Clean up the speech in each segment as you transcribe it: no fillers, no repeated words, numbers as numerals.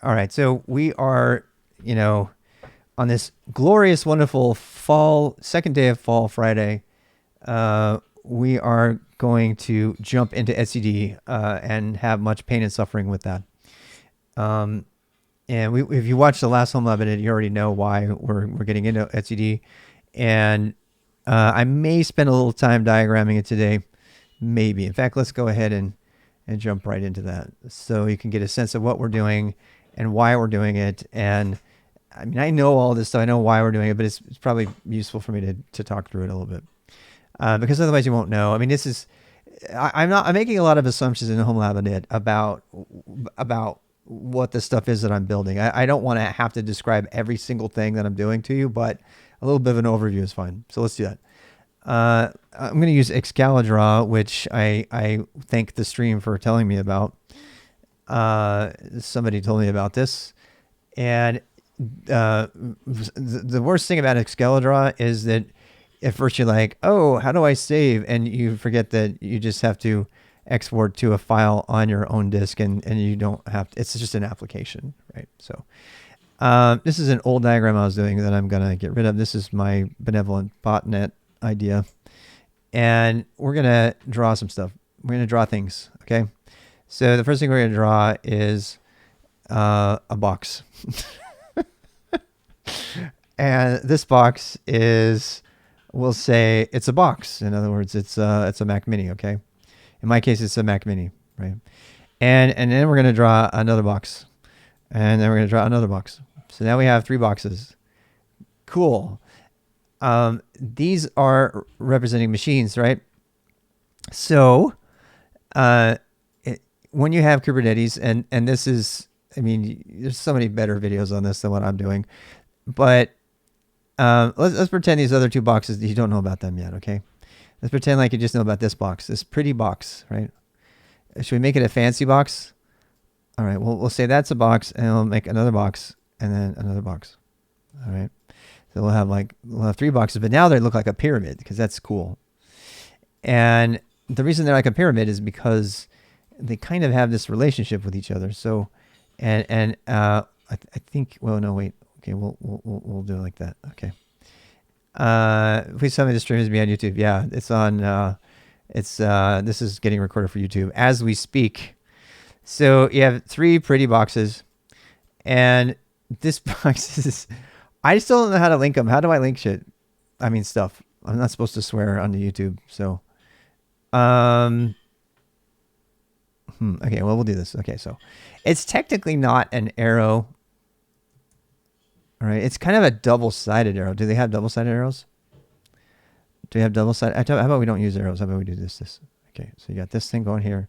All right, so we are, on this glorious, wonderful fall, second day of fall Friday. We are going to jump into etcd and have much pain and suffering with that. And if you watched the last Homelab Init, you already know why we're getting into etcd. And I may spend a little time diagramming it today, maybe. In fact, let's go ahead and jump right into that so you can get a sense of what we're doing and why we're doing it. And I mean, I know all this stuff. I know why we're doing it, but it's probably useful for me to talk through it a little bit because otherwise you won't know. I mean, this is, I'm making a lot of assumptions in Homelab Init about what the stuff is that I'm building. I don't want to have to describe every single thing that I'm doing to you, but a little bit of an overview is fine. So let's do that. I'm going to use Excalidraw, which I thank the stream for telling me about. Somebody told me about this. And the worst thing about Excalidraw is that at first you're like, oh, how do I save? And you forget that you just have to export to a file on your own disk, and you don't have to, it's just an application, right? So this is an old diagram I was doing that I'm going to get rid of. This is my benevolent botnet idea. And we're going to draw some stuff. We're going to draw things, okay? So the first thing we're going to draw is a box. And this box is, we'll say it's a box. In other words, it's a Mac Mini, okay? In my case, it's a Mac Mini, right? And then we're going to draw another box. And then we're going to draw another box. So now we have 3 boxes. Cool. These are representing machines, right? So when you have Kubernetes, and this is, I mean, there's so many better videos on this than what I'm doing, but let's pretend these other 2 boxes, you don't know about them yet, okay? Let's pretend like you just know about this box, this pretty box, right? Should we make it a fancy box? All right, we'll say that's a box, and we'll make another box, and then another box, all right? So we'll have 3 boxes, but now they look like a pyramid because that's cool. And the reason they're like a pyramid is because they kind of have this relationship with each other. So, I think, well, no, wait. Okay, we'll do it like that. Okay. Please tell me the stream is me on YouTube. Yeah, it's on. This is getting recorded for YouTube as we speak. So you have 3 pretty boxes, and this box is. I still don't know how to link them. How do I link shit? I mean, stuff. I'm not supposed to swear on the YouTube. So, okay, well, we'll do this. Okay, so it's technically not an arrow. All right, it's kind of a double-sided arrow. Do they have double-sided arrows? Do we have double-sided? How about we don't use arrows? How about we do this? Okay, so you got this thing going here.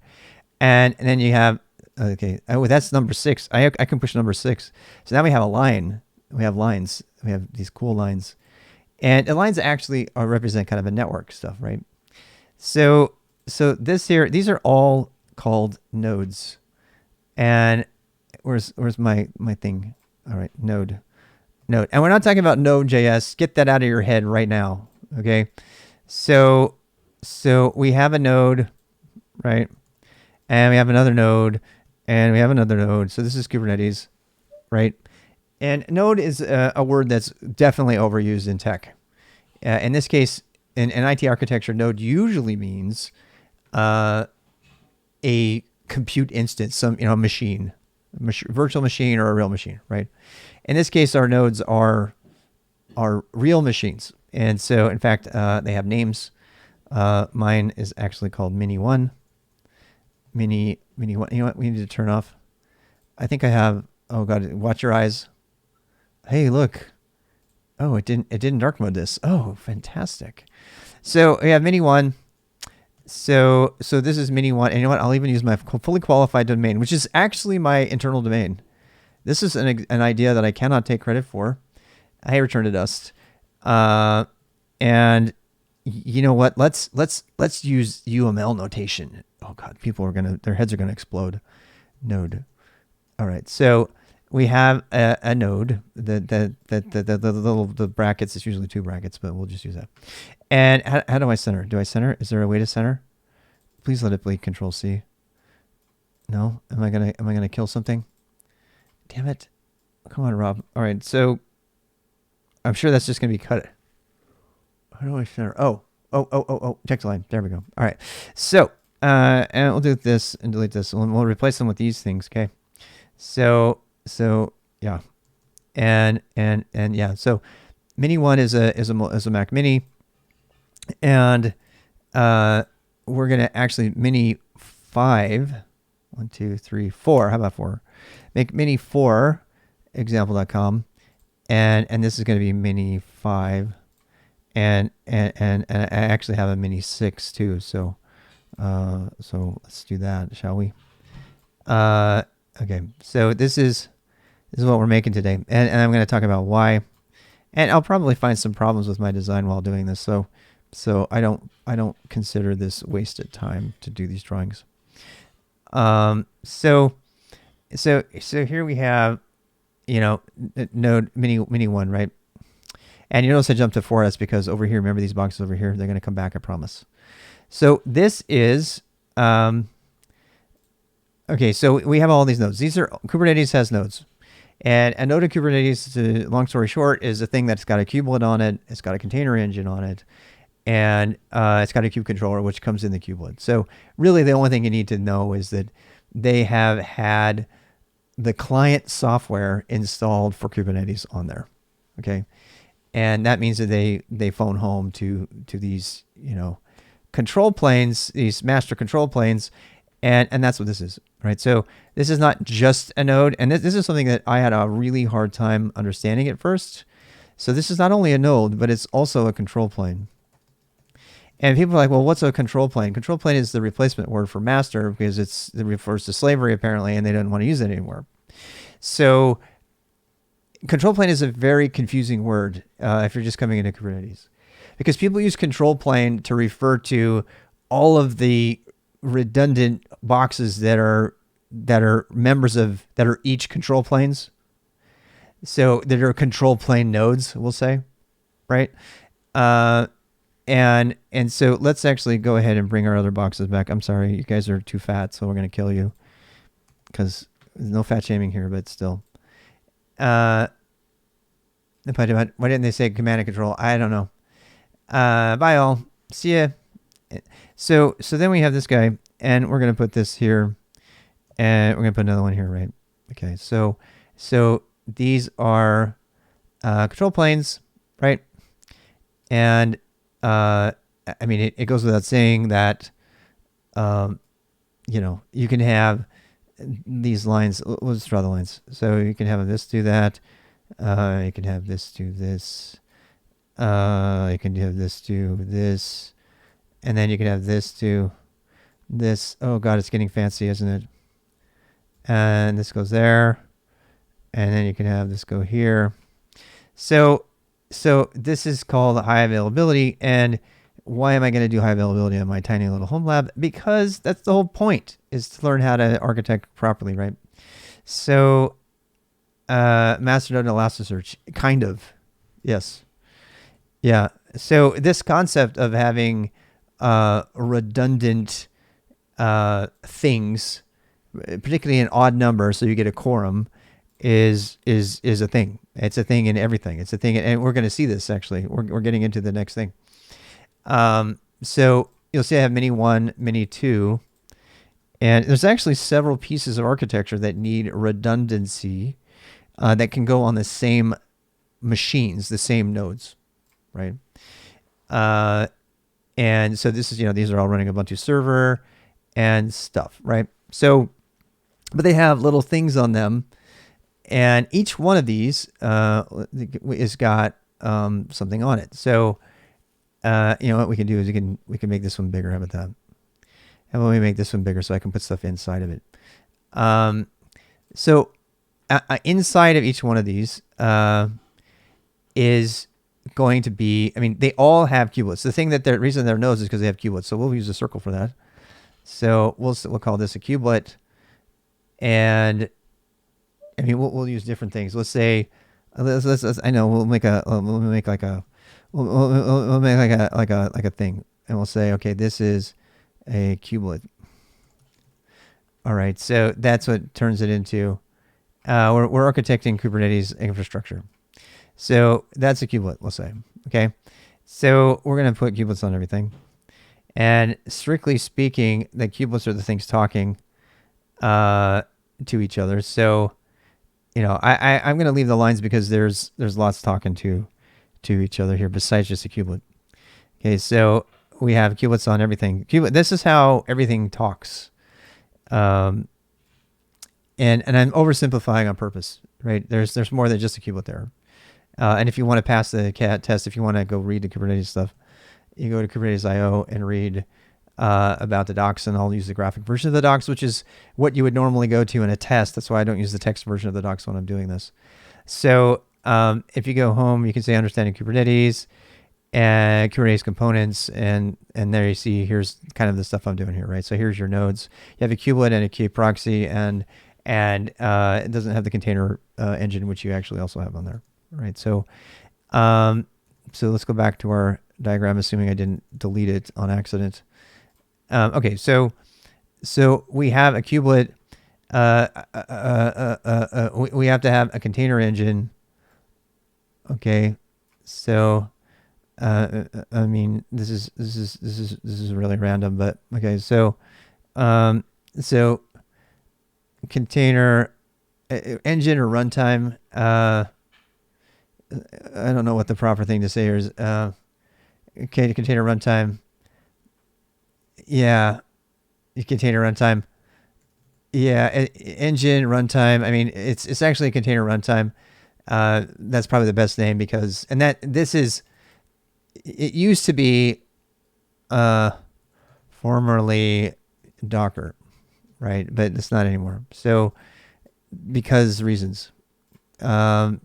And then you have, okay, oh, that's number 6. I can push number 6. So now we have a line. We have lines. We have these cool lines. And the lines actually represent kind of a network stuff, right? So this here, these are all called nodes. And where's my thing? All right, node. And we're not talking about Node.js. Get that out of your head right now, okay? So we have a node, right? And we have another node, and we have another node. So this is Kubernetes, right? And node is a word that's definitely overused in tech. In this case, in IT architecture, node usually means a compute instance, some machine, virtual machine or a real machine, right? In this case, our nodes are real machines, and so in fact they have names. Mine is actually called Mini 1. Mini 1. You know what? We need to turn off. I think I have. Oh God! Watch your eyes. Hey, look. Oh, it didn't dark mode this. Oh, fantastic. So we have Mini 1. So this is Mini 1, and you know what? I'll even use my fully qualified domain, which is actually my internal domain. This is an idea that I cannot take credit for. I return to dust. And you know what? Let's use UML notation. Oh God, their heads are gonna explode. Node. All right, so we have a node. The brackets. It's usually 2 brackets, but we'll just use that. And how do I center? Do I center? Is there a way to center? Please let it be Control C. No? Am I gonna kill something? Damn it. Come on, Rob. All right, so I'm sure that's just going to be cut. How do I center? Oh, text line. There we go. All right. So, and we'll do this and delete this. We'll replace them with these things. Okay. So yeah, and yeah. So, Mini 1 is a Mac Mini, and we're gonna actually Mini 5. 1, 2, 3, 4. How about 4? Make Mini 4 example.com, and this is going to be Mini 5, and I actually have a Mini 6 too. So let's do that, shall we? Okay. So this is what we're making today, and I'm going to talk about why, and I'll probably find some problems with my design while doing this. So I don't consider this wasted time to do these drawings. So here we have, node mini 1, right? And you notice I jumped to 4. That's because over here, remember these boxes over here, they're going to come back, I promise. So this is, okay, so we have all these nodes. Kubernetes has nodes. And a node in Kubernetes, long story short, is a thing that's got a kubelet on it. It's got a container engine on it. And it's got a kube controller, which comes in the kubelet. So really the only thing you need to know is that they have had the client software installed for Kubernetes on there. Okay. And that means that they phone home to these, control planes, these master control planes. And that's what this is, right? So this is not just a node. And this is something that I had a really hard time understanding at first. So this is not only a node, but it's also a control plane. And people are like, well, what's a control plane? Control plane is the replacement word for master because it refers to slavery apparently, and they don't want to use it anymore. So control plane is a very confusing word if you're just coming into Kubernetes, because people use control plane to refer to all of the redundant boxes that are members of, that are each control planes. So that are control plane nodes, we'll say, right? And so let's actually go ahead and bring our other boxes back. I'm sorry, you guys are too fat, so we're going to kill you because there's no fat shaming here, but still. Why didn't they say command and control? I don't know. Bye all. See ya. So then we have this guy, and we're going to put this here, and we're going to put another one here, right? Okay. So these are control planes, right? And I mean, it goes without saying that, you can have these lines. Let's draw the lines. So you can have this do that. You can have this do this. You can have this do this. And then you can have this do this. Oh God, it's getting fancy, isn't it? And this goes there. And then you can have this go here. So this is called high availability. And why am I going to do high availability on my tiny little home lab? Because that's the whole point, is to learn how to architect properly, right? So Masternode and Elasticsearch, kind of. Yes. Yeah. So this concept of having redundant things, particularly an odd number, so you get a quorum, is a thing. It's a thing in everything. It's a thing, and we're going to see this actually. We're getting into the next thing. So you'll see I have Mini 1, Mini 2, and there's actually several pieces of architecture that need redundancy that can go on the same machines, the same nodes, right? And so this is, these are all running Ubuntu server and stuff, right? So, but they have little things on them, and each one of these is got something on it. So, what we can do is we can make this one bigger. How about that? How about we make this one bigger so I can put stuff inside of it? So inside of each one of these is going to be, they all have kubelets. The reason they're nodes is because they have kubelets. So we'll use a circle for that. So we'll call this a kubelet, and we'll use different things. Let's say, we'll make like a thing, and we'll say, okay, this is a kubelet. All right, so that's what turns it into we're architecting Kubernetes infrastructure. So that's a kubelet, let's say. Okay. So we're going to put kubelets on everything. And strictly speaking, the kubelets are the things talking to each other. So, I'm going to leave the lines because there's lots talking to each other here besides just a kubelet. Okay, so we have kubelets on everything. This is how everything talks. And I'm oversimplifying on purpose, right? There's more than just a kubelet there. And if you want to pass the cat test, if you want to go read the Kubernetes stuff, you go to Kubernetes IO and read about the docs, and I'll use the graphic version of the docs, which is what you would normally go to in a test. That's why I don't use the text version of the docs when I'm doing this. So if you go home, you can say understanding Kubernetes and Kubernetes components, and there you see here's kind of the stuff I'm doing here, right? So here's your nodes. You have a kubelet and a key proxy, and it doesn't have the container engine, which you actually also have on there, right? So so let's go back to our diagram, assuming I didn't delete it on accident. Okay, so we have a kubelet. We have to have a container engine. Okay, so I mean this is really random, but okay, so so container engine or runtime. I don't know what the proper thing to say here is. Okay, container runtime. Yeah, container runtime. Yeah, engine runtime. I mean, it's actually a container runtime. That's probably the best name because, and it used to be formerly Docker, right? But it's not anymore. So because reasons. I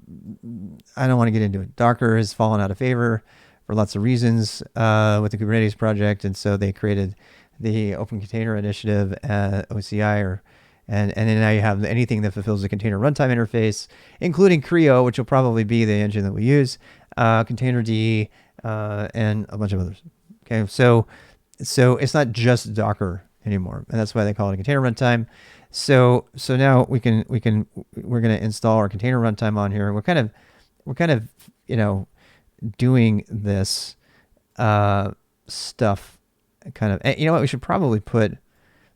don't want to get into it. Docker has fallen out of favor for lots of reasons with the Kubernetes project, and so they created the Open Container Initiative, OCI, and then now you have anything that fulfills the container runtime interface, including Creo, which will probably be the engine that we use, Containerd, and a bunch of others. Okay, so it's not just Docker anymore, and that's why they call it a container runtime. So now we're going to install our container runtime on here. We're kind of doing this stuff kind of. You know what? We should probably put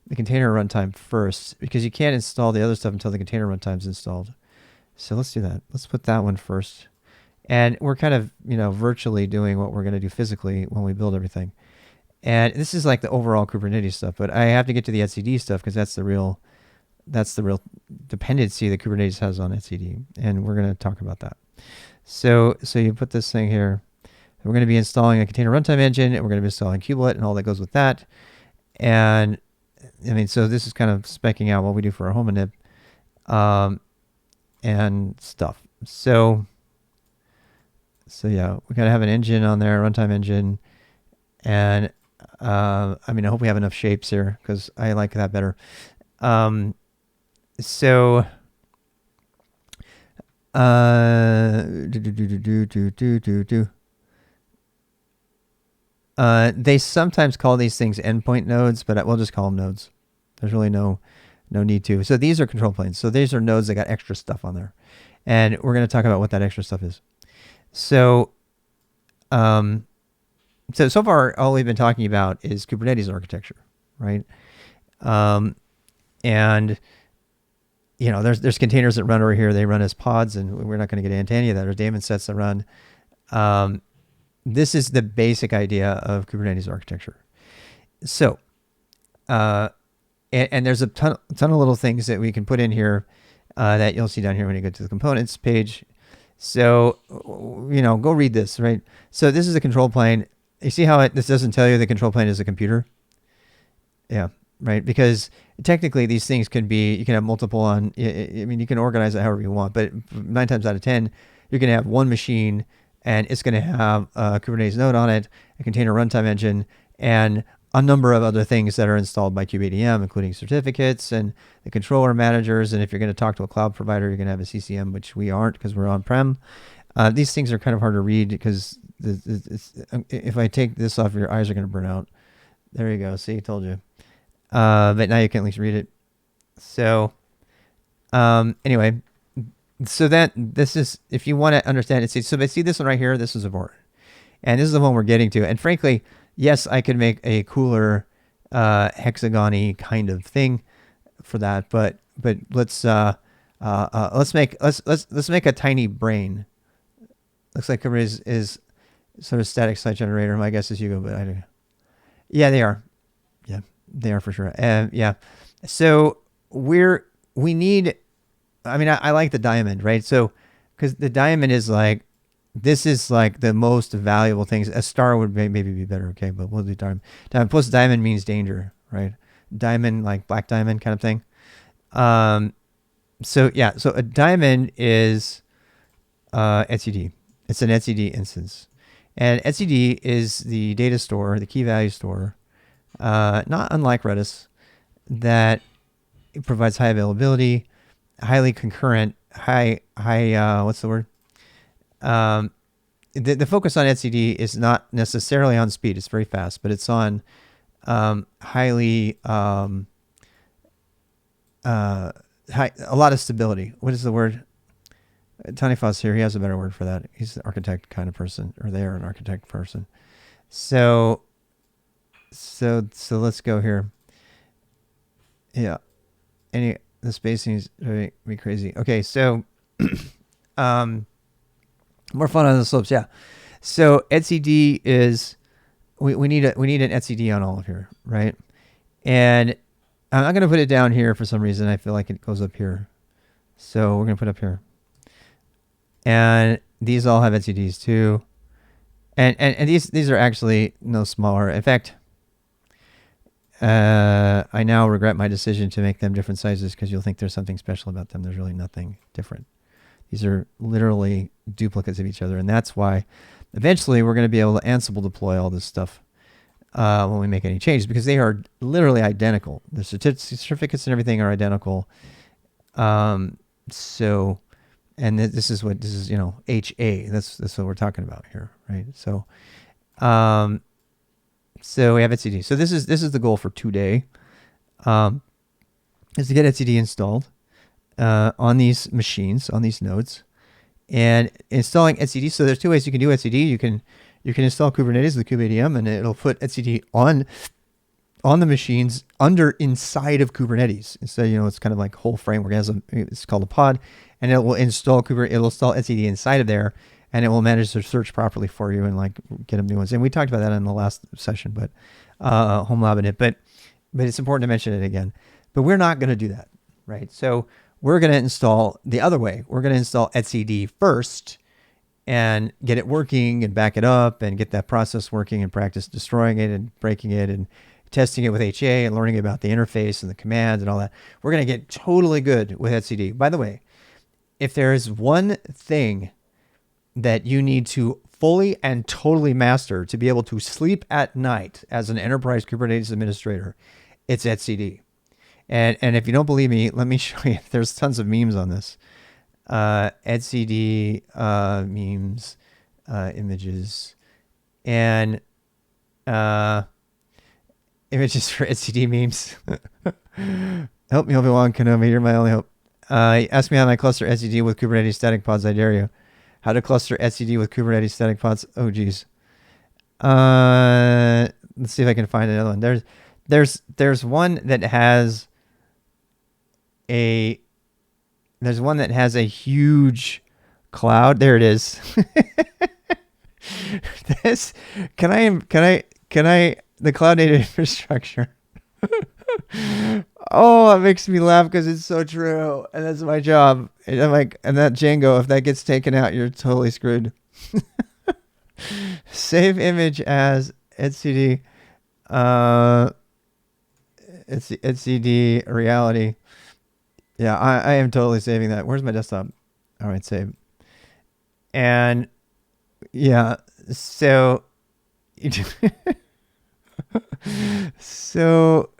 the container runtime first because you can't install the other stuff until the container runtime's installed. So let's do that. Let's put that one first. And we're kind of virtually doing what we're going to do physically when we build everything. And this is like the overall Kubernetes stuff, but I have to get to the etcd stuff because that's the real dependency that Kubernetes has on etcd, and we're going to talk about that. So you put this thing here. We're going to be installing a container runtime engine, and we're going to be installing kubelet and all that goes with that. And I mean, so this is kind of specking out what we do for our home init and stuff. So yeah, we got to have an engine on there, runtime engine, and I mean, I hope we have enough shapes here because I like that better. So they sometimes call these things endpoint nodes, but we'll just call them nodes. There's really no need to. So these are control planes. So these are nodes that got extra stuff on there, and we're going to talk about what that extra stuff is. So so far all we've been talking about is Kubernetes architecture, right? And there's containers that run over here. They run as pods, and we're not going to get into any of that, or daemon sets that run. This is the basic idea of Kubernetes architecture. So, and there's a ton of little things that we can put in here that you'll see down here when you go to the components page. So, go read this, right? So this is a control plane. You see how this doesn't tell you the control plane is a computer? Yeah. Right, because technically these things could be, you can have multiple on, I mean, you can organize it however you want, but 9 times out of 10, you're going to have one machine and it's going to have a Kubernetes node on it, a container runtime engine, and a number of other things that are installed by kubeadm, including certificates and the controller managers. And if you're going to talk to a cloud provider, you're going to have a CCM, which we aren't because we're on-prem. These things are kind of hard to read because if I take this off, your eyes are going to burn out. There you go. See, I told you. But now you can at least read it. So, anyway, So that this is, if you want to understand it, so they see this one right here, this is important. And this is the one we're getting to. And frankly, yes, I could make a cooler hexagon-y kind of thing for that, but let's make a tiny brain. Looks like Kubernetes is sort of static site generator. My guess is Hugo, but I don't know. Yeah, they are. Yeah, they are for sure. Yeah. So we need, I mean, I like the diamond, right? So, because the diamond is like, this is like the most valuable things. A star would maybe be better, okay, but we'll do diamond. Diamond plus diamond means danger, right? Diamond, like black diamond kind of thing. So yeah, so a diamond is etcd. It's an etcd instance, and etcd is the data store, the key value store, not unlike Redis, that it provides high availability, highly concurrent, high what's the word? The focus on etcd is not necessarily on speed. It's very fast, but it's on highly a lot of stability. What is the word? Tony Foss here, he has a better word for that. He's an architect kind of person, or they are an architect person. So let's go here. Yeah. The spacing is very crazy. Okay, so more fun on the slopes, yeah. So etcd is, we need an etcd on all of here, right? And I'm not going to put it down here for some reason. I feel like it goes up here. So we're going to put it up here. And these all have etcds too. And these are actually no smaller. In fact, I now regret my decision to make them different sizes, because you'll think there's something special about them. There's really nothing different. These are literally duplicates of each other. And that's why eventually we're going to be able to Ansible deploy all this stuff when we make any changes, because they are literally identical. The certificates and everything are identical. So, and this is, you know, HA. That's what we're talking about here, right? So, so we have etcd. So this is the goal for today, is to get etcd installed on these machines, on these nodes, and installing etcd. So there's two ways you can do etcd. You can install Kubernetes with kubeadm, and it'll put etcd on the machines inside of Kubernetes. And so, you know, it's kind of like whole framework. It's called a pod, and it will install it'll install etcd inside of there, and it will manage to search properly for you and like get them new ones. And we talked about that in the last session, but Homelab Init. But it's important to mention it again. But we're not going to do that, right? So we're going to install the other way. We're going to install etcd first and get it working and back it up and get that process working and practice destroying it and breaking it and testing it with HA and learning about the interface and the commands and all that. We're going to get totally good with etcd. By the way, if there is one thing that you need to fully and totally master to be able to sleep at night as an enterprise Kubernetes administrator, it's etcd. And if you don't believe me, let me show you. There's tons of memes on this. Etcd memes, images, and images for etcd memes. Help me, Obi-Wan Kenobi. You're my only hope. Ask me how I cluster etcd with Kubernetes static pods. I dare you. How to cluster etcd with Kubernetes static pods. Oh, geez. Let's see if I can find another one. There's one that has a huge cloud. There it is. Can I the cloud native infrastructure. Oh, it makes me laugh because it's so true, and that's my job. And I'm like, and that Django, if that gets taken out, you're totally screwed. Save image as etcd. It's etcd reality. Yeah, I am totally saving that. Where's my desktop? All right, save. And yeah, so yeah. So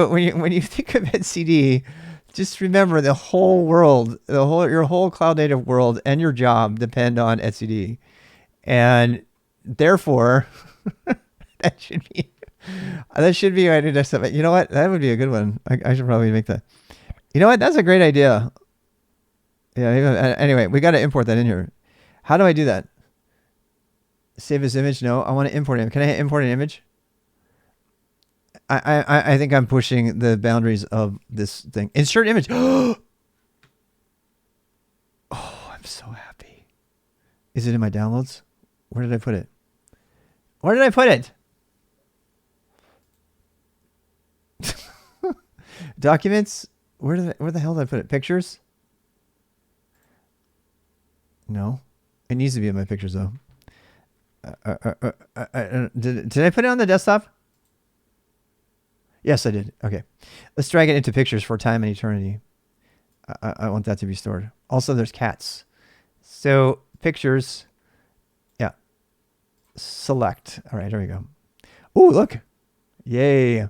when you think of etcd, just remember the whole world, your whole cloud native world and your job depend on etcd, and therefore that should be I did desktop. You know what? That would be a good one. I should probably make that. You know what? That's a great idea. Yeah. Anyway, we got to import that in here. How do I do that? Save as image? No, I want to import it. Can I import an image? I think I'm pushing the boundaries of this thing. Insert image. Oh, I'm so happy. Is it in my downloads? Where did I put it? Where did I put it? Documents? Where the hell did I put it? Pictures? No. It needs to be in my pictures though. Did I put it on the desktop? Yes, I did. Okay. Let's drag it into pictures for time and eternity. I want that to be stored. Also, there's cats. So pictures. Yeah. Select. All right, there we go. Ooh, look. Yay.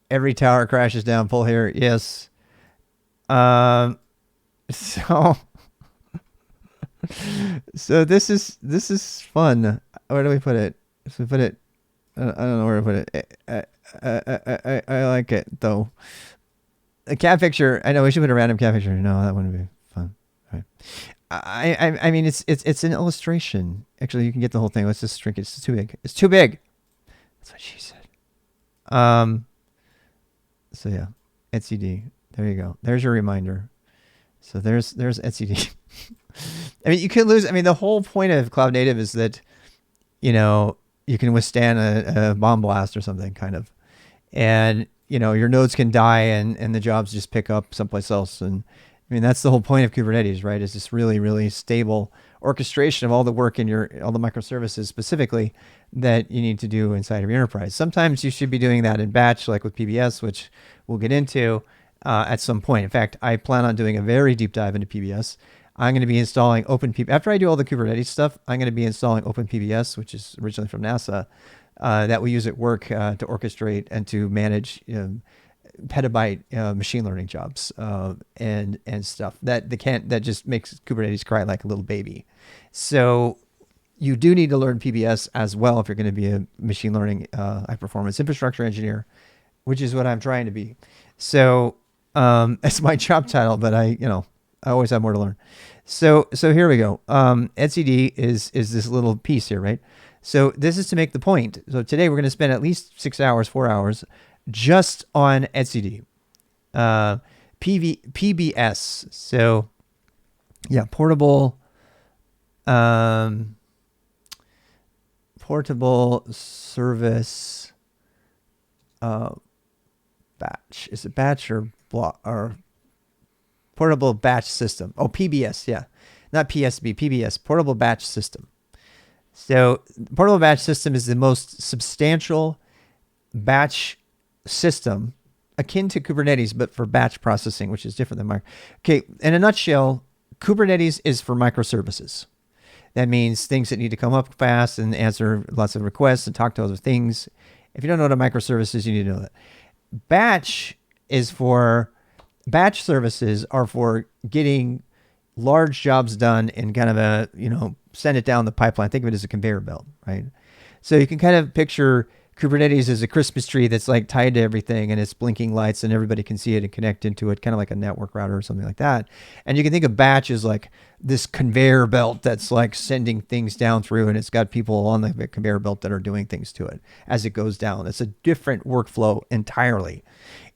Every tower crashes down. Pull here. Yes. So so this is fun. Where do we put it? So we put it. I don't know where to put it. I like it though. A cat picture. I know we should put a random cat picture. No, that wouldn't be fun. All right. I mean it's an illustration. Actually, you can get the whole thing. Let's just shrink it. It's too big. It's too big. That's what she said. So yeah, etcd. There you go. There's your reminder. So there's etcd. I mean, you could lose. I mean, the whole point of cloud native is that, you know, you can withstand a bomb blast or something kind of, and you know, your nodes can die and the jobs just pick up someplace else. And I mean, that's the whole point of Kubernetes, right? Is this really, really stable orchestration of all the work in all the microservices specifically that you need to do inside of your enterprise. Sometimes you should be doing that in batch, like with PBS, which we'll get into at some point. In fact, I plan on doing a very deep dive into PBS. I'm going to be installing OpenPBS. After I do all the Kubernetes stuff, I'm going to be installing OpenPBS, which is originally from NASA, that we use at work to orchestrate and to manage petabyte machine learning jobs and stuff that just makes Kubernetes cry like a little baby. So you do need to learn PBS as well if you're going to be a machine learning high performance infrastructure engineer, which is what I'm trying to be. So it's my job title, but I always have more to learn. So here we go. etcd is this little piece here, right? So this is to make the point. So today we're going to spend at least 4 hours just on etcd. PBS. So yeah, portable service batch. Is it batch or block or portable batch system? Oh, PBS, yeah. Not PSB, PBS, portable batch system. So portable batch system is the most substantial batch system akin to Kubernetes, but for batch processing, which is different than Okay, in a nutshell, Kubernetes is for microservices. That means things that need to come up fast and answer lots of requests and talk to other things. If you don't know what a microservice is, you need to know that. Batch services are for getting large jobs done in kind of a, send it down the pipeline. Think of it as a conveyor belt, right? So you can kind of picture Kubernetes as a Christmas tree that's like tied to everything and it's blinking lights and everybody can see it and connect into it, kind of like a network router or something like that. And you can think of batch as like this conveyor belt that's like sending things down through, and it's got people on the conveyor belt that are doing things to it as it goes down. It's a different workflow entirely.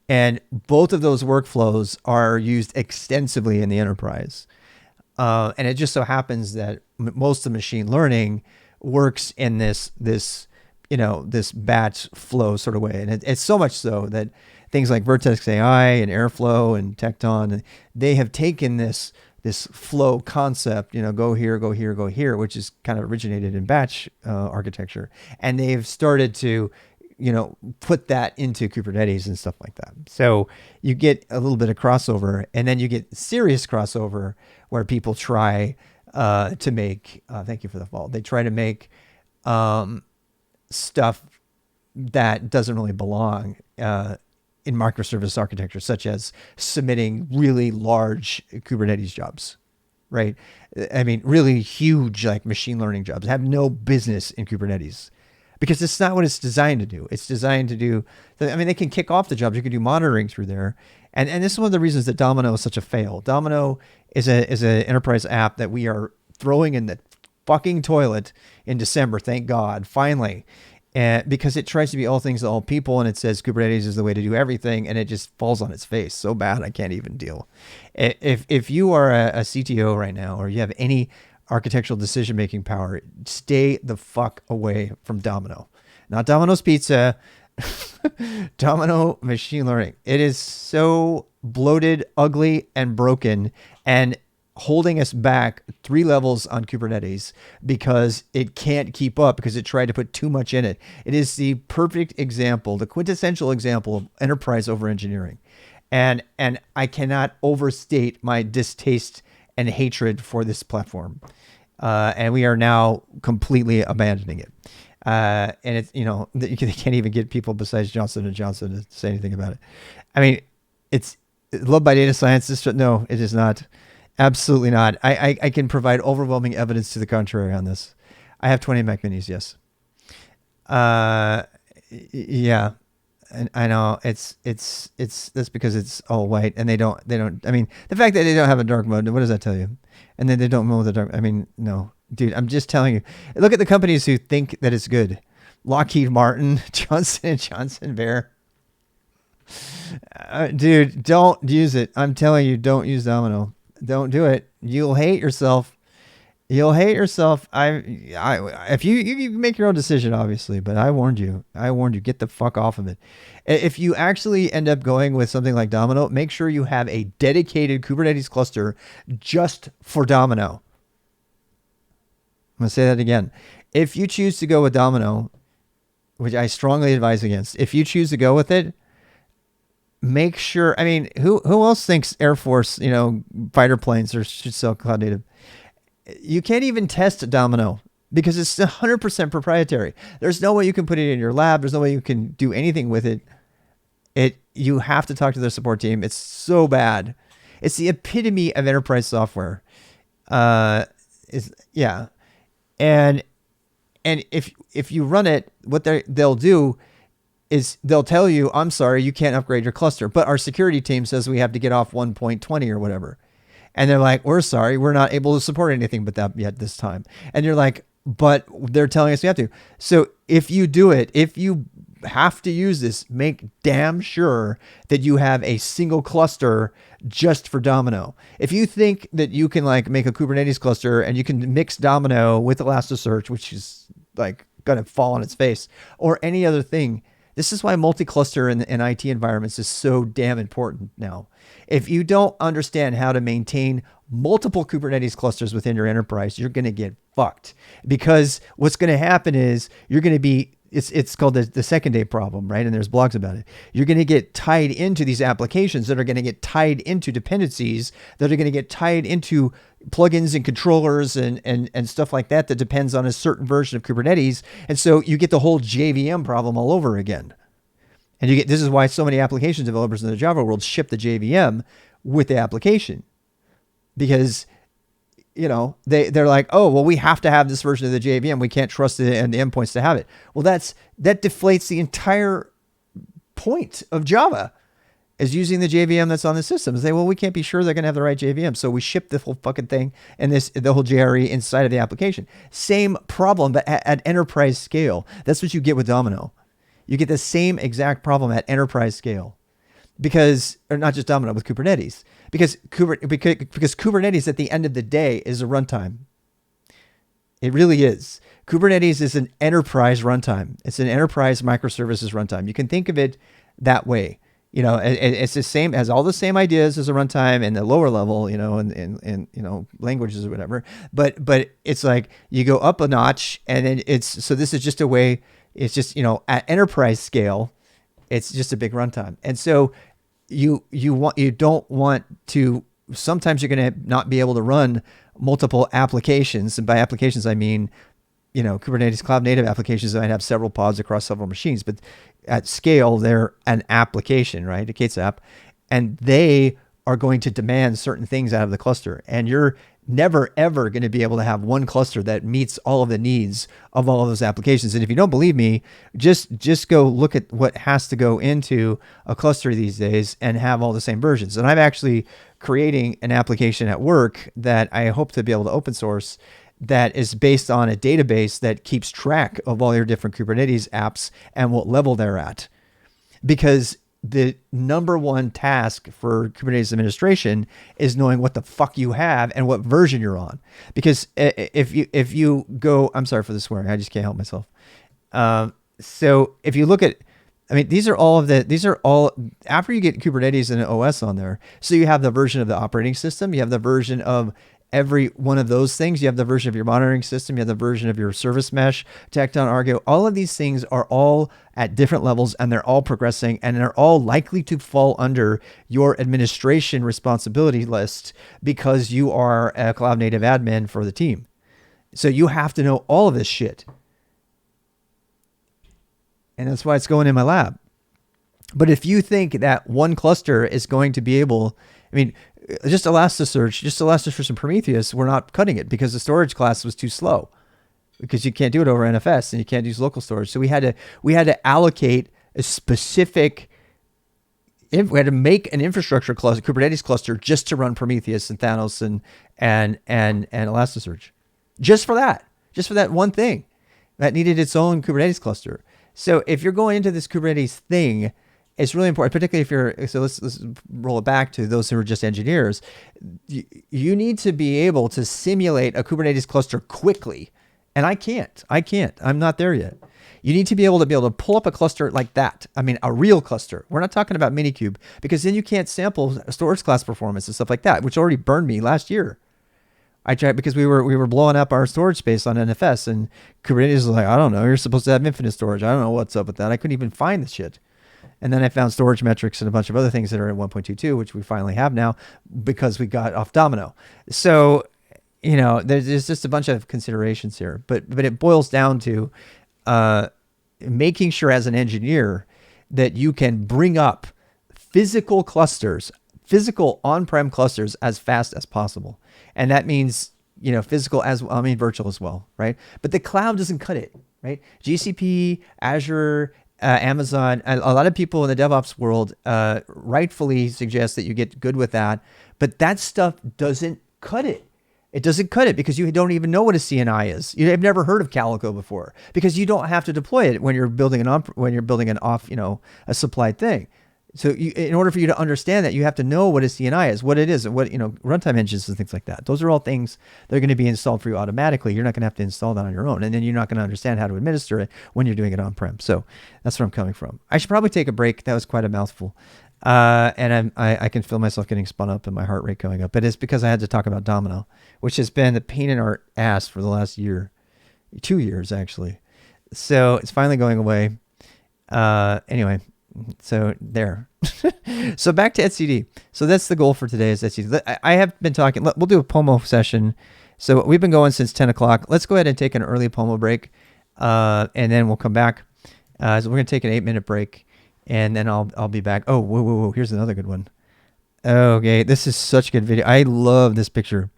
And both of those workflows are used extensively in the enterprise. And it just so happens that most of machine learning works in this batch flow sort of way. And it's so much so that things like Vertex AI and Airflow and Tecton, they have taken this flow concept, go here, go here, go here, which is kind of originated in batch architecture. And they've started to put that into Kubernetes and stuff like that. So you get a little bit of crossover, and then you get serious crossover where people try to make, thank you for the fault. They try to make stuff that doesn't really belong in microservice architecture, such as submitting really large Kubernetes jobs, right? I mean, really huge, like machine learning jobs have no business in Kubernetes. because it's not what it's designed to do. It's designed to do, I mean, they can kick off the jobs. You can do monitoring through there. And this is one of the reasons that Domino is such a fail. Domino is an enterprise app that we are throwing in the fucking toilet in December. Thank God, finally. And because it tries to be all things to all people, and it says Kubernetes is the way to do everything, and it just falls on its face so bad I can't even deal. If you are a CTO right now, or you have any architectural decision-making power, stay the fuck away from Domino. Not Domino's Pizza, Domino machine learning. It is so bloated, ugly, and broken, and holding us back 3 levels on Kubernetes because it can't keep up because it tried to put too much in it. It is the perfect example, the quintessential example of enterprise over engineering. And I cannot overstate my distaste and hatred for this platform. And we are now completely abandoning it. And it's, they can't even get people besides Johnson & Johnson to say anything about it. I mean, it's loved by data scientists. No, it is not. Absolutely not. I can provide overwhelming evidence to the contrary on this. I have 20 Mac Minis, yes. Yeah. And I know it's that's because it's all white and they don't, I mean, the fact that they don't have a dark mode, what does that tell you? And then they don't mow the dark, I mean, no, dude, I'm just telling you, look at the companies who think that it's good. Lockheed Martin, Johnson & Johnson, Bear. Dude, don't use it. I'm telling you, don't use Domino. Don't do it. You'll hate yourself. You'll hate yourself. If you make your own decision, obviously, but I warned you. Get the fuck off of it. If you actually end up going with something like Domino, make sure you have a dedicated Kubernetes cluster just for Domino. I'm going to say that again. If you choose to go with Domino, which I strongly advise against, if you choose to go with it, make sure, I mean, who else thinks Air Force, fighter planes should sell cloud native? You can't even test Domino because it's 100% proprietary. There's no way you can put it in your lab. There's no way you can do anything with it. You have to talk to their support team. It's so bad. It's the epitome of enterprise software. And if you run it, what they'll do is they'll tell you, I'm sorry, you can't upgrade your cluster, but our security team says we have to get off 1.20 or whatever. And they're like, we're sorry, we're not able to support anything but that yet this time. And you're like, but they're telling us we have to. So if you do it, if you have to use this, make damn sure that you have a single cluster just for Domino. If you think that you can make a Kubernetes cluster and you can mix Domino with Elasticsearch, which is going to fall on its face, or any other thing, this is why multi-cluster in IT environments is so damn important now. If you don't understand how to maintain multiple Kubernetes clusters within your enterprise, you're going to get fucked. Because what's going to happen is you're going to be, it's called the second day problem, right? And there's blogs about it. You're going to get tied into these applications that are going to get tied into dependencies that are going to get tied into plugins and controllers and stuff like that depends on a certain version of Kubernetes. And so you get the whole JVM problem all over again. And this is why so many application developers in the Java world ship the JVM with the application. Because, they're like, oh, well, we have to have this version of the JVM. We can't trust the endpoints to have it. Well, that deflates the entire point of Java, is using the JVM that's on the system. Say, well, we can't be sure they're going to have the right JVM. So we ship the whole fucking thing and the whole JRE inside of the application. Same problem, but at enterprise scale. That's what you get with Domino. You get the same exact problem at enterprise scale. Or not just Domino, with Kubernetes. Because Kubernetes at the end of the day is a runtime. It really is. Kubernetes is an enterprise runtime. It's an enterprise microservices runtime. You can think of it that way. It's the same, has all the same ideas as a runtime and the lower level, and languages or whatever. But it's like you go up a notch, and then so this is just a way. It's just, at enterprise scale, it's just a big runtime. And so you don't want to, sometimes you're going to not be able to run multiple applications. And by applications, I mean, Kubernetes cloud native applications that might have several pods across several machines, but at scale, they're an application, right? A K8s app. And they are going to demand certain things out of the cluster. And you're never ever going to be able to have one cluster that meets all of the needs of all of those applications. And if you don't believe me, just go look at what has to go into a cluster these days and have all the same versions. And I'm actually creating an application at work that I hope to be able to open source that is based on a database that keeps track of all your different Kubernetes apps and what level they're at. Because the number one task for Kubernetes administration is knowing what the fuck you have and what version you're on. Because if you go, I'm sorry for the swearing, I just can't help myself. So if you look at, I mean, these are all after you get Kubernetes and an OS on there. So you have the version of the operating system, you have the version of every one of those things. You have the version of your monitoring system. You have the version of your service mesh, Tecton, Argo. All of these things are all at different levels, and they're all progressing, and they're all likely to fall under your administration responsibility list because you are a cloud native admin for the team. So you have to know all of this shit. And that's why it's going in my lab. But if you think that one cluster is going to be able, I mean, just Elasticsearch and Prometheus, we're not cutting it because the storage class was too slow, because you can't do it over NFS and you can't use local storage. So we had to allocate a specific, we had to make an infrastructure cluster, Kubernetes cluster, just to run Prometheus and Thanos and Elasticsearch, just for that one thing that needed its own Kubernetes cluster. So if you're going into this Kubernetes thing, it's really important, particularly let's roll it back to those who are just engineers. You need to be able to simulate a Kubernetes cluster quickly. And I can't. I'm not there yet. You need to be able to pull up a cluster like that. I mean, a real cluster. We're not talking about Minikube, because then you can't sample storage class performance and stuff like that, which already burned me last year. I tried because we were blowing up our storage space on NFS, and Kubernetes was like, I don't know, you're supposed to have infinite storage. I don't know what's up with that. I couldn't even find the shit. And then I found storage metrics and a bunch of other things that are in 1.22, which we finally have now because we got off Domino. So, there's just a bunch of considerations here, but it boils down to making sure as an engineer that you can bring up physical physical on-prem clusters as fast as possible. And that means, physical virtual as well, right? But the cloud doesn't cut it, right? GCP, Azure, Amazon, a lot of people in the DevOps world rightfully suggest that you get good with that, but that stuff doesn't cut it. It doesn't cut it because you don't even know what a CNI is. You've never heard of Calico before because you don't have to deploy it when you're building a supplied thing. So in order for you to understand that, you have to know what a CNI is, what it is, and what, runtime engines and things like that. Those are all things that are going to be installed for you automatically. You're not going to have to install that on your own. And then you're not going to understand how to administer it when you're doing it on-prem. So that's where I'm coming from. I should probably take a break. That was quite a mouthful. And I can feel myself getting spun up and my heart rate going up. But it's because I had to talk about Domino, which has been the pain in our ass for the last 2 years, actually. So it's finally going away. Anyway. So there. So back to etcd. So that's the goal for today is etcd. I have been talking, we'll do a Pomo session. So we've been going since 10 o'clock. Let's go ahead and take an early Pomo break. And then we'll come back. So we're going to take an 8-minute break and then I'll be back. Oh, whoa. Here's another good one. Okay. This is such a good video. I love this picture.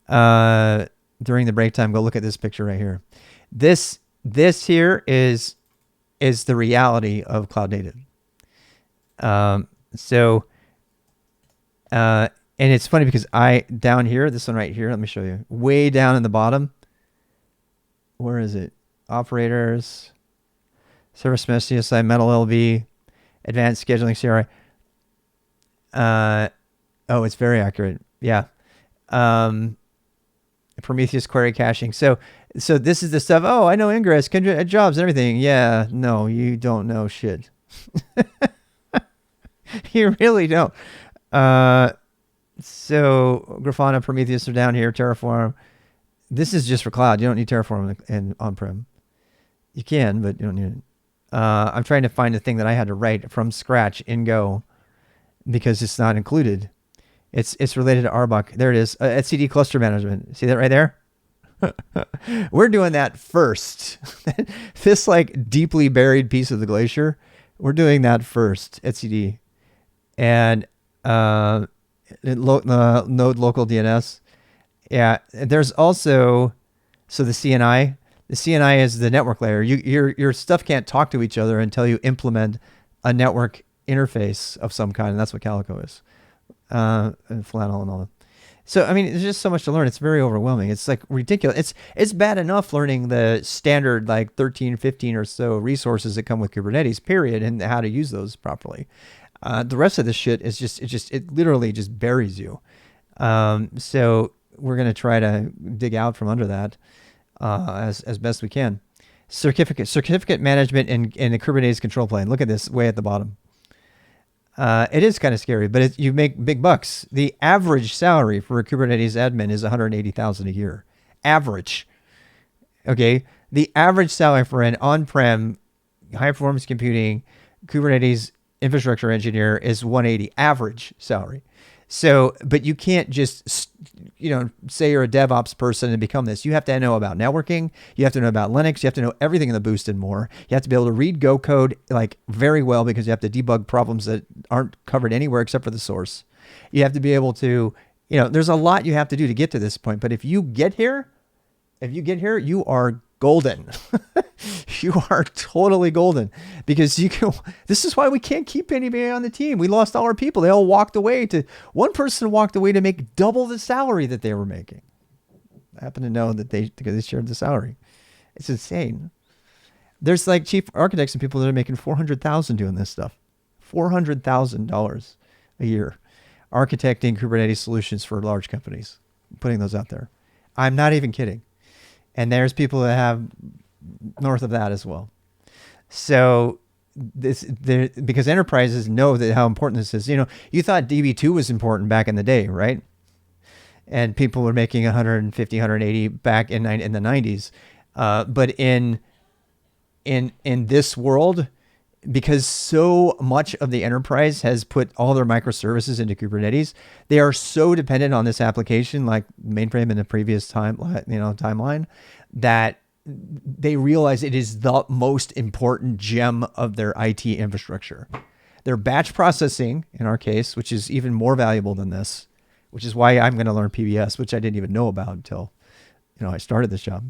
During the break time, go look at this picture right here. This here is the reality of cloud native. And it's funny because down here, this one right here, let me show you, way down in the bottom, where is it? Operators, service mesh, CSI, metal LV, advanced scheduling CRI. Oh, it's very accurate. Yeah. Prometheus query caching. So this is the stuff. Oh, I know Ingress, Kindred, jobs, and everything. Yeah. No, you don't know shit. You really don't. So Grafana, Prometheus are down here. Terraform. This is just for cloud. You don't need Terraform in on-prem. You can, but you don't need it. I'm trying to find the thing that I had to write from scratch in Go because it's not included. It's related to RBUC. There it is. etcd cluster management. See that right there? We're doing that first. This deeply buried piece of the glacier. We're doing that first. etcd. And node local DNS. Yeah, there's also so the CNI. The CNI is the network layer. Your stuff can't talk to each other until you implement a network interface of some kind, and that's what Calico is, and Flannel and all that. So I mean, there's just so much to learn. It's very overwhelming. It's like ridiculous. It's bad enough learning the standard like 13, 15 or so resources that come with Kubernetes, period, and how to use those properly. The rest of this shit is it literally just buries you. So we're gonna try to dig out from under that as best we can. Certificate management in the Kubernetes control plane. Look at this way at the bottom. It is kind of scary, but you make big bucks. The average salary for a Kubernetes admin is $180,000 a year. Average. Okay. The average salary for an on-prem high performance computing Kubernetes infrastructure engineer is 180 average salary. So, but you can't just, say you're a DevOps person and become this. You have to know about networking. You have to know about Linux. You have to know everything in the boost and more. You have to be able to read Go code like very well because you have to debug problems that aren't covered anywhere except for the source. You have to be able to, there's a lot you have to do to get to this point. But if you get here, you are golden. You are totally golden because this is why we can't keep anybody on the team. We lost all our people. They all one person walked away to make double the salary that they were making. I happen to know that because they shared the salary. It's insane. There's like chief architects and people that are making $400,000 doing this stuff. $400,000 a year. Architecting Kubernetes solutions for large companies. Putting those out there. I'm not even kidding. And there's people that have north of that as well. So because enterprises know that how important this is. You thought DB2 was important back in the day, right? And people were making 150, 180 back in the 90s. But in this world, because so much of the enterprise has put all their microservices into Kubernetes, they are so dependent on this application, like mainframe in the previous timeline, that they realize it is the most important gem of their IT infrastructure. Their batch processing, in our case, which is even more valuable than this, which is why I'm going to learn PBS, which I didn't even know about until, I started this job.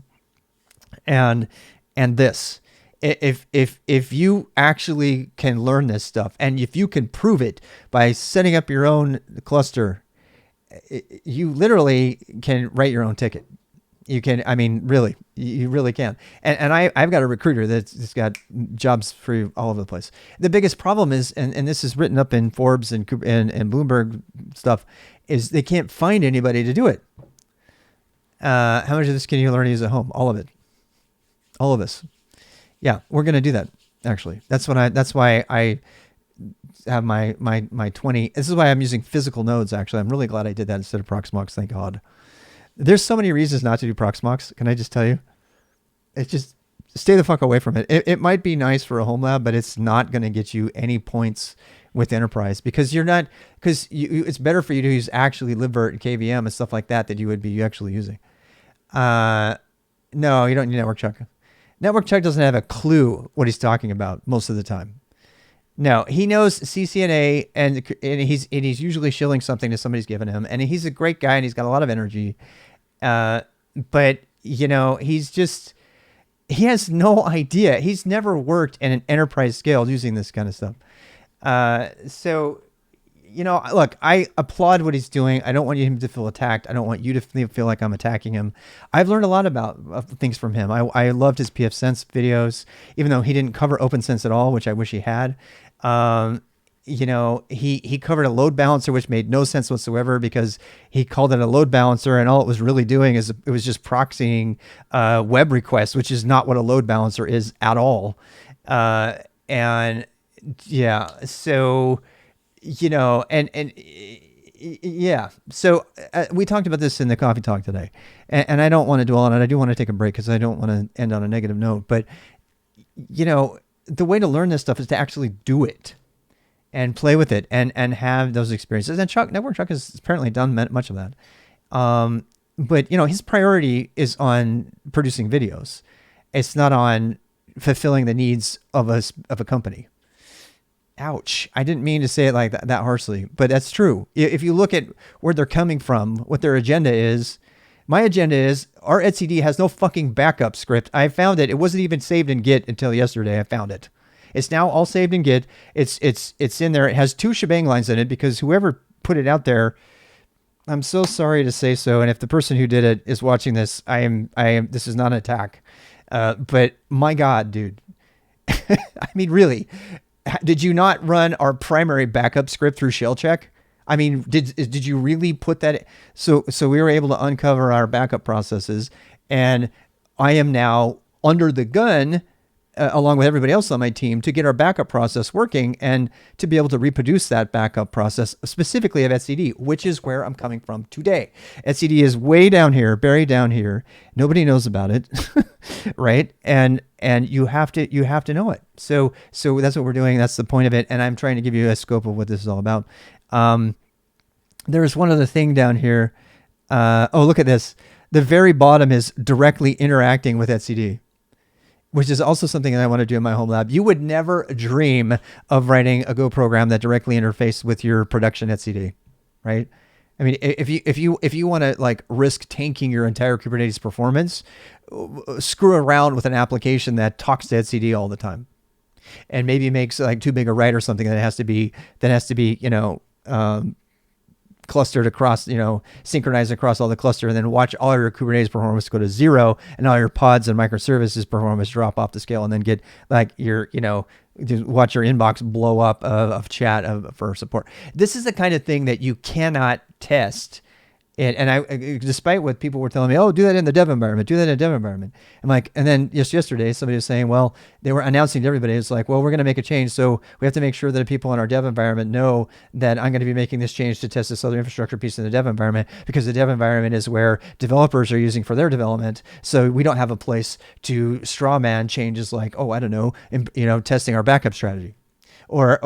And this, if you actually can learn this stuff, and if you can prove it by setting up your own cluster, you literally can write your own ticket. You can, really, you really can. And I've got a recruiter that's got jobs for all over the place. The biggest problem is, and this is written up in Forbes and Bloomberg stuff, is they can't find anybody to do it. How much of this can you learn to use at home? All of it. All of this. Yeah, we're going to do that. Actually, that's why I have my 20. This is why I'm using physical nodes. Actually, I'm really glad I did that instead of Proxmox. Thank God. There's so many reasons not to do Proxmox. Can I just tell you? It's just stay the fuck away from it. It might be nice for a home lab, but it's not going to get you any points with enterprise because it's better for you to use actually libvirt and KVM and stuff like that you would be actually using. No, you don't need Network Chuck. Network Chuck doesn't have a clue what he's talking about most of the time. No, he knows CCNA and he's usually shilling something to somebody's given him, and he's a great guy and he's got a lot of energy. But he has no idea. He's never worked in an enterprise scale using this kind of stuff. So, look, I applaud what he's doing. I don't want him to feel attacked. I don't want you to feel like I'm attacking him. I've learned a lot about things from him. I loved his pfSense videos, even though he didn't cover OpenSense at all, which I wish he had. He covered a load balancer, which made no sense whatsoever because he called it a load balancer, and all it was really doing is it was just proxying web requests, which is not what a load balancer is at all. So so we talked about this in the coffee talk today, and I don't want to dwell on it. I do want to take a break because I don't want to end on a negative note, but the way to learn this stuff is to actually do it and play with it and have those experiences. And Network Chuck has apparently done much of that. But his priority is on producing videos. It's not on fulfilling the needs of a company. Ouch. I didn't mean to say it like that harshly, but that's true. If you look at where they're coming from, what their agenda is, My agenda is our etcd has no fucking backup script. I found it. It wasn't even saved in Git until yesterday. I found it. It's now all saved in Git. It's in there. It has 2 shebang lines in it because whoever put it out there, I'm so sorry to say so. And if the person who did it is watching this, I am. This is not an attack, but my God, dude. I mean, really, did you not run our primary backup script through shell check? I mean, did you really put that? So we were able to uncover our backup processes, and I am now under the gun, along with everybody else on my team, to get our backup process working and to be able to reproduce that backup process specifically of etcd, which is where I'm coming from today. Etcd is way down here, buried down here. Nobody knows about it, right? And you have to know it. So that's what we're doing. That's the point of it. And I'm trying to give you a scope of what this is all about. There's one other thing down here. Oh, look at this. The very bottom is directly interacting with etcd, which is also something that I want to do in my home lab. You would never dream of writing a Go program that directly interfaces with your production etcd, right? I mean, if you want to like risk tanking your entire Kubernetes performance, screw around with an application that talks to etcd all the time, and maybe makes like too big a write or something that has to be clustered across, synchronized across all the cluster, and then watch all your Kubernetes performance go to 0 and all your pods and microservices performance drop off the scale, and then get like just watch your inbox blow up of chat for support. This is the kind of thing that you cannot test. And I, despite what people were telling me, oh, do that in the dev environment, I'm like, and then just yesterday, somebody was saying, well, they were announcing to everybody, it's like, well, we're going to make a change. So we have to make sure that the people in our dev environment know that I'm going to be making this change to test this other infrastructure piece in the dev environment, because the dev environment is where developers are using for their development. So we don't have a place to straw man changes like, oh, I don't know, testing our backup strategy or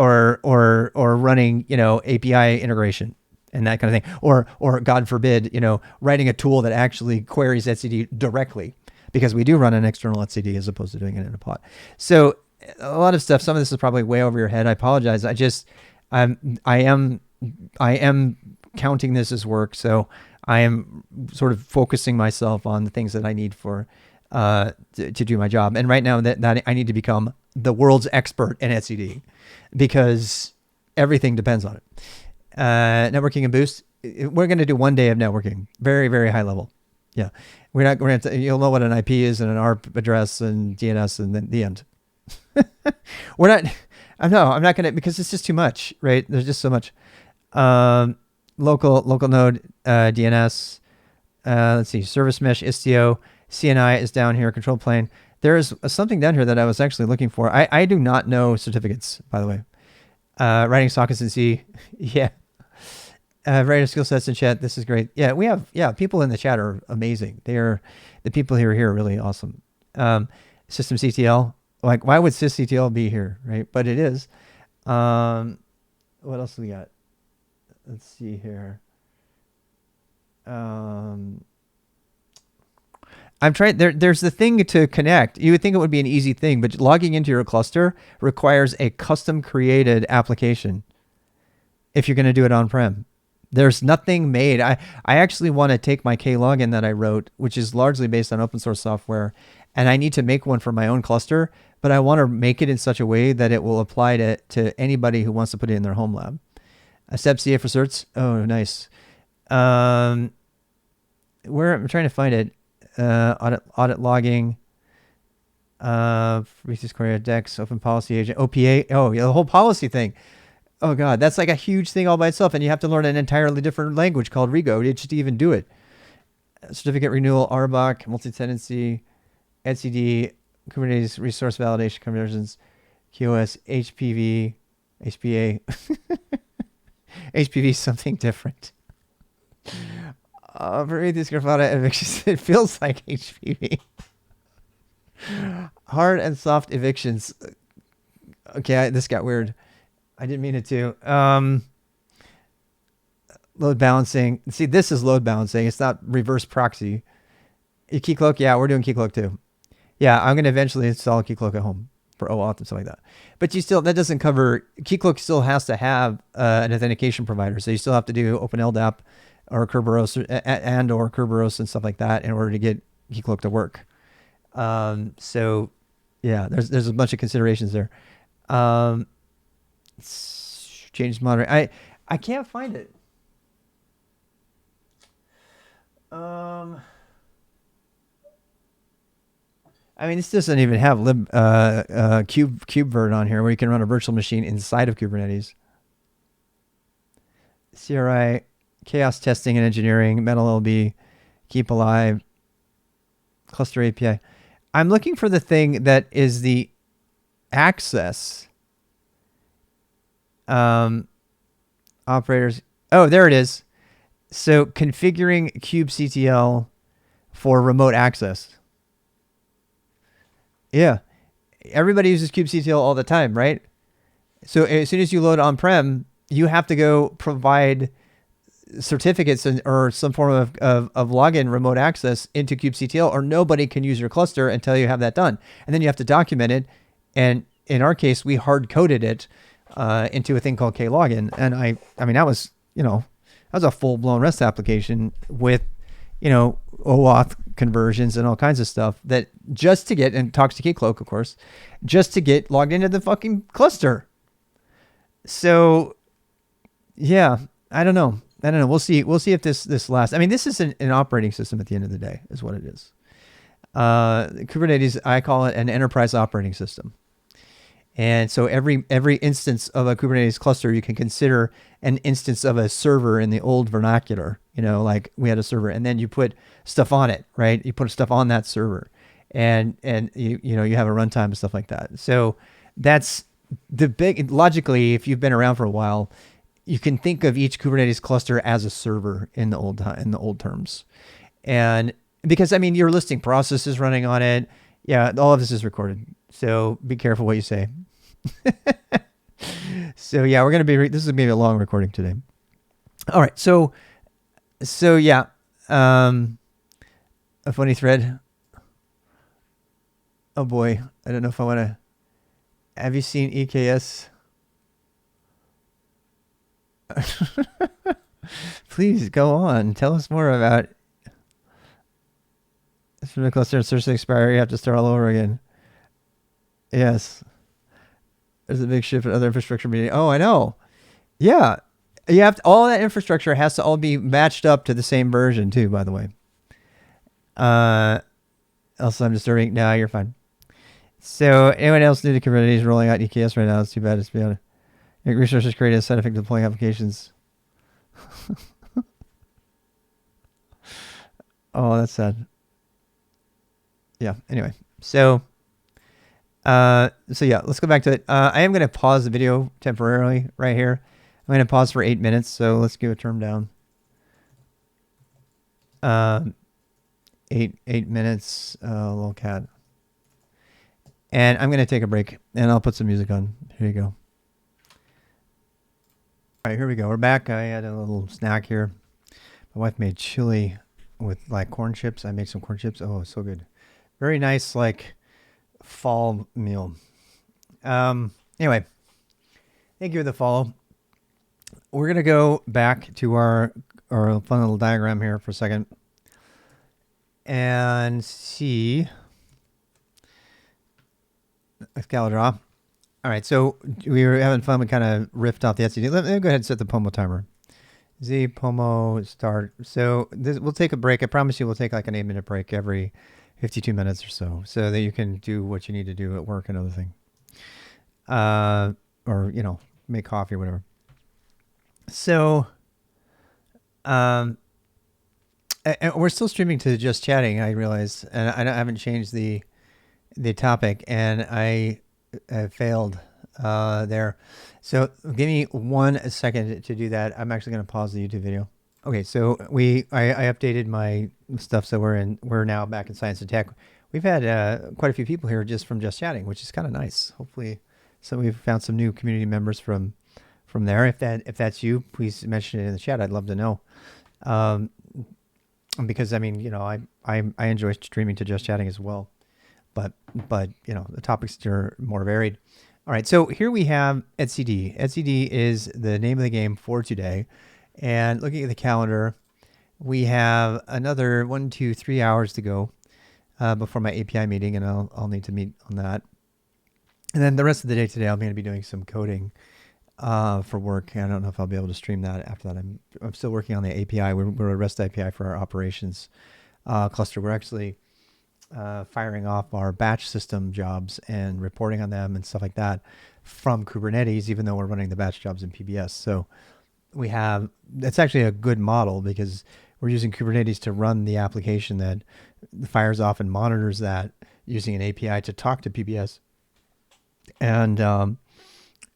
running, API integration and that kind of thing, or God forbid, writing a tool that actually queries etcd directly, because we do run an external etcd as opposed to doing it in a pod. So a lot of stuff. Some of this is probably way over your head. I apologize. I am counting this as work, so I am sort of focusing myself on the things that I need for to do my job. And right now that I need to become the world's expert in etcd, because everything depends on it. Networking and Boost. We're going to do 1 day of networking, very, very high level. Yeah. We're going to, you'll know what an IP is and an ARP address and DNS, and then the end. I'm not going to, because it's just too much, right? There's just so much. Local node, DNS, let's see, service mesh, Istio, CNI is down here, control plane. There's something down here that I was actually looking for. I do not know certificates, by the way. Writing sockets in C. Yeah. Writer skill sets in chat. This is great. Yeah, we have, people in the chat are amazing. The people who are here are really awesome. System CTL. Like, why would sysctl be here, right? But it is. What else do we got? Let's see here. I'm trying, there's the thing to connect. You would think it would be an easy thing, but logging into your cluster requires a custom created application if you're going to do it on-prem. There's nothing made. I actually want to take my Klogin that I wrote, which is largely based on open source software, and I need to make one for my own cluster, but I want to make it in such a way that it will apply to anybody who wants to put it in their home lab. Step CA for certs. Oh, nice. I'm trying to find it. Audit logging, Research Korea, Dex, Open Policy Agent, OPA. Oh, yeah, the whole policy thing. Oh God, that's like a huge thing all by itself, and you have to learn an entirely different language called Rego just to even do it. Certificate renewal, RBAC, multi-tenancy, etcd, Kubernetes resource validation conversions, QoS, HPV, HPA. HPV is something different. Prometheus Grafana evictions. It feels like HPV. Hard and soft evictions. Okay, this got weird. I didn't mean it to. Load balancing. See, this is load balancing. It's not reverse proxy. Keycloak, yeah, we're doing Keycloak too. Yeah, I'm going to eventually install Keycloak at home for OAuth and stuff like that. But that doesn't cover, Keycloak still has to have an authentication provider. So you still have to do OpenLDAP, or Kerberos or Kerberos and stuff like that in order to get Keycloak to work. So yeah, there's a bunch of considerations there. Change monitor. I can't find it. I mean, this doesn't even have KubeVirt on here where you can run a virtual machine inside of Kubernetes. CRI, chaos testing and engineering, MetalLB, keep alive, cluster API. I'm looking for the thing that is the access operators. Oh, there it is. So configuring kubectl for remote access. Yeah. Everybody uses kubectl all the time, right? So as soon as you load on-prem, you have to go provide certificates or some form of login remote access into kubectl, or nobody can use your cluster until you have that done. And then you have to document it. And in our case, we hard-coded it into a thing called klogin. And I mean, that was a full-blown REST application with, OAuth conversions and all kinds of stuff that just to get, and talks to Keycloak, of course, just to get logged into the fucking cluster. So, yeah, I don't know. We'll see if this lasts. I mean, this is an operating system at the end of the day, is what it is. Kubernetes, I call it an enterprise operating system. And so every instance of a Kubernetes cluster, you can consider an instance of a server in the old vernacular. Like we had a server, and then you put stuff on it, right? You put stuff on that server, and you have a runtime and stuff like that. So that's the big, logically, if you've been around for a while, you can think of each Kubernetes cluster as a server in the old terms. And because, I mean, you're listing processes running on it. Yeah, all of this is recorded. So be careful what you say. So yeah, we're going to be, this is going to be a long recording today. All right. So yeah, a funny thread. Oh boy. I don't know if I want to, have you seen EKS? Please go on. Tell us more about it's from the cluster and search expire. You have to start all over again. Yes. There's a big shift in other infrastructure meeting. Oh, I know. Yeah. You have to, all that infrastructure has to all be matched up to the same version too, by the way. Also, I'm disturbing. No, you're fine. So anyone else new to Kubernetes rolling out EKS right now? It's too bad. It's beyond make resources created a side effect of deploying applications. Oh, that's sad. Yeah. Anyway, so yeah, let's go back to it. I am going to pause the video temporarily right here. I'm going to pause for 8 minutes. So let's give a term down. 8 minutes, little cat. And I'm going to take a break and I'll put some music on. Here you go. All right, here we go. We're back. I had a little snack here. My wife made chili with like corn chips. I made some corn chips. Oh, so good. Very nice, like fall meal. Anyway, thank you for the follow. We're going to go back to our fun little diagram here for a second and see Excalibur. All right, so we were having fun. We kind of riffed off the etcd. Let me go ahead and set the Pomo timer. Z Pomo start. So we'll take a break. I promise you we'll take like an 8-minute break every 52 minutes or so that you can do what you need to do at work and other thing. Or, make coffee or whatever. So, and we're still streaming to Just Chatting, I realize, and I haven't changed the topic, and I failed there. So give me 1 second to do that. I'm actually going to pause the YouTube video. Okay, so I updated my stuff, so we're now back in Science and Tech. We've had quite a few people here just from Just Chatting, which is kind of nice. Hopefully, so we've found some new community members from there. If that's you, please mention it in the chat. I'd love to know. Because I mean, I enjoy streaming to Just Chatting as well, but the topics are more varied. All right, so here we have etcd. etcd is the name of the game for today, and looking at the calendar, We have another 1, 2, 3 hours to go before my API meeting, and I'll need to meet on that. And then the rest of the day today, I'm going to be doing some coding for work. I don't know if I'll be able to stream that after that. I'm still working on the API. We're a REST API for our operations cluster. We're actually firing off our batch system jobs and reporting on them and stuff like that from Kubernetes, even though we're running the batch jobs in PBS. So that's actually a good model because we're using Kubernetes to run the application that fires off and monitors that using an API to talk to PBS and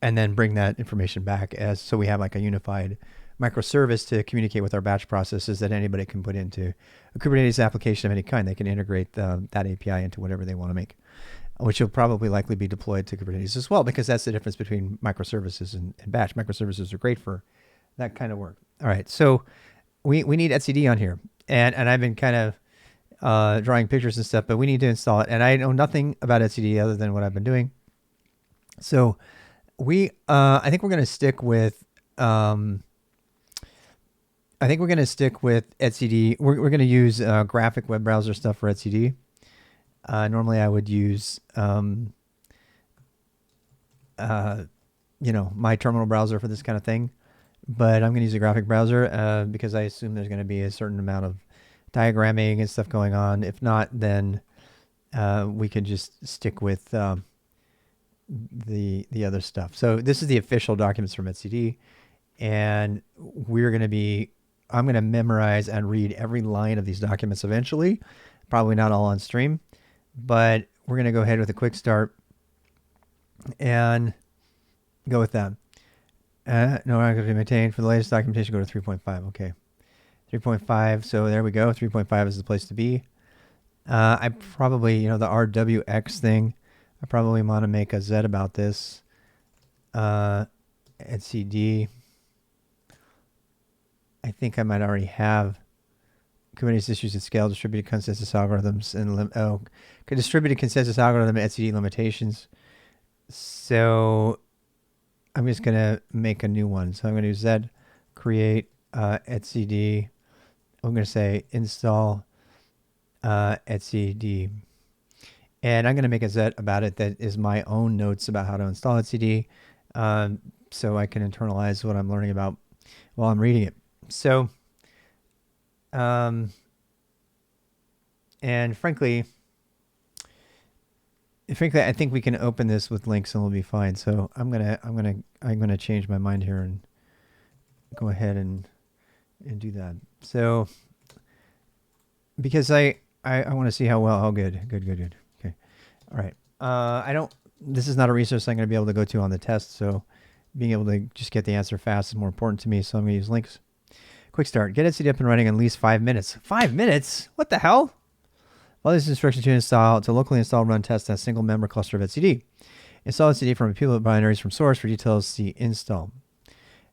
then bring that information back so we have like a unified microservice to communicate with our batch processes that anybody can put into a Kubernetes application of any kind. They can integrate that API into whatever they want to make, which will probably likely be deployed to Kubernetes as well, because that's the difference between microservices and batch. Microservices are great for that kind of work. All right, so we need etcd on here, and I've been kind of drawing pictures and stuff, but we need to install it, and I know nothing about etcd other than what I've been doing. So I think we're going to stick with etcd. We're going to use graphic web browser stuff for etcd. Normally I would use my terminal browser for this kind of thing, but I'm going to use a graphic browser because I assume there's going to be a certain amount of diagramming and stuff going on. If not, then we could just stick with the other stuff. So this is the official documents from etcd, and I'm going to memorize and read every line of these documents eventually. Probably not all on stream, but we're going to go ahead with a quick start and go with that. No, I'm going to maintain for the latest documentation. Go to 3.5. Okay, 3.5. So there we go. 3.5 is the place to be. I probably, the RWX thing, I probably want to make a Z about this. etcd. I think I might already have Kubernetes issues at scale, distributed consensus algorithms, and distributed consensus algorithm etcd limitations. So I'm just going to make a new one. So I'm going to do Z create etcd. I'm going to say install etcd. And I'm going to make a Z about it that is my own notes about how to install etcd, so I can internalize what I'm learning about while I'm reading it. So, and frankly, I think we can open this with links and we'll be fine. So I'm gonna change my mind here and go ahead and do that. So because I want to see how good. Okay, all right. This is not a resource I'm going to be able to go to on the test. So being able to just get the answer fast is more important to me. So I'm going to use links. Quick start. Get etcd up and running in at least 5 minutes. 5 minutes? What the hell? Follow these instructions to locally install, run, test a single member cluster of etcd. Install etcd from repeatable binaries from source. For details, see install.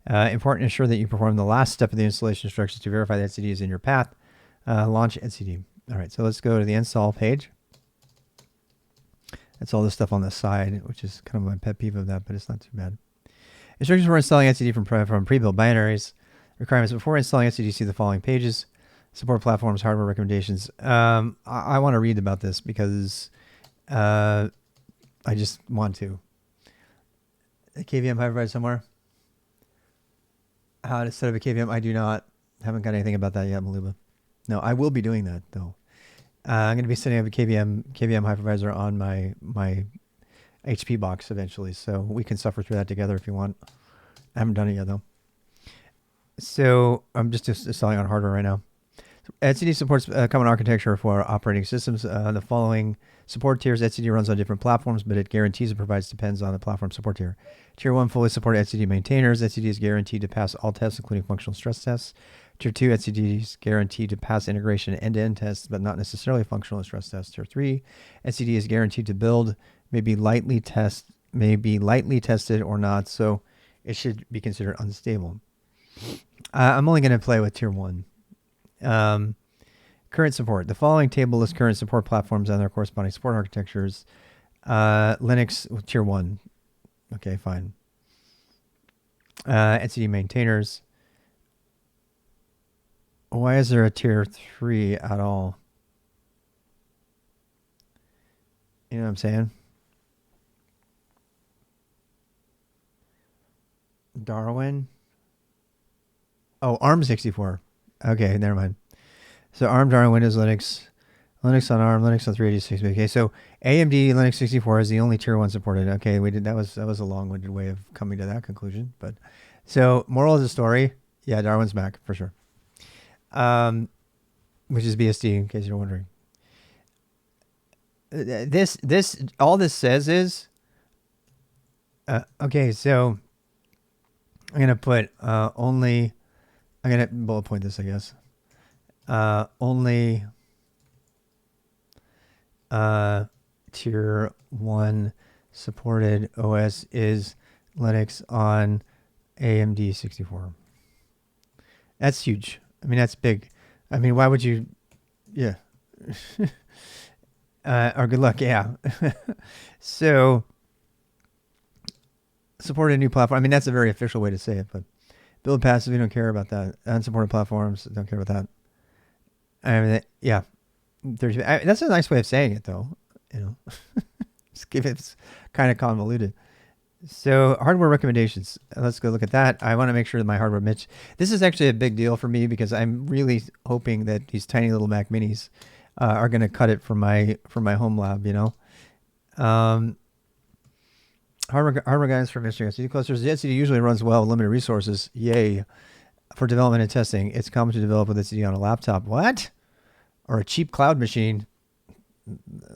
Important to ensure that you perform the last step of the installation instructions to verify that etcd is in your path. Launch etcd. All right, so let's go to the install page. That's all this stuff on the side, which is kind of my pet peeve of that, but it's not too bad. Instructions for installing etcd from pre-built binaries. Requirements before installing etcd, see the following pages. Support platforms, hardware recommendations. I want to read about this because I just want to. A KVM hypervisor somewhere. How to set up a KVM? I do not. Haven't got anything about that yet, Maluba. No, I will be doing that though. I'm going to be setting up a KVM hypervisor on my HP box eventually, so we can suffer through that together if you want. I haven't done it yet though. So I'm just installing on hardware right now. etcd supports common architecture for operating systems. The following support tiers. etcd runs on different platforms, but it guarantees it provides depends on the platform support tier. Tier 1 fully support etcd maintainers. etcd is guaranteed to pass all tests, including functional stress tests. Tier 2, etcd is guaranteed to pass integration and end-to-end tests, but not necessarily functional stress tests. Tier 3, etcd is guaranteed to build, may be lightly tested or not, so it should be considered unstable. I'm only going to play with tier 1. Current support. The following table lists current support platforms and their corresponding support architectures. Linux tier 1. Okay, fine. etcd maintainers. Why is there a tier 3 at all? You know what I'm saying? Darwin. Oh, ARM64. Okay, never mind. So ARM, Darwin, Windows, Linux, Linux on ARM, Linux on 386. Okay, so AMD Linux 64 is the only tier 1 supported. Okay, we did that was a long-winded way of coming to that conclusion, but so moral of the story, yeah, Darwin's Mac for sure. Which is BSD in case you're wondering. All this says is okay, so I'm going to put only, I'm going to bullet point this, I guess. Only tier 1 supported OS is Linux on AMD 64. That's huge. I mean, that's big. I mean, why would you? Yeah. Or good luck. Yeah. So, support a new platform. I mean, that's a very official way to say it, but build passive, we don't care about that. Unsupported platforms, don't care about that. I mean, yeah. That's a nice way of saying it, though. You know, it's kind of convoluted. So hardware recommendations. Let's go look at that. I want to make sure that my hardware Mitch. This is actually a big deal for me because I'm really hoping that these tiny little Mac Minis are going to cut it for my Homelab. You know, hardware guidance for administering SSD clusters. The SSD usually runs well with limited resources. Yay! For development and testing, it's common to develop with SSD on a laptop. What? Or a cheap cloud machine.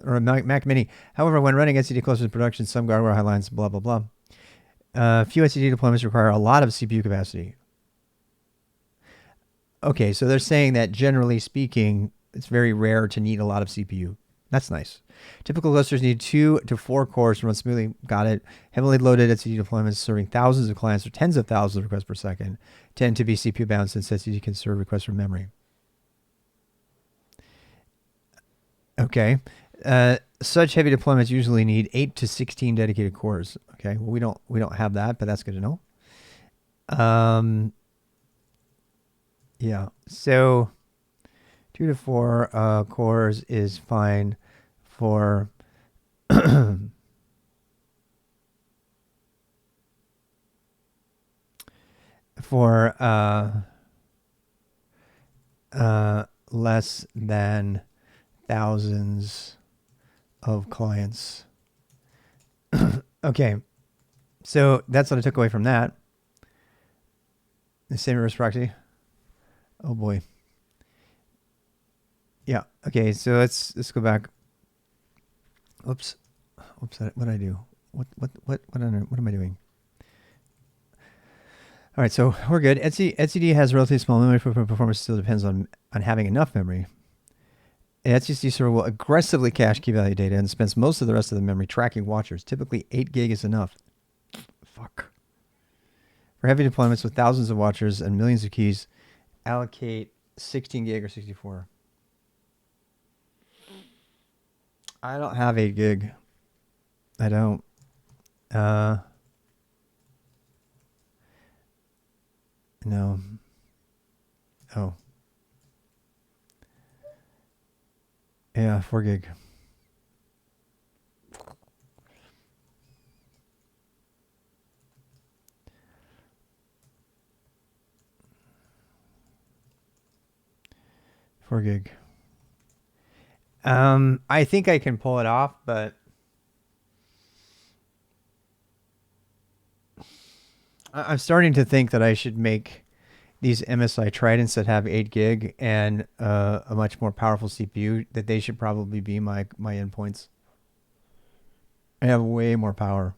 Or a Mac Mini. However, when running SSD clusters in production, some guardrail highlights, blah, blah, blah. Few SSD deployments require a lot of CPU capacity. Okay, so they're saying that generally speaking, it's very rare to need a lot of CPU. That's nice. Typical clusters need 2 to 4 cores to run smoothly. Got it. Heavily loaded SSD deployments serving thousands of clients or tens of thousands of requests per second tend to be CPU bound since SSD can serve requests from memory. Okay. Such heavy deployments usually need 8 to 16 dedicated cores. Okay. Well, we don't have that, but that's good to know. Yeah. So 2 to 4 cores is fine for for less than thousands of clients. Okay, so that's what I took away from that. The same reverse proxy. Oh boy. Yeah. Okay. So let's go back. Oops. What did I do? What am I doing? All right. So we're good. etcd has relatively small memory footprint. Performance still depends on having enough memory. An etcd server will aggressively cache key value data and spends most of the rest of the memory tracking watchers. Typically 8 gig is enough. Fuck. For heavy deployments with thousands of watchers and millions of keys, allocate 16 gig or 64. I don't have 8 gig. I don't. No. Oh. Yeah, 4 gig. $4 gig. I think I can pull it off, but I'm starting to think that I should make these MSI Tridents that have 8 gig and a much more powerful CPU, that they should probably be my endpoints. I have way more power.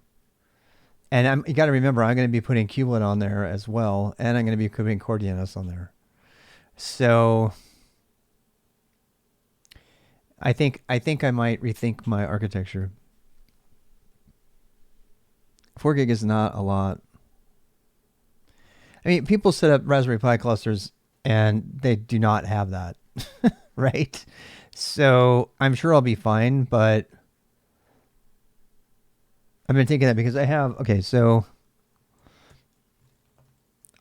And you got to remember, I'm going to be putting Kubelet on there as well, and I'm going to be putting Core DNS on there. So I think I might rethink my architecture. 4 gig is not a lot. I mean, people set up Raspberry Pi clusters and they do not have that, right? So I'm sure I'll be fine, but I've been thinking that because I have, okay, so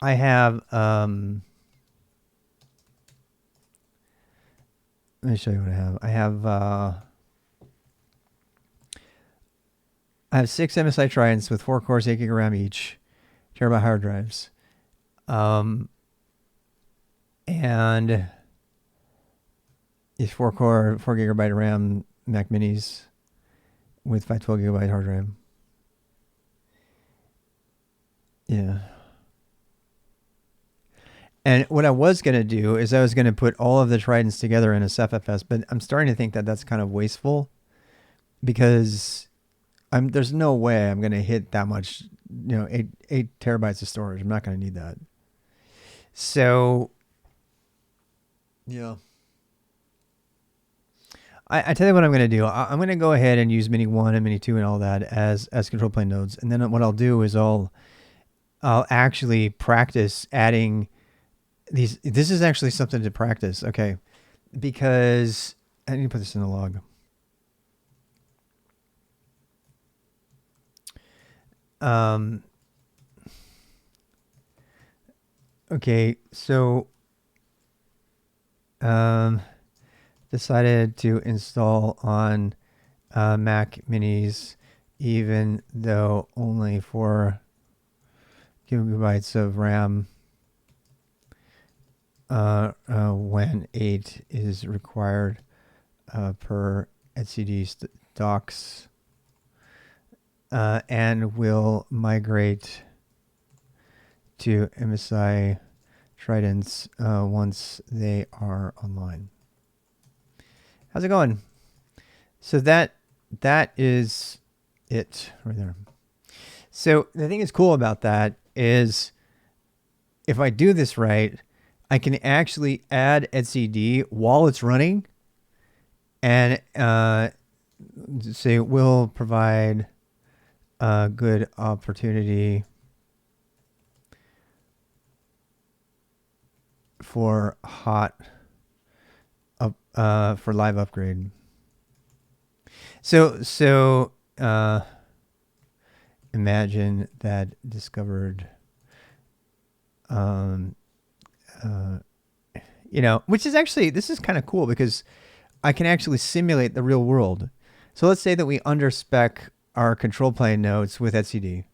I have let me show you what I have. I have 6 MSI Tridents with 4 cores, 8 GB RAM each, terabyte hard drives. And these 4 core, 4 GB RAM Mac Minis with 512 GB hard drive. Yeah. And what I was going to do is I was going to put all of the Tridents together in a SFFS, but I'm starting to think that that's kind of wasteful because there's no way I'm going to hit that much, 8 terabytes of storage. I'm not going to need that. So, yeah. I tell you what I'm going to do. I'm going to go ahead and use Mini 1 and Mini 2 and all that as control plane nodes. And then what I'll do is I'll actually practice adding these. This is actually something to practice, okay? Because I need to put this in the log. Okay, so decided to install on Mac Minis, even though only 4 gigabytes of RAM when 8 is required per etcd docs, and will migrate to MSI Tridents once they are online. How's it going? So that is it right there. So the thing that's cool about that is if I do this right, I can actually add etcd while it's running, and say will provide a good opportunity for for live upgrade. So imagine that discovered, which is actually, this is kind of cool because I can actually simulate the real world. So let's say that we underspec our control plane nodes with etcd,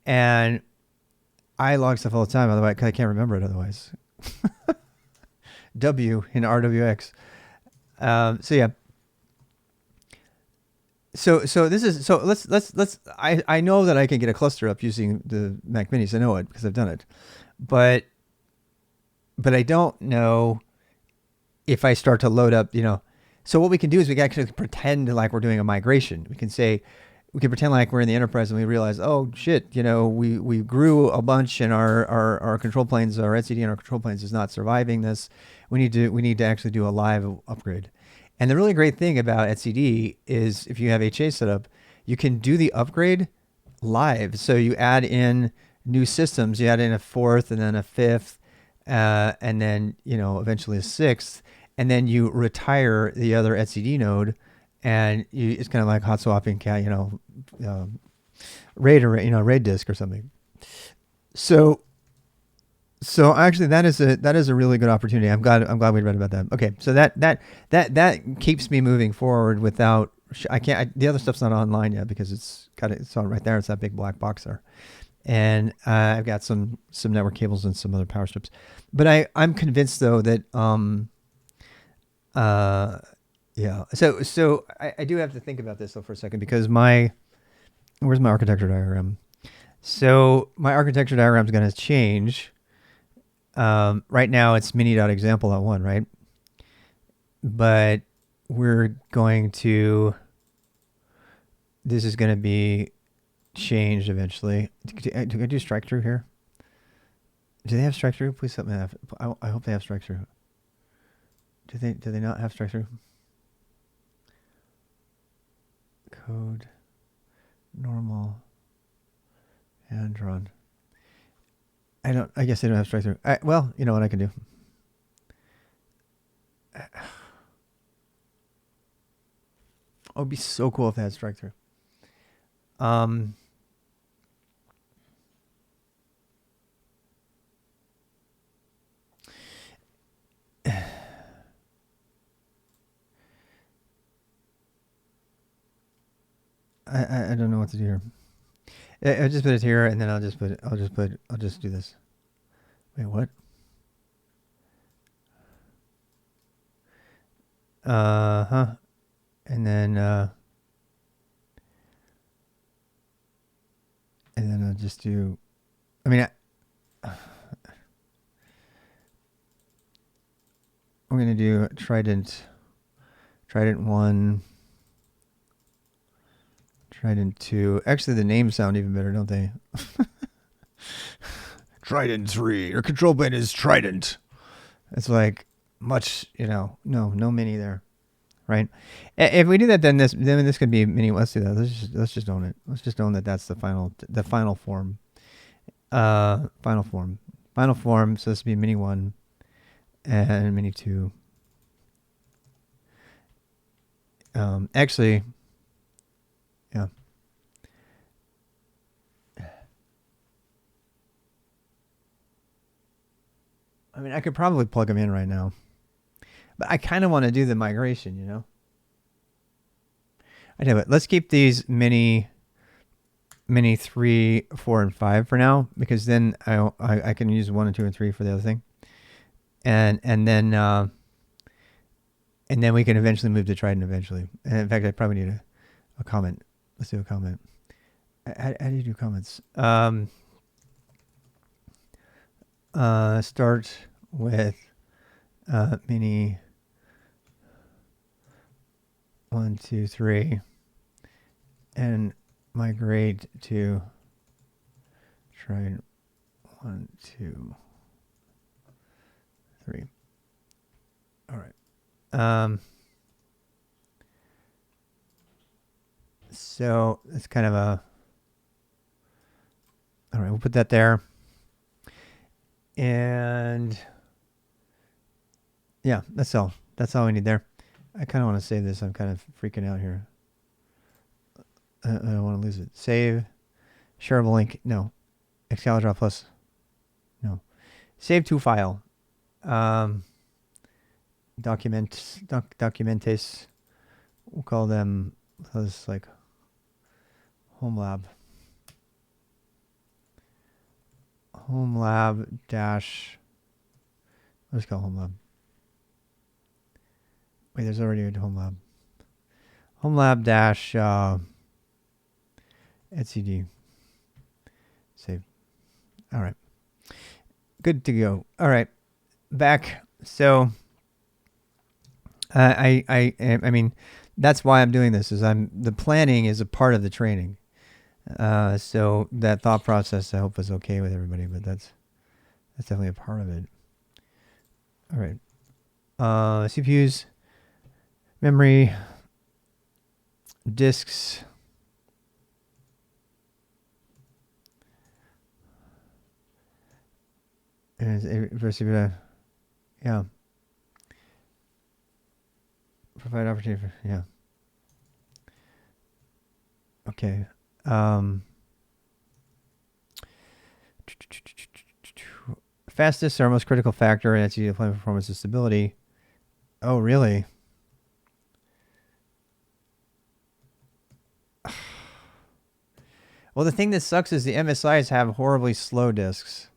and I log stuff all the time, otherwise I can't remember it otherwise. W in RWX. So yeah. So this is, so let's I know that I can get a cluster up using the Mac Minis. I know it because I've done it, but I don't know if I start to load up, So what we can do is we can actually pretend like we're doing a migration. We can pretend like we're in the enterprise and we realize, oh shit, we grew a bunch and our control planes, our etcd and our control planes is not surviving this. We need to actually do a live upgrade. And the really great thing about etcd is if you have HA set up, you can do the upgrade live. So you add in new systems, you add in a 4th and then a 5th, and then, eventually a 6th, and then you retire the other etcd node, and it's kind of like hot swapping, RAID disk or something. So actually that is a really good opportunity. I'm glad we read about that. Okay, so that keeps me moving forward without, the other stuff's not online yet because it's on right there. It's that big black box there, and I've got some network cables and some other power strips. But I'm convinced though that yeah. So I do have to think about this though for a second, because where's my architecture diagram? So my architecture diagram is going to change. Right now it's mini.example.1, right? But we're going to, this is going to be changed eventually. Do I do strike through here? Do they have strike through? Please let me have. I hope they have strike through. Do they not have strike through? Code, normal, hand run. I guess they don't have strike through. Well, you know what I can do. Oh, it'd be so cool if they had strike through. I don't know what to do here. I'll just put it here, and then I'll just do this. Wait, what? And then I'll just do. I mean, I'm gonna do Trident 1, Trident 2. Actually, the names sound even better, don't they? Trident 3. Your control plane is Trident. It's like much, no mini there, right? If we do that, then this could be mini. Let's do that. Let's just own it. Let's just own that. That's the final form. Final form. So this would be mini 1 and mini 2. Actually, yeah. I mean, I could probably plug them in right now, but I kind of want to do the migration, I do it. Let's keep these mini 3, 4, and 5 for now, because then I can use 1 and 2 and 3 for the other thing, and then we can eventually move to Trident eventually. And in fact, I probably need a comment. Let's do a comment. How do you do comments? Start with mini 1, 2, 3, and migrate to Trident 1, 2, 3. All right. So it's kind of a. All right, we'll put that there. And yeah, that's all. That's all we need there. I kind of want to save this. I'm kind of freaking out here. I don't want to lose it. Save. Shareable link. No. Excalibur plus. No. Save to file. Documentes. We'll call them. Let's like Homelab. Homelab dash. Let's call Homelab. Wait, there's already a Homelab. Homelab dash etcd. Save. All right. Good to go. All right. Back. So I mean, that's why I'm doing this. The planning is a part of the training. So that thought process, I hope, is okay with everybody, but that's definitely a part of it. All right. CPUs, memory, disks. And yeah. Provide opportunity for, yeah. Okay. Fastest or most critical factor in etcd deployment performance is stability. Oh, really? Well, the thing that sucks is the MSIs have horribly slow disks.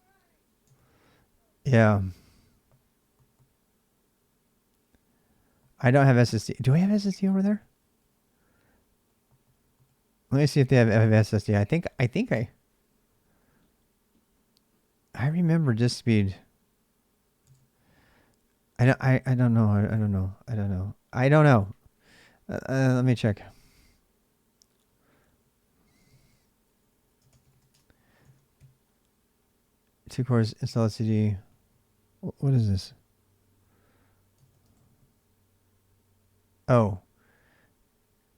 Yeah. I don't have SSD. Do I have SSD over there? Let me see if they have SSD. I remember disk speed. I don't know. Let me check. Two cores, install CD. What is this? Oh.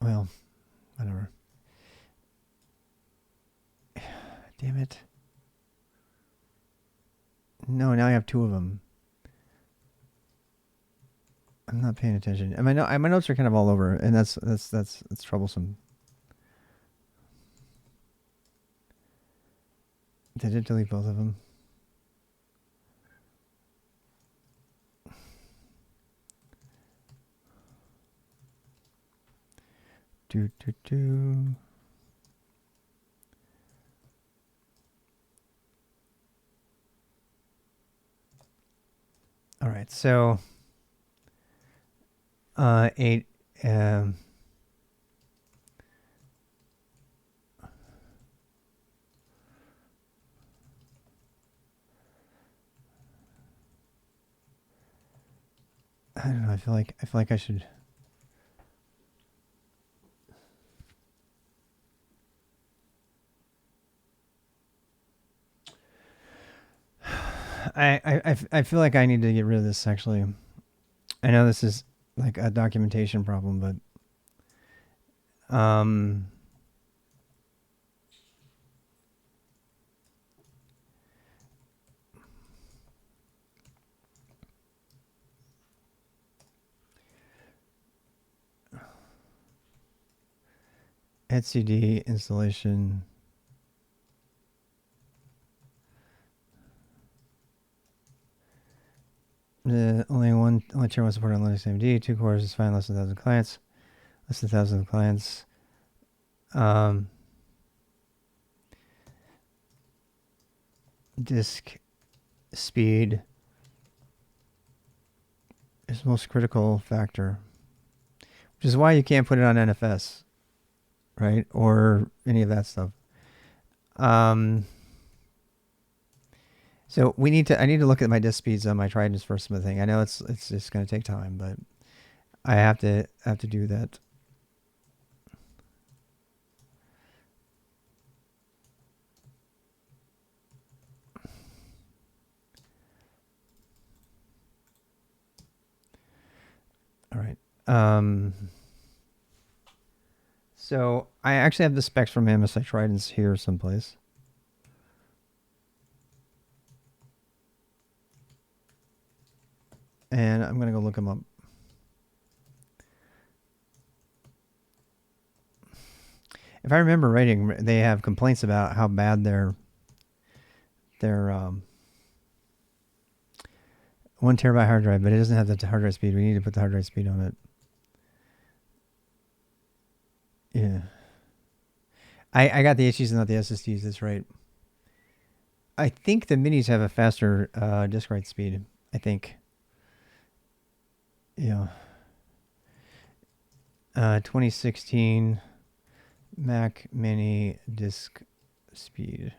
Well, whatever. Damn it. No, now I have 2 of them. I'm not paying attention. And my notes are kind of all over, and that's troublesome. Did it delete both of them? Do. All right, so 8. I don't know. I feel like I should. I feel like I need to get rid of this. Actually, I know this is like a documentation problem, but etcd installation. Only tier 1 support on Linux AMD. 2 cores is fine. Less than 1,000 clients. Less than 1,000 clients. Disk speed is the most critical factor, which is why you can't put it on NFS, right? Or any of that stuff. So I need to look at my disk speeds on my Tridents for some of the thing. I know it's just going to take time, but I have to do that. All right. So I actually have the specs from MSI Tridents here someplace. And I'm going to go look them up. If I remember writing, they have complaints about how bad their 1 terabyte hard drive, but it doesn't have the hard drive speed. We need to put the hard drive speed on it. Yeah. I got the HDs and not the SSDs. That's right. I think the minis have a faster disk write speed. I think. Yeah. 2016 Mac Mini disk speed.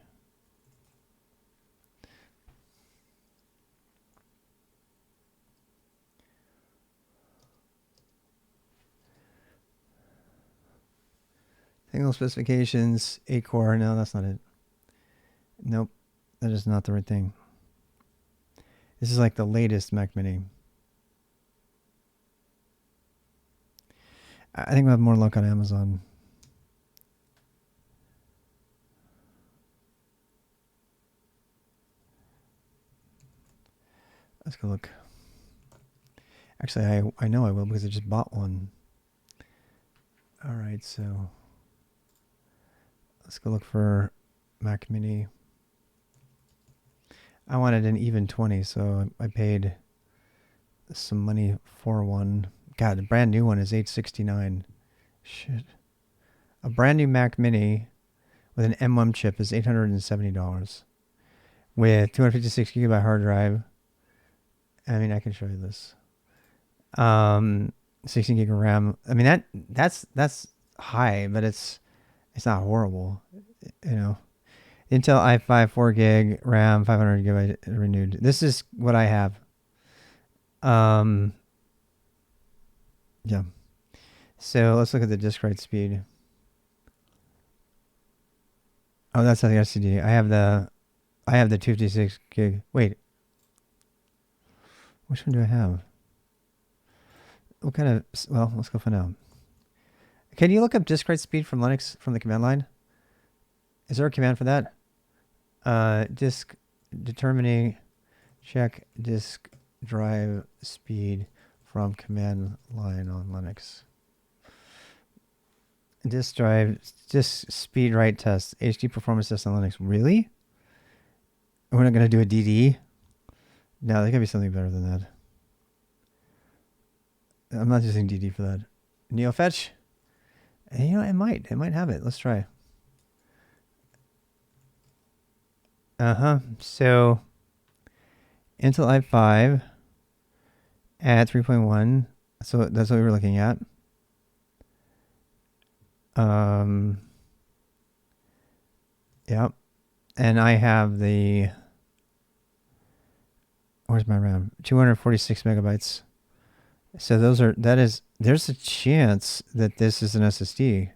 Single specifications, 8 core. No, that's not it. Nope, that is not the right thing. This is like the latest Mac Mini. I think we'll have more luck on Amazon. Let's go look. Actually, I know I will because I just bought one. All right, so let's go look for Mac Mini. I wanted an even 20, so I paid some money for one. God, the brand new one is $869. Shit. A brand new Mac Mini with an M1 chip is $870 with 256 gigabyte hard drive. I mean, I can show you this. 16 gig of RAM. I mean, that's high, but it's not horrible, you know. Intel i5 4 gig RAM, 500 gigabyte renewed. This is what I have. Yeah. So let's look at the disk write speed. Oh, that's not the SSD. I have the 256 gig. Wait. Which one do I have? What kind of, well, let's go find out. Can you look up disk write speed from Linux from the command line? Is there a command for that? Disk determining check disk drive speed from command line on Linux. Disk drive, disk speed write test, HD performance test on Linux. Really? We're not going to do a DD? No, there got to be something better than that. I'm not using DD for that. NeoFetch? You know, it might have it. Let's try. So Intel i5 at 3.1. So that's what we were looking at. Yep. And I have the, where's my RAM? 246 megabytes. So there's a chance that this is an SSD.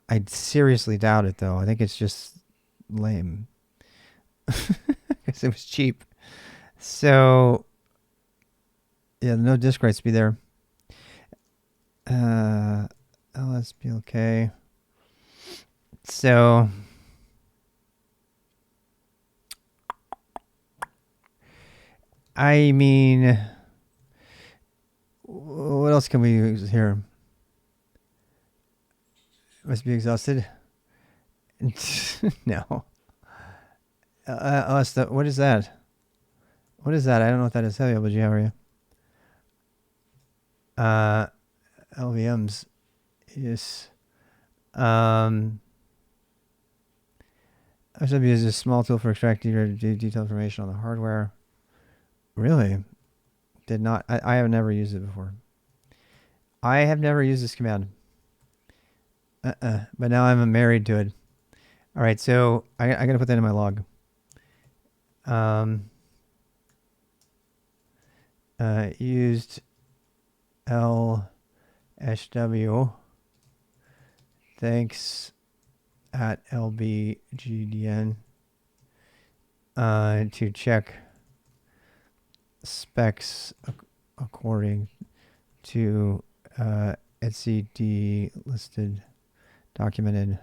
I seriously doubt it though. I think it's just lame. Because it was cheap. So yeah, no disk write speed there. LSB okay. So I mean, what else can we use here? Must be exhausted. No. What is that? What is that? I don't know what that is. How are you? LVMs. Yes. SW is a small tool for extracting detailed information on the hardware. Really? Did not. I have never used it before. I have never used this command. But now I'm married to it. All right, so I got to put that in my log. Used LSW. Thanks at LBGDN to check specs according to etcd listed documented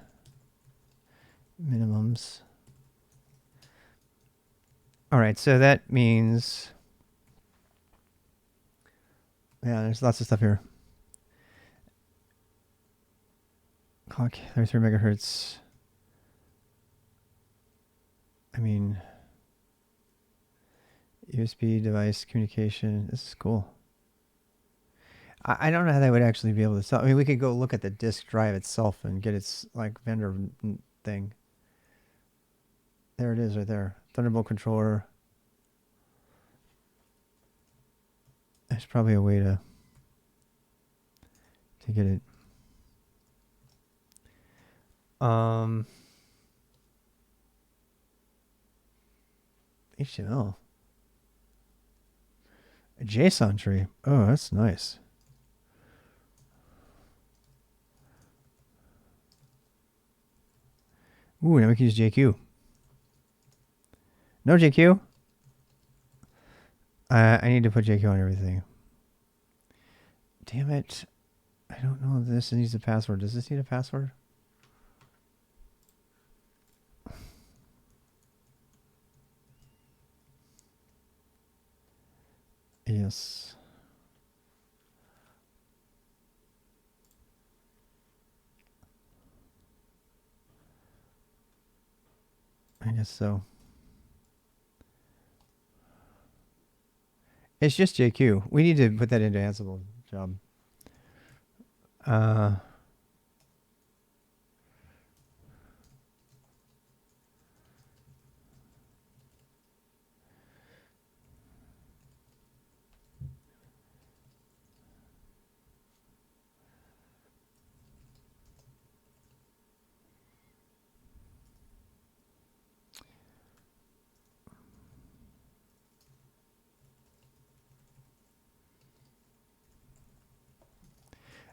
minimums. All right, so that means, yeah, there's lots of stuff here. Clock 33 megahertz. I mean, USB device communication. This is cool. I don't know how they would actually be able to sell. I mean, we could go look at the disk drive itself and get its like vendor thing. There it is right there. Thunderbolt controller. There's probably a way to get it. HTML. A JSON tree. Oh, that's nice. Ooh, now we can use JQ. No JQ? I need to put JQ on everything. Damn it. I don't know if this needs a password. Does this need a password? Yes. I guess so. It's just JQ. We need to put that into Ansible job.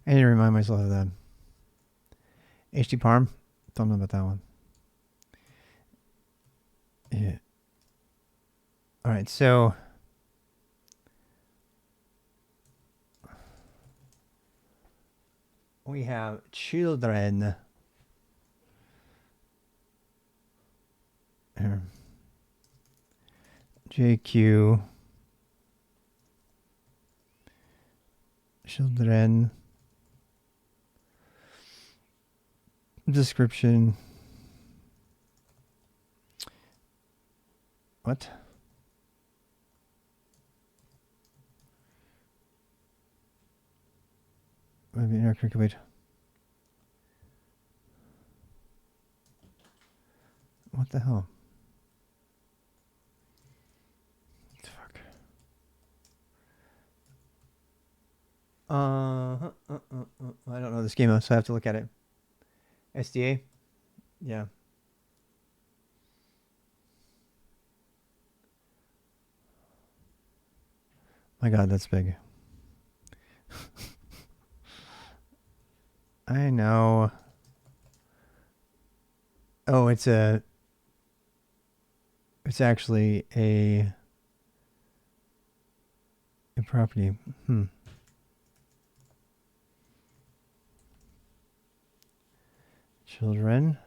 I need to remind myself of that. HTParm? Don't know about that one. Yeah. All right, so we have children. Here. JQ. Children. Description. What? Maybe wait. What the hell? Fuck. I don't know the schema, so I have to look at it. SDA? Yeah. My God, that's big. I know. Oh, it's actually a property. Children.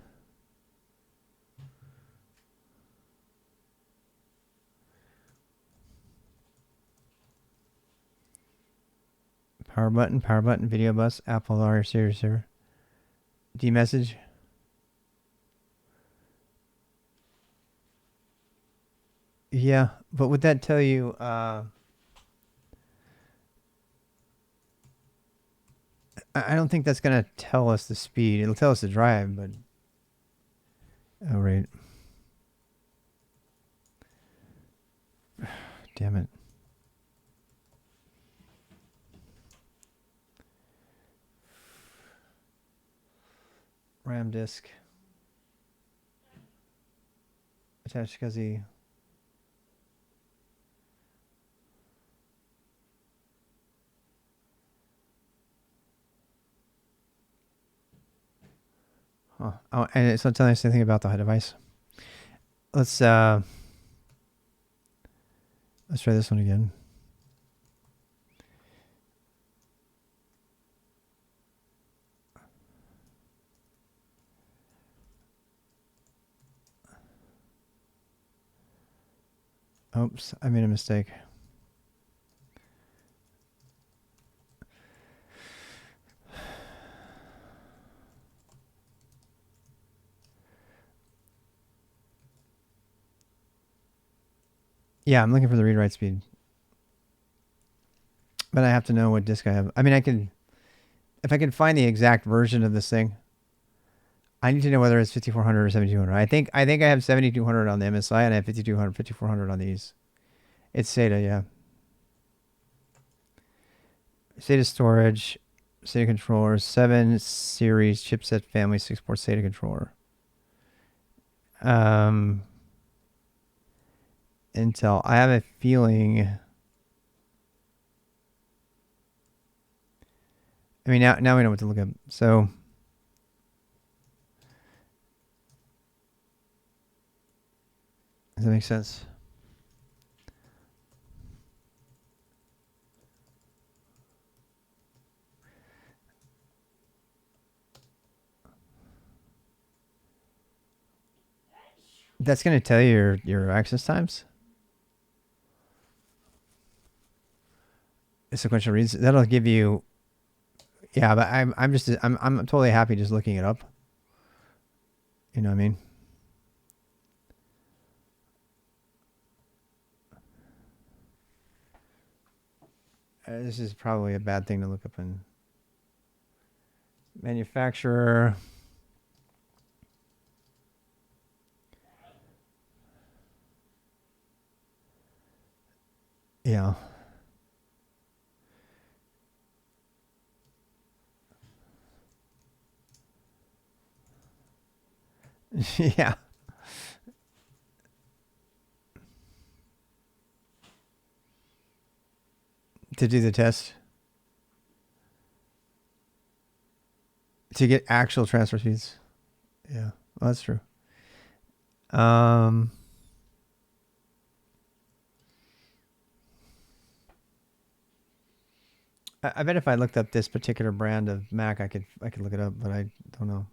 Power button, video bus, Apple R series server. D-message. Yeah, but would that tell you, I don't think that's going to tell us the speed. It'll tell us the drive, but... Oh, right. Damn it. RAM disk. Attached SCSI. Huh. Oh, and it's not telling us anything about the device. Let's try this one again. Oops, I made a mistake. Yeah, I'm looking for the read-write speed. But I have to know what disk I have. I mean, if I can find the exact version of this thing, I need to know whether it's 5400 or 7200. I think I have 7200 on the MSI and I have 5400 on these. It's SATA, yeah. SATA storage, SATA controller, 7 series chipset family, 6-port SATA controller. Intel. I have a feeling. I mean, now we know what to look up. So does that make sense? That's going to tell you your access times. Sequential reads. That'll give you. Yeah, but I'm totally happy just looking it up. You know what I mean? This is probably a bad thing to look up in manufacturer. Yeah. Yeah. To do the test. To get actual transfer speeds. Yeah, well, that's true. I bet if I looked up this particular brand of Mac, I could look it up, but I don't know.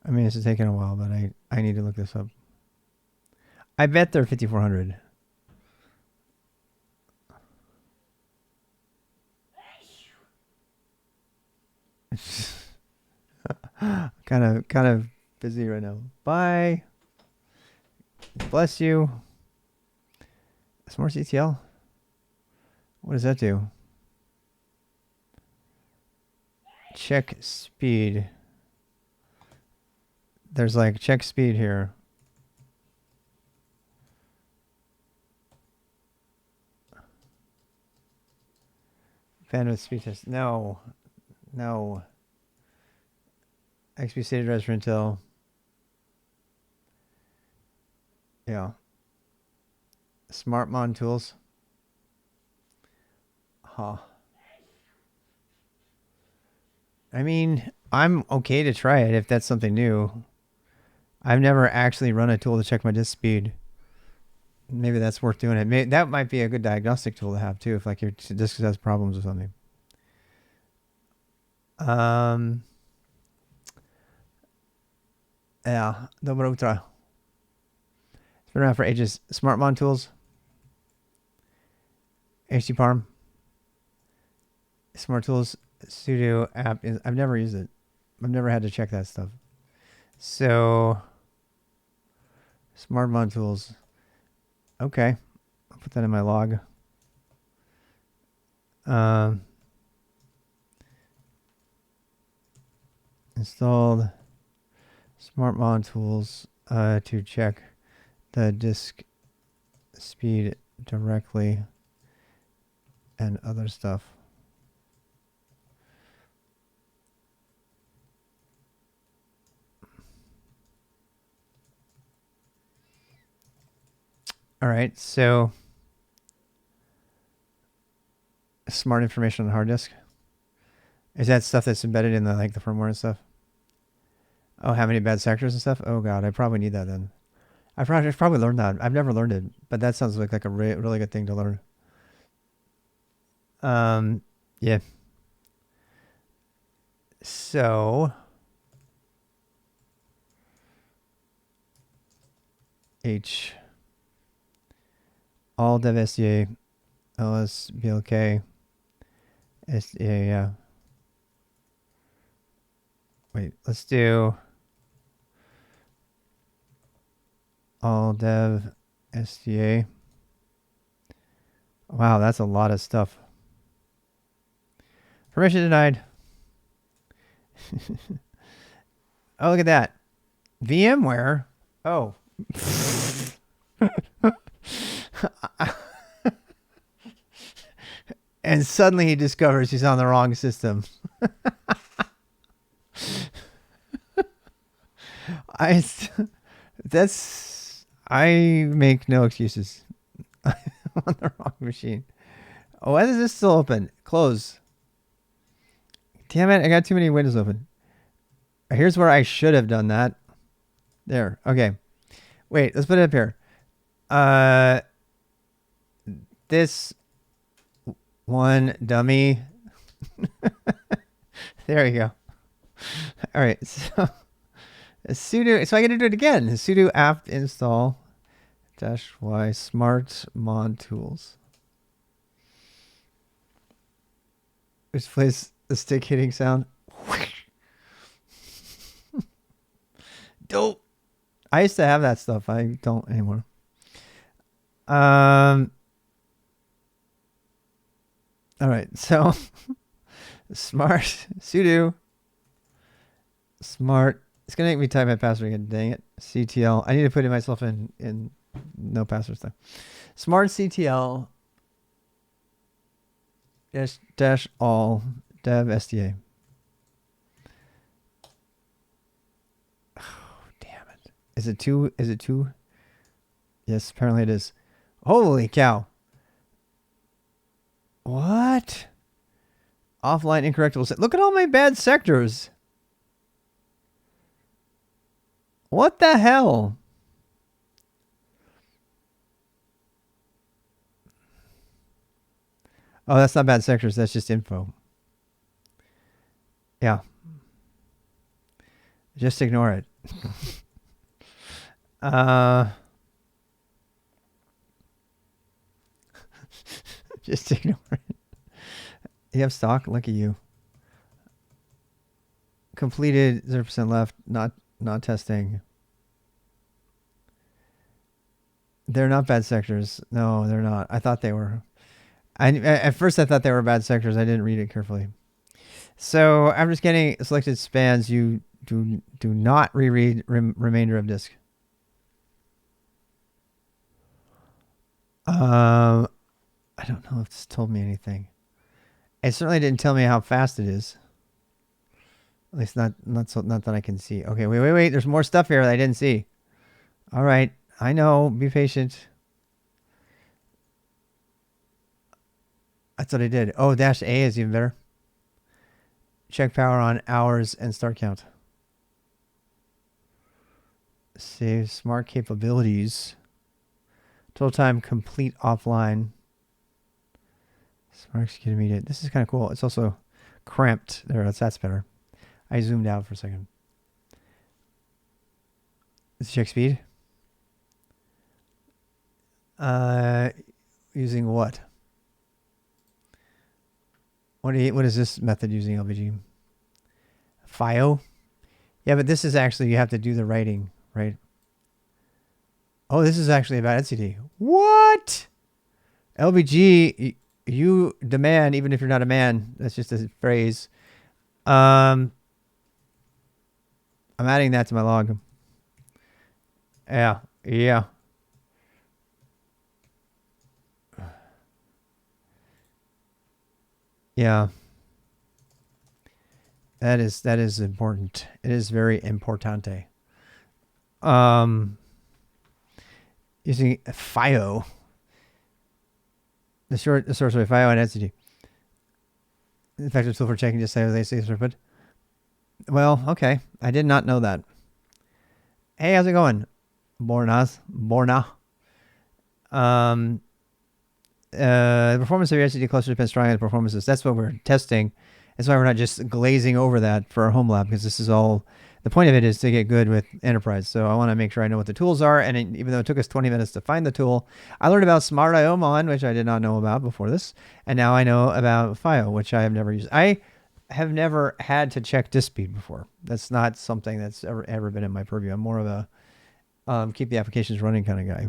I mean, this is taking a while, but I need to look this up. I bet they're 5400. kind of busy right now. Bye. Bless you. Some more CTL. What does that do? Check speed. there's like check speed here. Bandwidth speed test. No. XP stated res for Intel. Yeah. Smart Mon tools. Huh. I mean, I'm okay to try it if that's something new. I've never actually run a tool to check my disk speed. Maybe that's worth doing it. That might be a good diagnostic tool to have too, if like your disk has problems or something. Yeah, dobro utro. It's been around for ages. Smart Mon tools. HTParm. Smart tools sudo app. I've never used it. I've never had to check that stuff. So, Smart Mon tools. Okay, I'll put that in my log. Installed Smart Mon tools to check the disk speed directly and other stuff. All right, so smart information on the hard disk. Is that stuff that's embedded in the like the firmware and stuff? Oh, how many bad sectors and stuff? Oh god, I probably need that then. I've probably learned that. I've never learned it, but that sounds like a really good thing to learn. Yeah. So H all dev SDA LS BLK SDA, yeah. Wait, let's do all dev SDA. Wow, that's a lot of stuff. Permission denied. Oh, look at that. VMware. Oh. And suddenly he discovers he's on the wrong system. I make no excuses. I'm on the wrong machine. Oh, why is this still open? Close. Damn it, I got too many windows open. Here's where I should have done that. There. Okay. Wait, let's put it up here. This one dummy. There you go. All right. So sudo, so I got to do it again. Sudo apt install -y smart mon tools. Which plays the stick hitting sound. Dope. I used to have that stuff. I don't anymore. All right. So smart sudo smart. It's gonna make me type my password again. Dang it. CTL. I need to put it myself in no password stuff. Smart CTL dash all dev SDA. Oh, damn it. Is it two? Is it two? Yes, apparently it is. Holy cow. What? Offline incorrectable. Look at all my bad sectors. What the hell? Oh, that's not bad sectors. That's just info. Yeah. Just ignore it. Just ignore it. You have stock? Look at you. Completed 0% left. Not testing. They're not bad sectors. No, they're not. I thought they were. At first I thought they were bad sectors. I didn't read it carefully. So after scanning selected spans, you Do not reread remainder of disk. I don't know if this told me anything. It certainly didn't tell me how fast it is. At least not that I can see. Okay, wait. There's more stuff here that I didn't see. All right, I know. Be patient. That's what I did. Oh, dash A is even better. Check power on hours and start count. Save smart capabilities. Total time complete offline. Smart execute immediate. This is kind of cool. It's also cramped. There, that's better. I zoomed out for a second. Let's check speed. Using what? What is this method using LVG? FIO? Yeah, but this is actually, you have to do the writing, right? Oh, this is actually about etcd. What? LVG, you demand, even if you're not a man. That's just a phrase. I'm adding that to my log. Yeah. Yeah. That is important. It is very importante. Using FIO. The source of FIO and etcd. Effective tool for checking just say they say throughput. Well, okay. I did not know that. Hey, how's it going? Borna. The performance of your etcd cluster depends strongly on the performances. That's what we're testing. That's why we're not just glazing over that for our home lab, because this is all, the point of it is to get good with enterprise. So I want to make sure I know what the tools are. And even though it took us 20 minutes to find the tool, I learned about Smart IOMon, which I did not know about before this. And now I know about FIO, which I have never used. I have never had to check disk speed before. That's not something that's ever been in my purview. I'm more of a keep the applications running kind of guy.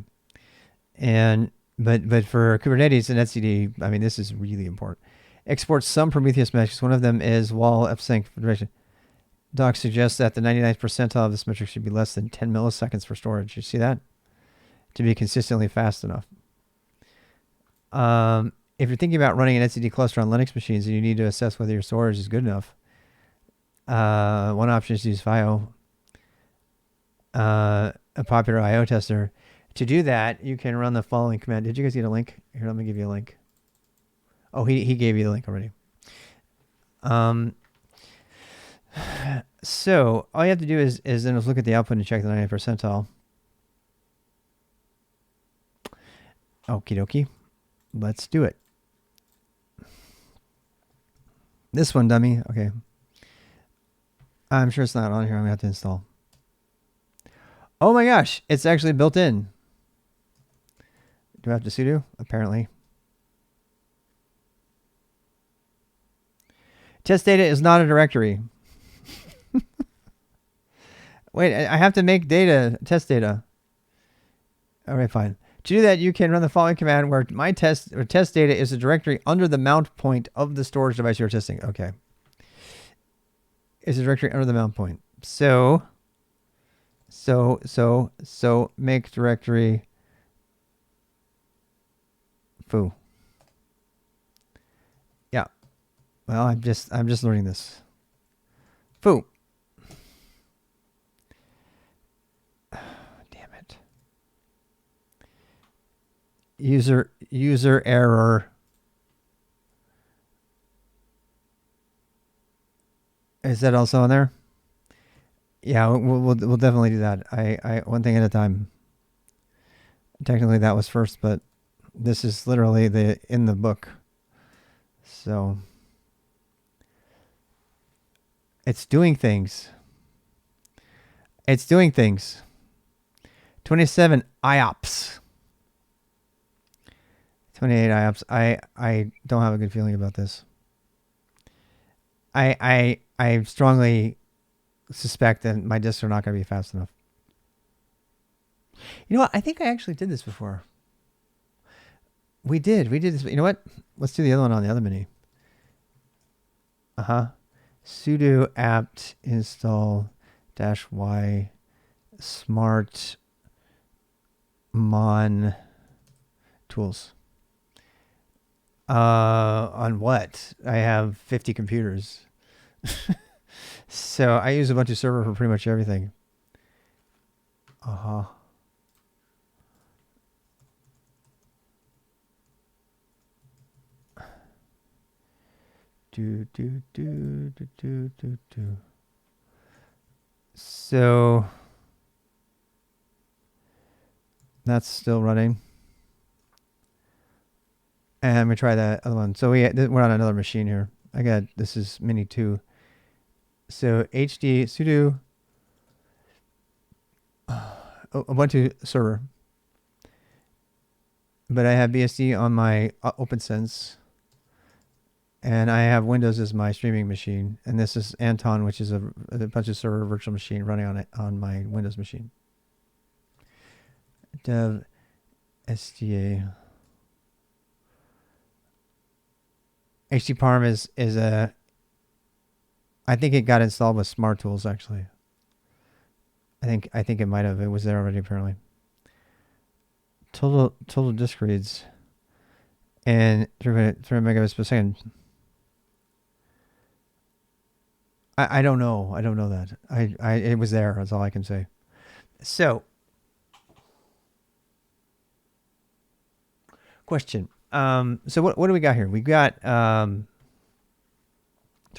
And but for Kubernetes and etcd, I mean, this is really important. Export some Prometheus metrics. One of them is wall fsync direction. Doc suggests that the 99th percentile of this metric should be less than 10 milliseconds for storage. You see that? To be consistently fast enough. If you're thinking about running an etcd cluster on Linux machines and you need to assess whether your storage is good enough, one option is to use FIO, a popular IO tester. To do that, you can run the following command. Did you guys get a link? Here, let me give you a link. Oh, he gave you the link already. So all you have to do is then look at the output and check the 90th percentile. Okie dokie. Let's do it. This one, dummy. Okay. I'm sure it's not on here. I'm going to have to install. Oh my gosh. It's actually built in. Do I have to sudo? Apparently. Test data is not a directory. Wait, I have to make data, test data. All right, fine. To do that, you can run the following command where my test data is a directory under the mount point of the storage device you're testing. Okay. It's a directory under the mount point. So make directory foo. Yeah. Well, I'm just learning this. Foo. Damn it. User error. Is that also on there? Yeah, we'll definitely do that. I one thing at a time. Technically that was first, but this is literally in the book. So it's doing things. It's doing things. 27 IOPS. 28 IOPS. I don't have a good feeling about this. I strongly suspect that my disks are not going to be fast enough. You know what? I think I actually did this before. We did this. You know what? Let's do the other one on the other mini. Sudo apt install -y smart mon tools. On what? I have 50 computers. So I use Ubuntu server for pretty much everything. Uh-huh. Do. So that's still running. And we try that other one. So we're on another machine here. This is Mini 2. So HD sudo Ubuntu server. But I have BSD on my OpenSense. And I have Windows as my streaming machine. And this is Anton, which is a bunch of server virtual machine running on my Windows machine. Dev SDA. HTParm is a... I think it got installed with Smart Tools, actually. I think it might have. It was there already, apparently. Total disk reads. And 3 megabits per second. I don't know. I don't know that. It was there. That's all I can say. So, question. So what do we got here? We got 3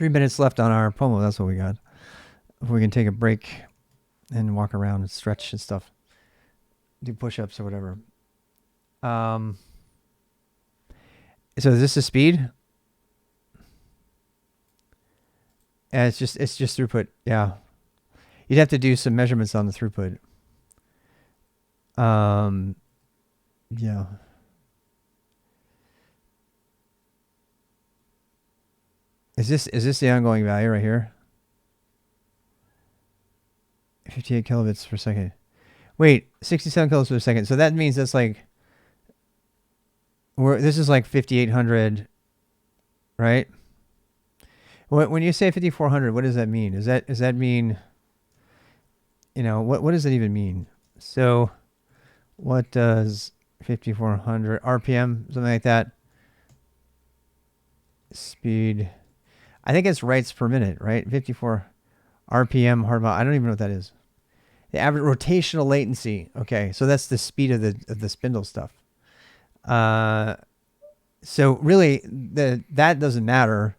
minutes left on our pomo. That's what we got. If we can take a break and walk around and stretch and stuff, do push-ups or whatever. So is this the speed? It's just throughput. Yeah, you'd have to do some measurements on the throughput. Yeah. Is this the ongoing value right here? 58 kilobits per second. Wait, 67 kilobits per second. So that means that's like, this is like 5800, right? When you say 5400, what does that mean? Does that mean, what does that even mean? So what does 5400 RPM, something like that? Speed. I think it's writes per minute, right? 54 RPM hard mode. I don't even know what that is. The average rotational latency. Okay, so that's the speed of the spindle stuff. So really, that doesn't matter.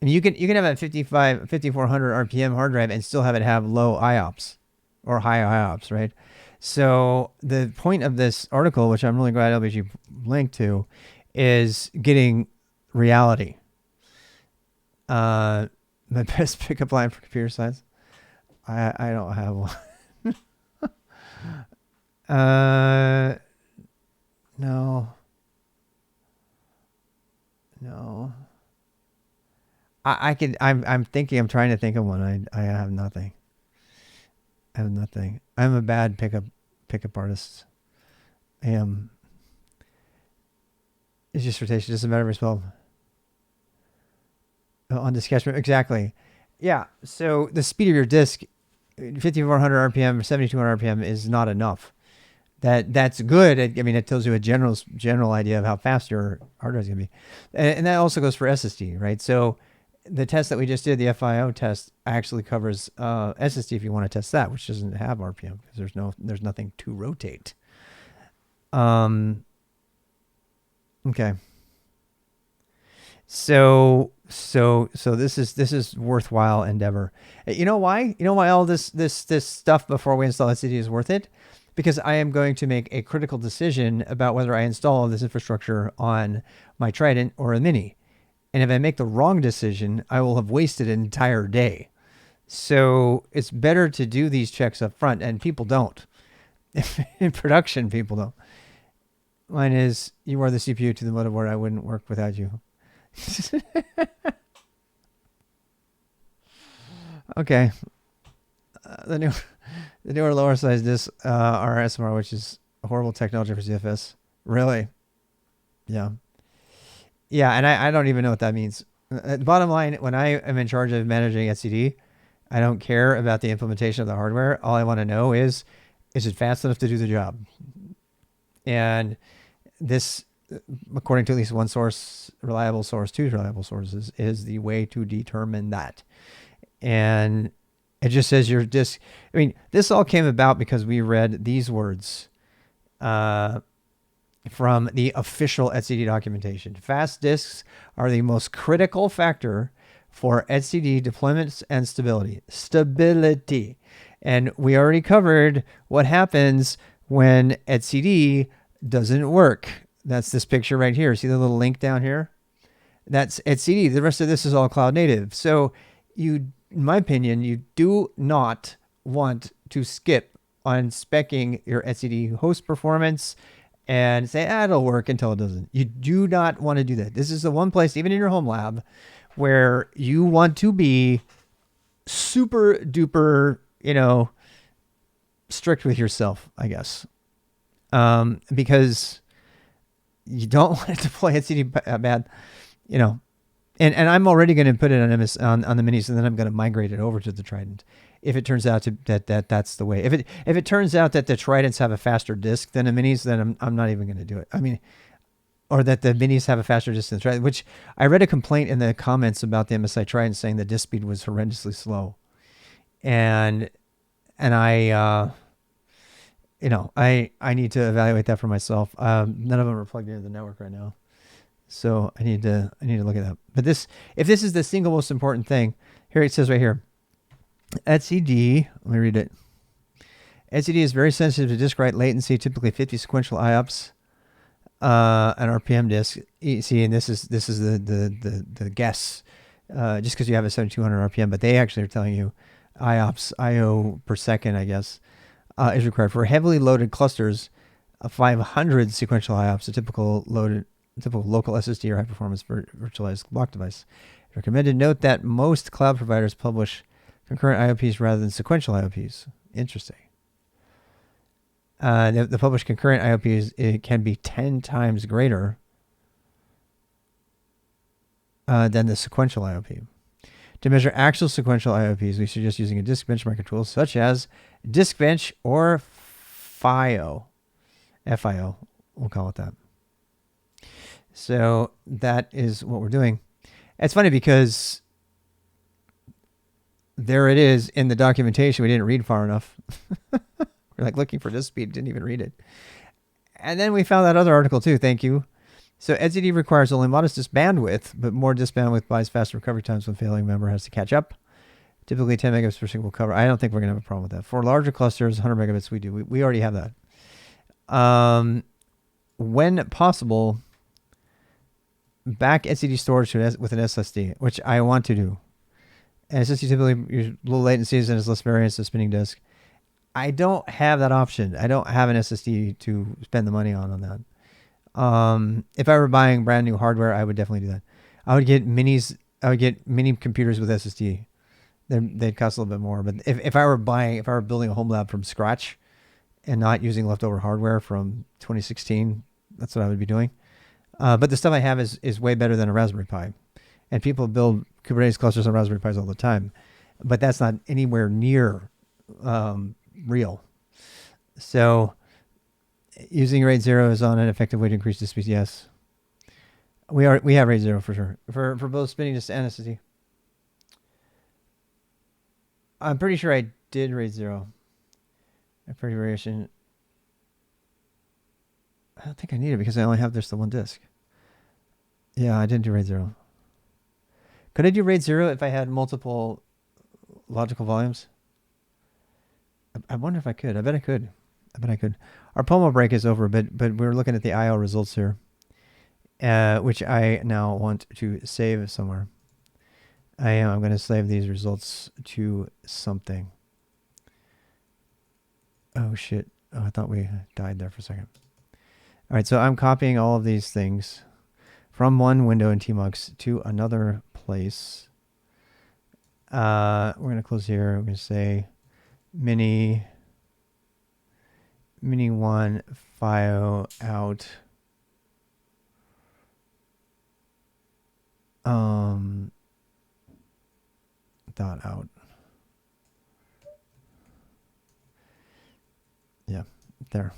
I mean, you can have a 5400 RPM hard drive and still have it have low IOPS or high IOPS, right? So the point of this article, which I'm really glad LBG linked to, is getting reality. My best pickup line for computer science. I don't have one. No. I'm trying to think of one. I have nothing. I'm a bad pickup artist. I am. It's just rotation. Doesn't matter as well. On disk cache, exactly. Yeah. So the speed of your disk, 5400 RPM, 7200 RPM is not enough. That's good. It tells you a general idea of how fast your hard drive is going to be, and that also goes for SSD, right? So the test that we just did, the FIO test, actually covers SSD if you want to test that, which doesn't have RPM because there's nothing to rotate. Okay. So this is worthwhile endeavor. You know why? You know why all this stuff before we install SSD is worth it? Because I am going to make a critical decision about whether I install this infrastructure on my Trident or a Mini. And if I make the wrong decision, I will have wasted an entire day. So it's better to do these checks up front, and people don't. In production, people don't. Mine is, you are the CPU to the motherboard. I wouldn't work without you. Okay. The newer lower size discs are SMR, which is a horrible technology for ZFS. Really? Yeah. Yeah, and I don't even know what that means. The bottom line, when I am in charge of managing etcd, I don't care about the implementation of the hardware. All I want to know is it fast enough to do the job? And this, according to at least one source, reliable source, two reliable sources, is the way to determine that. And it just says your disk. I mean, this all came about because we read these words from the official etcd documentation. Fast disks are the most critical factor for etcd deployments and stability. And we already covered what happens when etcd doesn't work. That's this picture right here. See the little link down here? That's etcd. The rest of this is all cloud native. So you, in my opinion, you do not want to skip on speccing your etcd host performance and say, it'll work until it doesn't. You do not want to do that. This is the one place, even in your home lab, where you want to be super duper, strict with yourself, I guess. Because you don't want to deploy etcd bad, and I'm already going to put it on the minis, and then I'm going to migrate it over to the Trident. If it turns out that's the way. If it turns out that the Tridents have a faster disk than the minis, then I'm not even going to do it. I mean, or that the minis have a faster disk than the Trident, which I read a complaint in the comments about the MSI Trident saying the disk speed was horrendously slow. And I, I need to evaluate that for myself. None of them are plugged into the network right now. So I need to look at that. But if this is the single most important thing, here it says right here, etcd, let me read it. etcd is very sensitive to disk write latency, typically 50 sequential IOPS, an RPM disk. You see, and this is the guess, just because you have a 7200 RPM, but they actually are telling you IOPS, IO per second, I guess, is required for heavily loaded clusters. 500 sequential IOPS, a typical local SSD or high performance virtualized block device. It's recommended. Note that most cloud providers publish concurrent IOPs rather than sequential IOPs. Interesting. The published concurrent IOPs, it can be 10 times greater than the sequential IOP. To measure actual sequential IOPs, we suggest using a disk benchmarking tool such as DiskBench or FIO. FIO, we'll call it that. So that is what we're doing. It's funny because there it is in the documentation. We didn't read far enough. We're like looking for disk speed, didn't even read it. And then we found that other article too. Thank you. So etcd requires only modest disk bandwidth, but more disk bandwidth buys faster recovery times when failing member has to catch up. Typically 10 megabits per second will cover. I don't think we're going to have a problem with that. For larger clusters, 100 megabits we do. We already have that. When possible, back etcd storage with an SSD, which I want to do. And SSD typically use low latencies and has less variance to spinning disk. I don't have that option. I don't have an SSD to spend the money on that. If I were buying brand new hardware, I would definitely do that. I would get minis. I would get mini computers with SSD. They'd cost a little bit more. But if I were building a home lab from scratch and not using leftover hardware from 2016, that's what I would be doing. But the stuff I have is way better than a Raspberry Pi. And people build Kubernetes clusters on Raspberry Pis all the time. But that's not anywhere near real. So using RAID 0 is on an effective way to increase disk speed. Yes. We have RAID 0 for sure. For both spinning disk and SSD. I'm pretty sure I did RAID 0. A pretty variation. I don't think I need it because I only have just the one disk. Yeah, I didn't do RAID 0. Could I do RAID 0 if I had multiple logical volumes? I wonder if I could. I bet I could. Our promo break is over, but we're looking at the IO results here, which I now want to save somewhere. I'm going to save these results to something. Oh, shit. Oh, I thought we died there for a second. All right, so I'm copying all of these things from one window in tmux to another place. We're going to close here. We're going to say mini 1 FIO out. Dot out. There.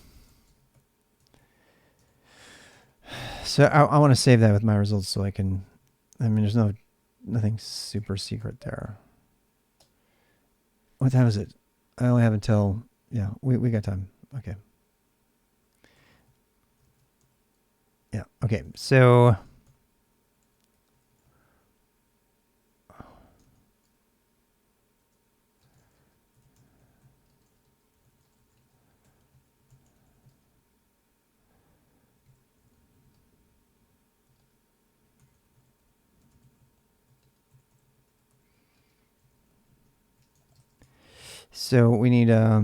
So I want to save that with my results so I can, I mean, there's nothing super secret there. What time is it? I only have until, yeah, we got time. Okay. Yeah, okay, so we need yeah.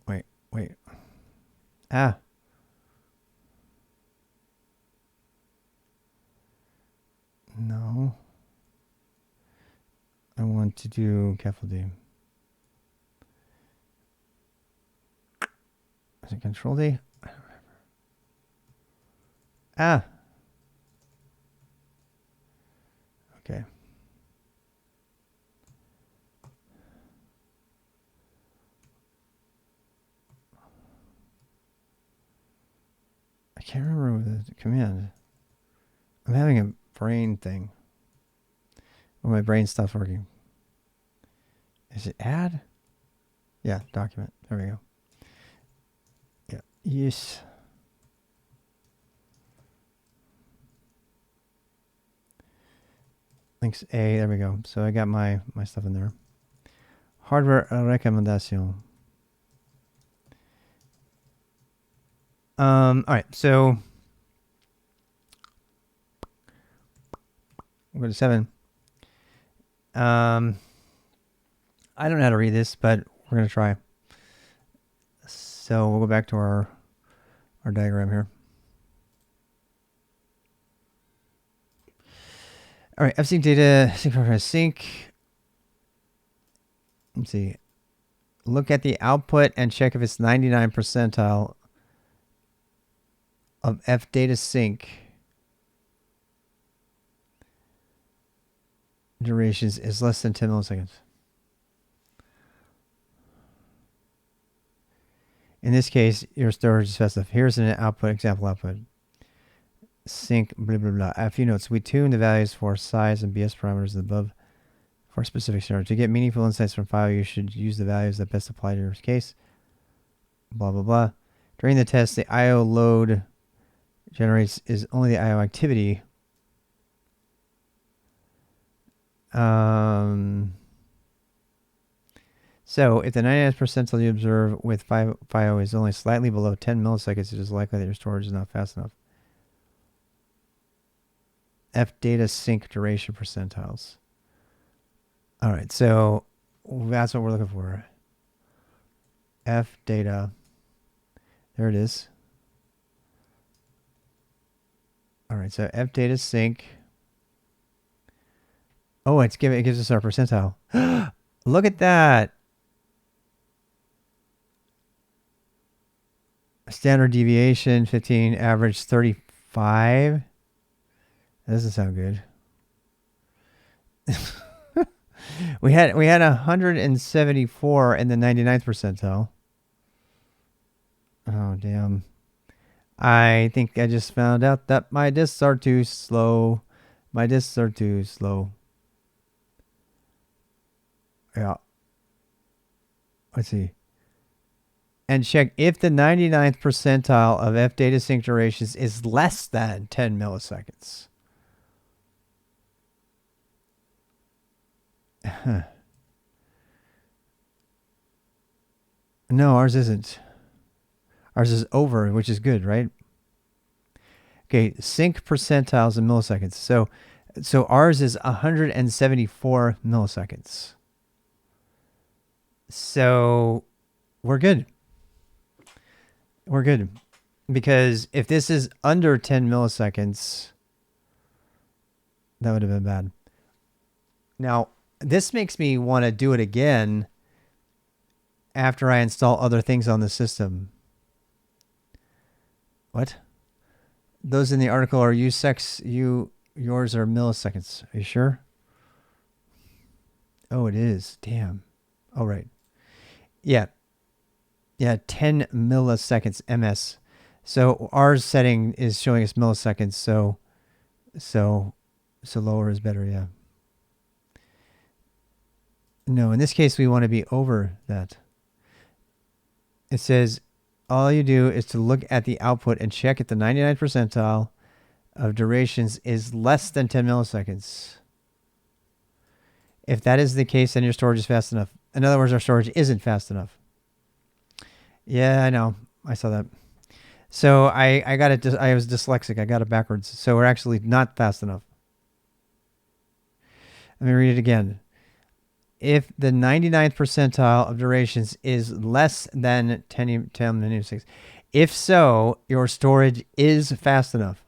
Wait. Ah. No. I want to do capital D. Is it control D? I don't remember. Ah. Okay. I can't remember the command. I'm having a brain thing. Or my brain stops working. Is it add? Yeah, document. There we go. Yeah. Yes. Links A. There we go. So I got my stuff in there. Hardware recommendation. All right. So we'll go to 7. I don't know how to read this, but we're going to try. So we'll go back to our diagram here. All right, fsync data, sync. Let's see. Look at the output and check if it's 99 percentile of f data sync durations is less than 10 milliseconds. In this case, your storage is specified. Here's an output, example output. Sync, blah, blah, blah. A few notes. We tune the values for size and BS parameters above for specific scenario. To get meaningful insights from file, you should use the values that best apply to your case. Blah, blah, blah. During the test, the IO load generates is only the IO activity. So if the 99th percentile you observe with FIO is only slightly below 10 milliseconds, it is likely that your storage is not fast enough. F data sync duration percentiles. All right, so that's what we're looking for. F data. There it is. All right, so F data sync. Oh, it gives us our percentile. Look at that. Standard deviation 15, average 35. That doesn't sound good. we had 174 in the 99th percentile. Oh damn. I think I just found out that my disks are too slow. My disks are too slow. Yeah. Let's see. And check if the 99th percentile of F data sync durations is less than 10 milliseconds. No, ours isn't. Ours is over, which is good, right? Okay, sync percentiles in milliseconds. So ours is 174 milliseconds. So we're good. We're good. Because if this is under 10 milliseconds, that would have been bad. Now, this makes me want to do it again after I install other things on the system. What? Those in the article are yours are milliseconds. Are you sure? Oh, it is. Damn. Oh, right. Yeah. Yeah. 10 milliseconds ms. So our setting is showing us milliseconds. So lower is better. Yeah. No, in this case, we want to be over that. It says all you do is to look at the output and check if the 99th percentile of durations is less than 10 milliseconds. If that is the case, then your storage is fast enough. In other words, our storage isn't fast enough. Yeah, I know. I saw that. So I got it. I was dyslexic. I got it backwards. So we're actually not fast enough. Let me read it again. If the 99th percentile of durations is less than 10 milliseconds, if so, your storage is fast enough.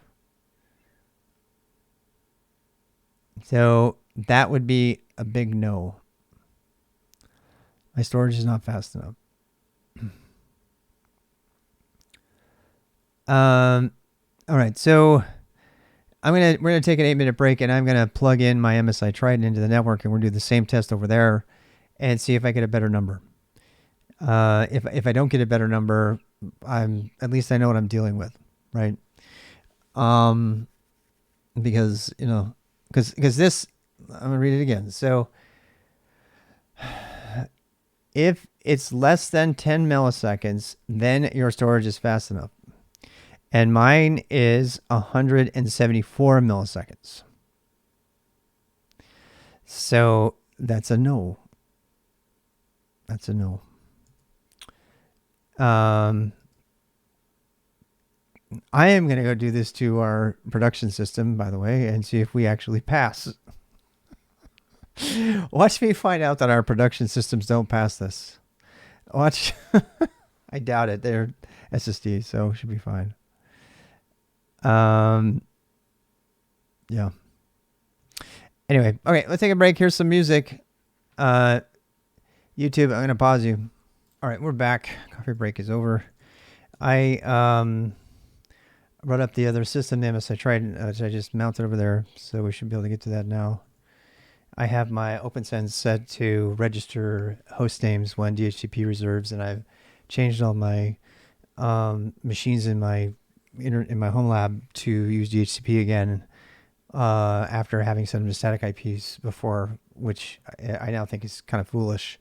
So that would be a big no. My storage is not fast enough. All right, so we're gonna take an 8-minute break, and I'm gonna plug in my MSI Trident into the network, and we're gonna do the same test over there, and see if I get a better number. If I don't get a better number, at least I know what I'm dealing with, right? Because because this, I'm gonna read it again. So if it's less than 10 milliseconds, then your storage is fast enough. And mine is 174 milliseconds. So that's a no. That's a no. I am going to go do this to our production system, by the way, and see if we actually pass. Watch me find out that our production systems don't pass this. Watch. I doubt it. They're SSD, so it should be fine. Yeah. Anyway, okay, let's take a break. Here's some music. YouTube, I'm going to pause you. All right, we're back. Coffee break is over. I brought up the other system, the MSI Trident, which I just mounted over there, so we should be able to get to that now. I have my OpenSense set to register host names when DHCP reserves, and I've changed all my machines in my Homelab to use DHCP again after having set them to static IPs before, which I now think is kind of foolish.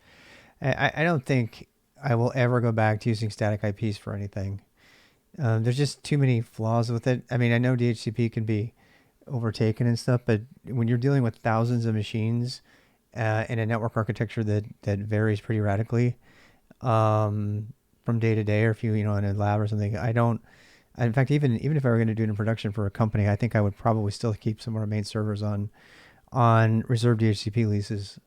I don't think I will ever go back to using static IPs for anything. There's just too many flaws with it. I mean, I know DHCP can be overtaken and stuff, but when you're dealing with thousands of machines in a network architecture that varies pretty radically from day to day, or if you in a lab or something, in fact, even if I were going to do it in production for a company, I think I would probably still keep some of our main servers on reserved DHCP leases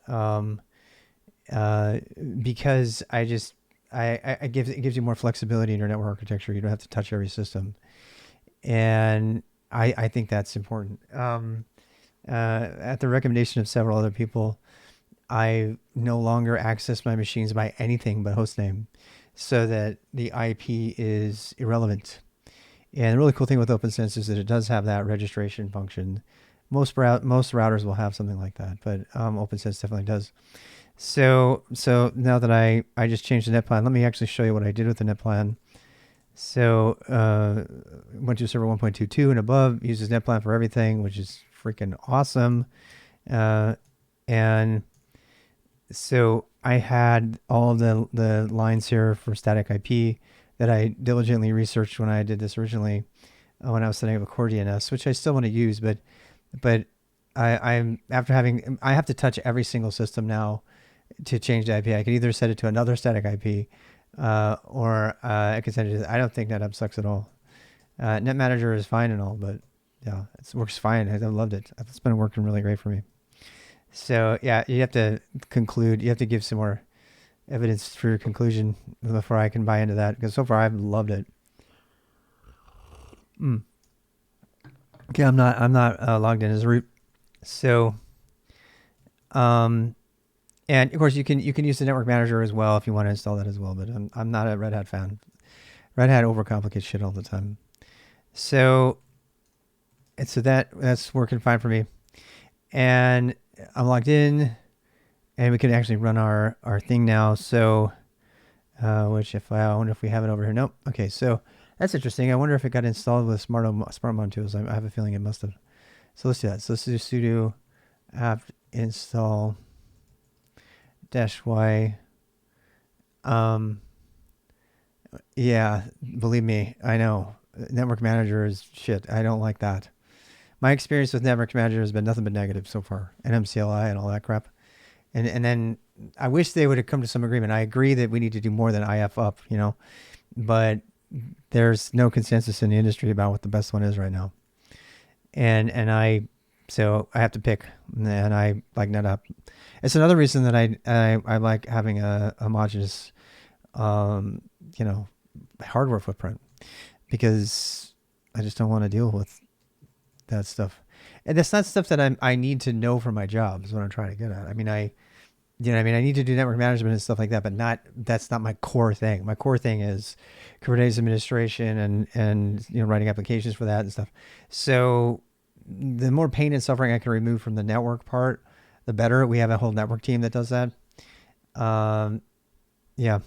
because it gives you more flexibility in your network architecture. You don't have to touch every system, and I think that's important. At the recommendation of several other people, I no longer access my machines by anything but hostname, so that the IP is irrelevant. And the really cool thing with OpenSense is that it does have that registration function. Most routers will have something like that, but OpenSense definitely does. So now that I just changed the net plan, let me actually show you what I did with the net plan. So went to server 1.22 and above, uses net plan for everything, which is freaking awesome. And so I had all the lines here for static IP that I diligently researched when I did this originally, when I was setting up a core DNS, which I still want to use, but I have to touch every single system now to change the IP. I could either set it to another static IP, or I could send it to. I don't think NetApp sucks at all. Net Manager is fine and all, but yeah, it works fine. I loved it. It's been working really great for me. So yeah, you have to conclude. You have to give some more evidence for your conclusion before I can buy into that, because so far I've loved it. Okay, I'm not logged in as root. So, and of course you can use the network manager as well if you want to install that as well. But I'm not a Red Hat fan. Red Hat overcomplicates shit all the time. So that's working fine for me, and I'm logged in. And we can actually run our thing now. So, which if I wonder if we have it over here. Nope. Okay, so that's interesting. I wonder if it got installed with SmartMon tools. I have a feeling it must have. So let's do that. So let's do sudo apt install -y. Yeah, believe me, I know. Network manager is shit. I don't like that. My experience with network manager has been nothing but negative so far, and MCLI and all that crap. And then I wish they would have come to some agreement. I agree that we need to do more than IF up, but there's no consensus in the industry about what the best one is right now. So I have to pick, and I like NetApp. It's another reason that I like having a homogeneous, hardware footprint, because I just don't want to deal with that stuff. And that's not stuff that I need to know for my job is what I'm trying to get at. I mean, I need to do network management and stuff like that, but that's not my core thing. My core thing is Kubernetes administration and writing applications for that and stuff. So the more pain and suffering I can remove from the network part, the better. We have a whole network team that does that. Yeah.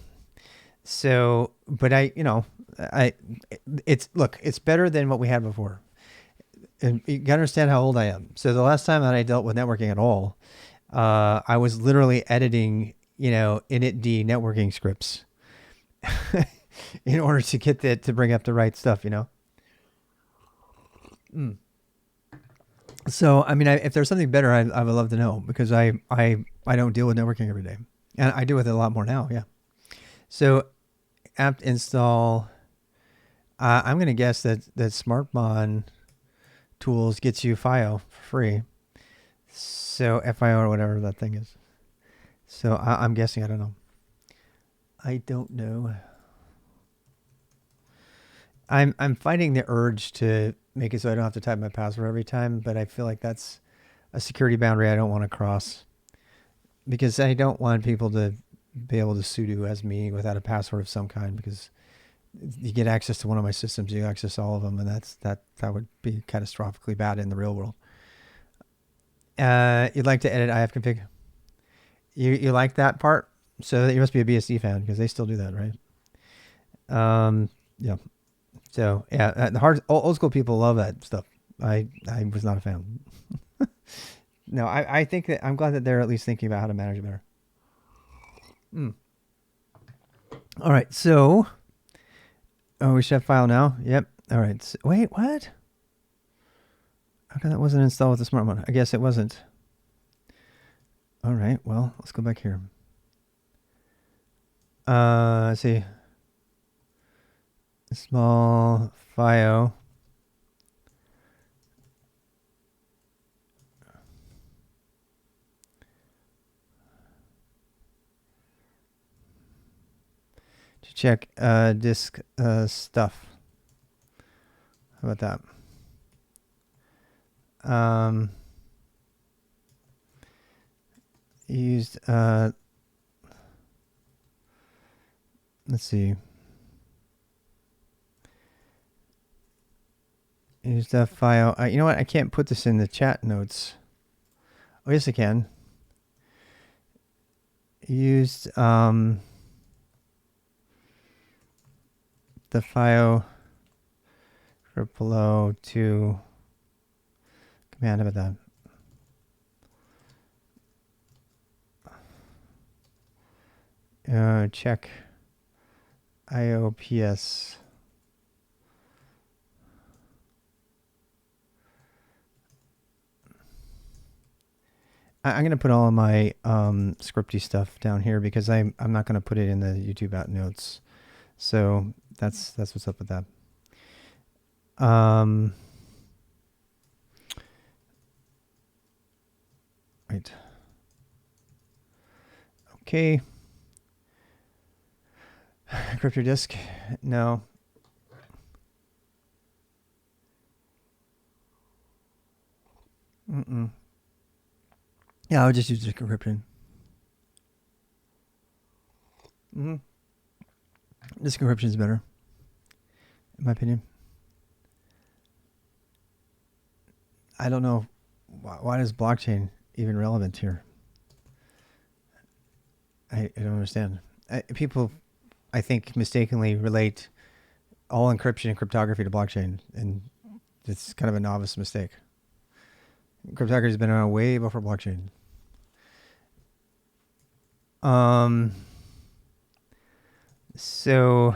So, but it's better than what we had before. And you gotta understand how old I am. So the last time that I dealt with networking at all, I was literally editing, initd networking scripts in order to get to bring up the right stuff, So, I mean, if there's something better, I would love to know, because I don't deal with networking every day, and I deal with it a lot more now. Yeah. So apt install, I'm going to guess that SmartMon tools gets you FIO for free. So FIO or whatever that thing is. So I'm guessing, I don't know. I don't know. I'm fighting the urge to make it so I don't have to type my password every time, but I feel like that's a security boundary I don't want to cross, because I don't want people to be able to sudo as me without a password of some kind, because you get access to one of my systems, you access all of them, and that would be catastrophically bad in the real world. You'd like to edit ifconfig? You like that part? So you must be a BSD fan, because they still do that, right? Yeah. So yeah, the old school people love that stuff. I was not a fan. No, I think that I'm glad that they're at least thinking about how to manage it better. All right, so we should have file now. Yep. All right. So, wait, what? How come that wasn't installed with the SmartMon? I guess it wasn't. All right. Well, let's go back here. Let's see. Small FIO. To check disk stuff. How about that? Used let's see. Used a file. You know what? I can't put this in the chat notes. Oh, yes, I can. Used the file below to command about that. Check IOPS. I'm going to put all of my scripty stuff down here, because I'm not going to put it in the YouTube out notes. So that's what's up with that. Right. Okay. Encrypt your disk? No. Yeah, I would just use disk encryption. Disk encryption is better, in my opinion. I don't know why is blockchain even relevant here. I don't understand. People, I think, mistakenly relate all encryption and cryptography to blockchain, and it's kind of a novice mistake. Cryptography has been around way before blockchain. So,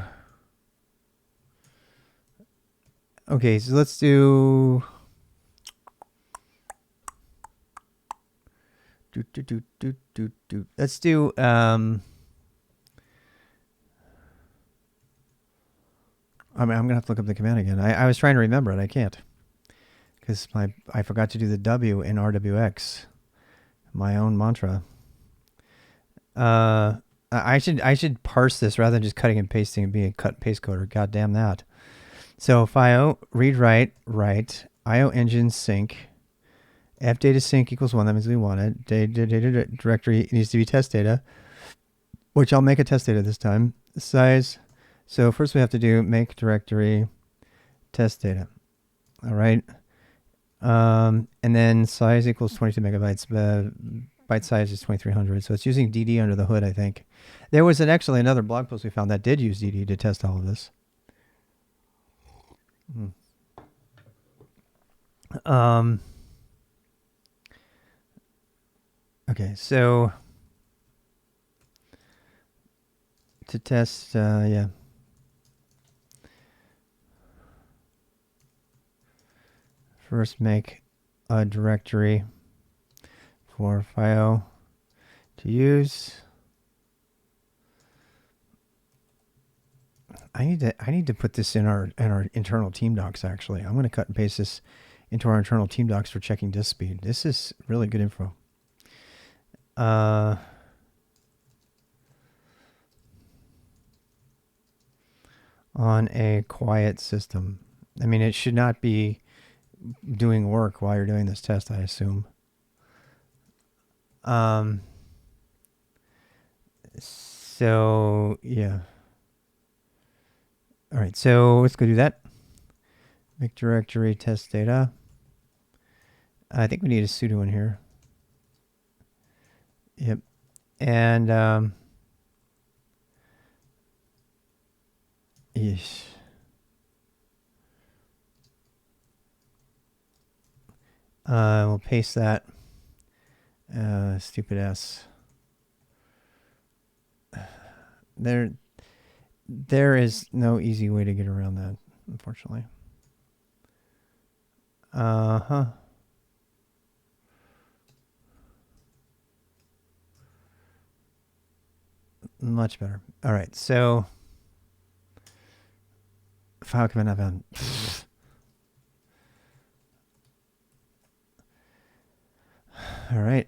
okay, so let's do. Let's do. I mean, I'm gonna have to look up the command again. I was trying to remember it. I can't because I forgot to do the W in RWX. My own mantra. I should parse this rather than just cutting and pasting and being a cut and paste coder. God damn that. So FIO read write IO engine sync f data sync equals 1. That means we want it. Data directory needs to be test data, which I'll make a test data this time. Size. So first we have to do make directory test data. All right. And then size equals 22 megabytes. Byte size is 2300. So it's using DD under the hood, I think. There was actually another blog post we found that did use DD to test all of this. Okay, so to test, yeah. First make a directory for FIO to use. I need to put this in our internal team docs. Actually, I'm going to cut and paste this into our internal team docs for checking disk speed. This is really good info. On a quiet system. I mean, it should not be doing work while you're doing this test, I assume. So, yeah. All right, so let's go do that. Make directory test data. I think we need a sudo in here. Yep. And, yes. We'll paste that. Stupid S. There is no easy way to get around that, unfortunately. Much better. All right, so file command not found. All right.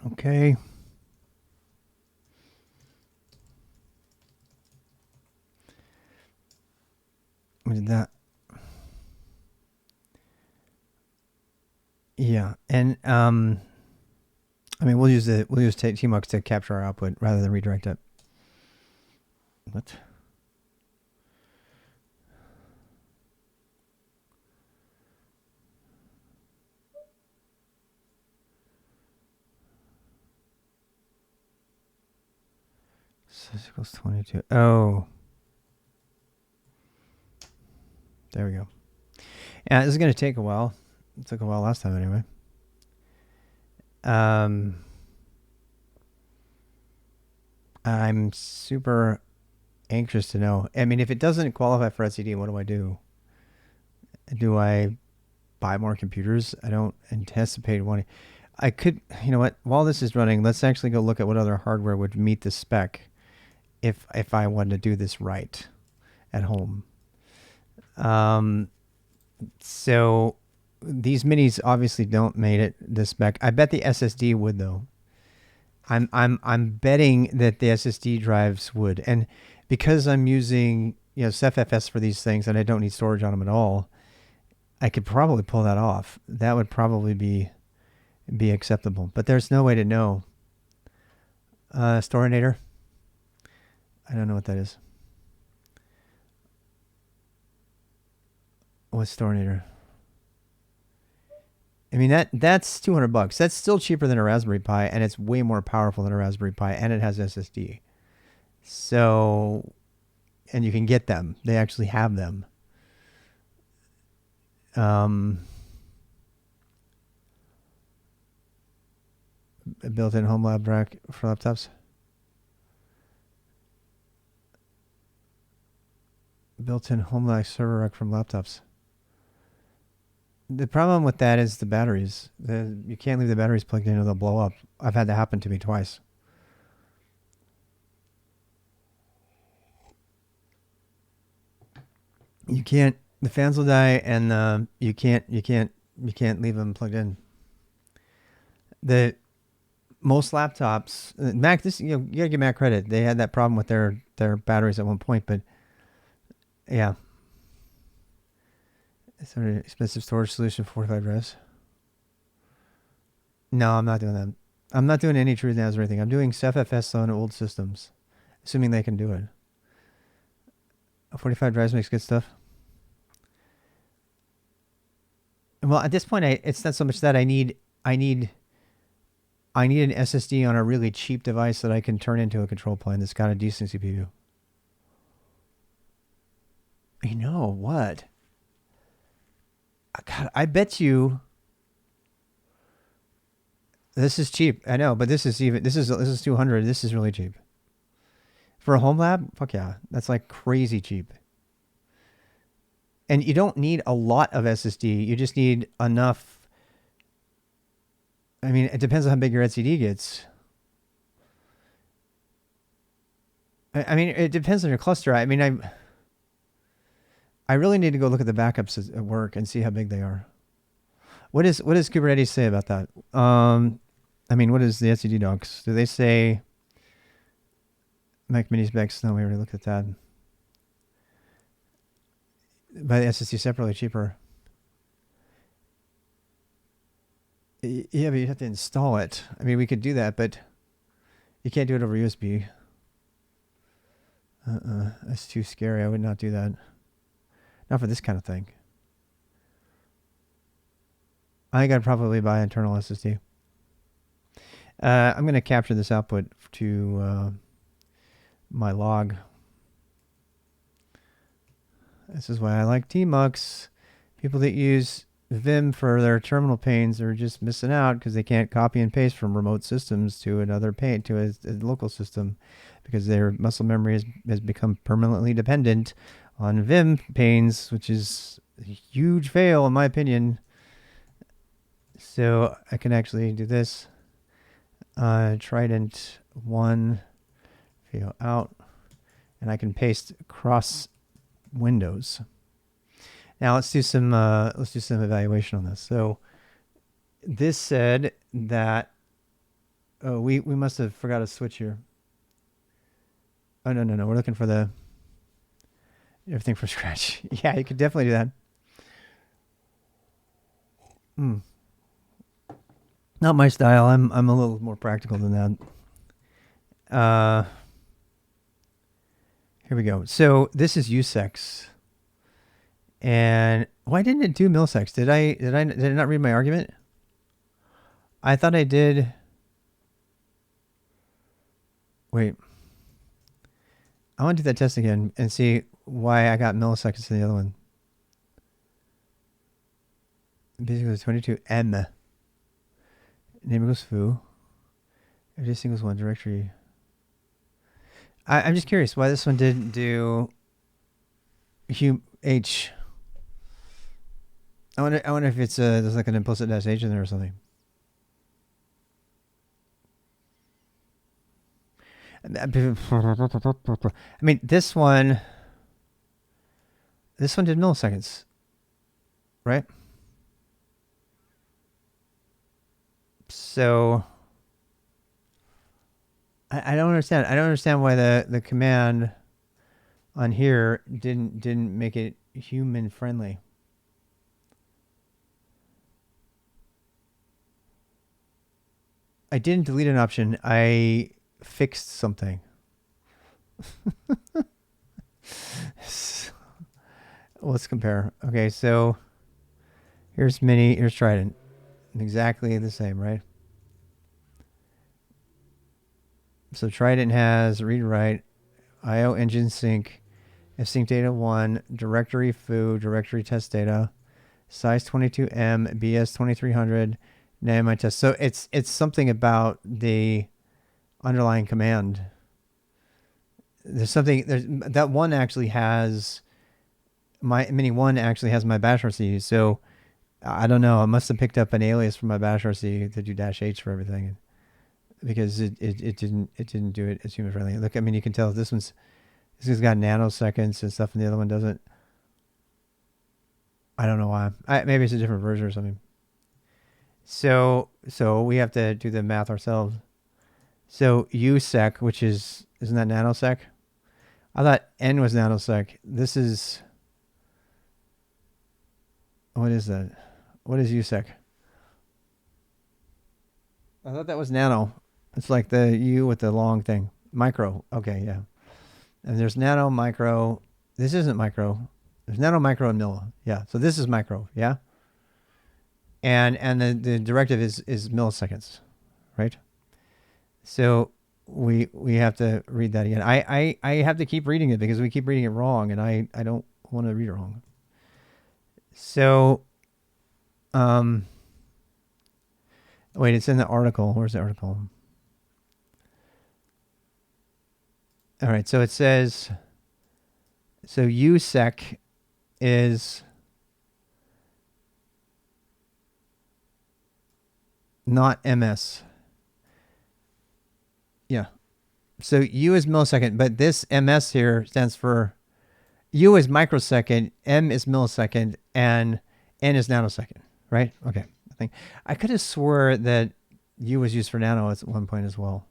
Okay. We did that. Yeah, and I mean we'll use tmux to capture our output rather than redirect it. What? This equals 22. Oh. There we go. Yeah, this is going to take a while. It took a while last time anyway. I'm super anxious to know. I mean, if it doesn't qualify for SCD, what do I do? Do I buy more computers? I don't anticipate wanting. I could, you know what? While this is running, let's actually go look at what other hardware would meet the spec if I wanted to do this right at home. So these minis obviously don't make it the spec. I bet the SSD would though. I'm betting that the SSD drives would, and because I'm using CephFS for these things and I don't need storage on them at all, I could probably pull that off. That would probably be acceptable, but there's no way to know. Storinator. I don't know what that is. What's Storinator? I mean, that's $200. That's still cheaper than a Raspberry Pi, and it's way more powerful than a Raspberry Pi, and it has SSD. So, and you can get them. They actually have them. A built-in Homelab rack for laptops. Built-in Homelab server rack from laptops. The problem with that is the batteries. You can't leave the batteries plugged in or they'll blow up. I've had that happen to me twice. You can't. The fans will die, and you can't leave them plugged in. The most laptops, Mac. This you gotta give Mac credit. They had that problem with their batteries at one point, but yeah. Is there an expensive storage solution for 45 drives? No, I'm not doing that. I'm not doing any Truth NAS or anything. I'm doing CephFS on old systems, assuming they can do it. 45 drives makes good stuff. Well, at this point, it's not so much that I need an SSD on a really cheap device that I can turn into a control plane that's got a decent CPU. You know what? God, I bet you this is cheap. I know, but this is 200. This is really cheap. For a Homelab, fuck yeah. That's like crazy cheap. And you don't need a lot of SSD. You just need enough. I mean, it depends on how big your SSD gets. I mean, it depends on your cluster. I mean, I really need to go look at the backups at work and see how big they are. What does Kubernetes say about that? I mean, what is the SSD docs? Do they say Mac Mini specs? No, we already looked at that. Buy the SSD separately, cheaper. Yeah, but you have to install it. I mean, we could do that, but you can't do it over USB. That's too scary. I would not do that. Not for this kind of thing. I think I'd probably buy internal SSD. I'm going to capture this output to my log. This is why I like tmux. People that use Vim for their terminal panes are just missing out because they can't copy and paste from remote systems to another pane, to a local system, because their muscle memory has become permanently dependent on Vim panes, which is a huge fail in my opinion. So I can actually do this. Trident 1 fail out, and I can paste across windows. Now let's do some evaluation on this. So this said that we must have forgot a switch here. Oh no, we're looking for the everything from scratch. Yeah, you could definitely do that. Not my style. I'm a little more practical than that. Here we go. So this is usex. And why didn't it do milsex? Did I not read my argument? I thought I did. Wait. I want to do that test again and see why I got milliseconds to the other one. Basically, it's 22 M. Name equals foo. Every single one directory. I'm just curious why this one didn't do H. I wonder if it's there's like an implicit -h in there or something. I mean, this one did milliseconds, right? So I don't understand. I don't understand why the command on here didn't make it human friendly. I didn't delete an option. I fixed something. Let's compare. Okay, so here's Mini, here's Trident. Exactly the same, right? So Trident has read write, IO engine sync, sync data 1, directory foo, directory test data, size 22M, BS 2300, name my test. So it's something about the underlying command. There's that one actually has my Mini 1 actually has my bash RC. So I don't know. I must have picked up an alias from my bash RC to do -H for everything, because it didn't do it as human friendly. Look, I mean, you can tell this one's got nanoseconds and stuff, and the other one doesn't. I don't know why. Maybe it's a different version or something. So we have to do the math ourselves. So usec, which isn't that nanosec? I thought n was nanosec. This is, what is that? What is usec? I thought that was nano. It's like the U with the long thing. Micro. Okay, yeah. And there's nano, micro. This isn't micro. There's nano, micro, and milli. Yeah. So this is micro. Yeah. And the directive is milliseconds, right? So we have to read that again. I have to keep reading it because we keep reading it wrong, and I don't want to read it wrong. So, wait, it's in the article. Where's the article? All right, so it says, so usec is not ms. Yeah. So U is millisecond, but this ms here stands for, U is microsecond, M is millisecond, and N is nanosecond, right? Okay. I could have swore that U was used for nano at one point as well.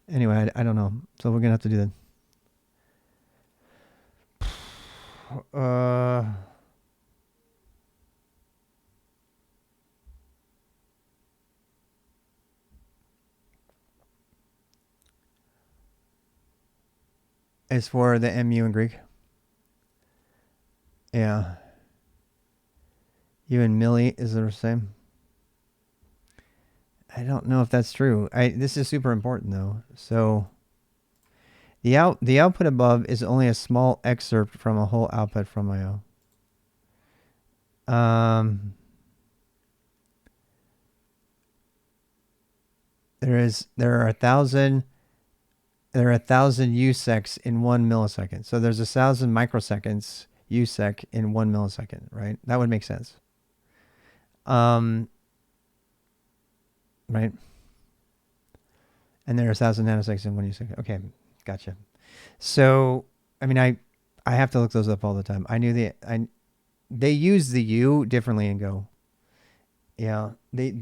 Anyway, I don't know. So we're going to have to do that. As for the MU in Greek. Yeah. U and milli is the same. I don't know if that's true. This is super important though. So the output above is only a small excerpt from a whole output from IO. There are 1,000 usecs in 1 millisecond. So there's 1,000 microseconds usec in 1 millisecond, right? That would make sense. Right? And there are 1,000 nanoseconds in 1 usec. Okay, gotcha. So, I mean, I have to look those up all the time. I knew they use the U differently in Go. Yeah, they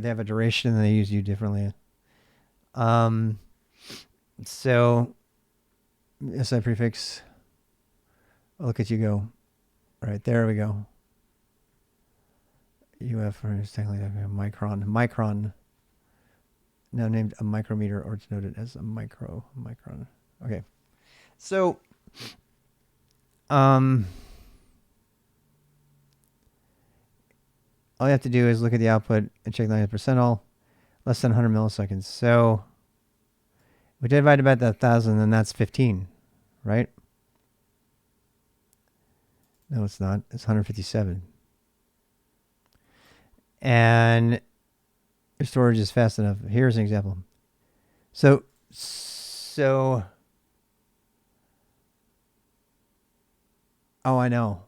have a duration and they use U differently. So SI prefix. Look at you go. Right there we go. UF is technically a micron. Now named a micrometer or denoted as a micron. Okay. So all you have to do is look at the output and check 90% all, less than 100 milliseconds. So we divide by that 1,000, and that's 15, right? No, it's not. It's 157. And your storage is fast enough. Here's an example. So oh, I know.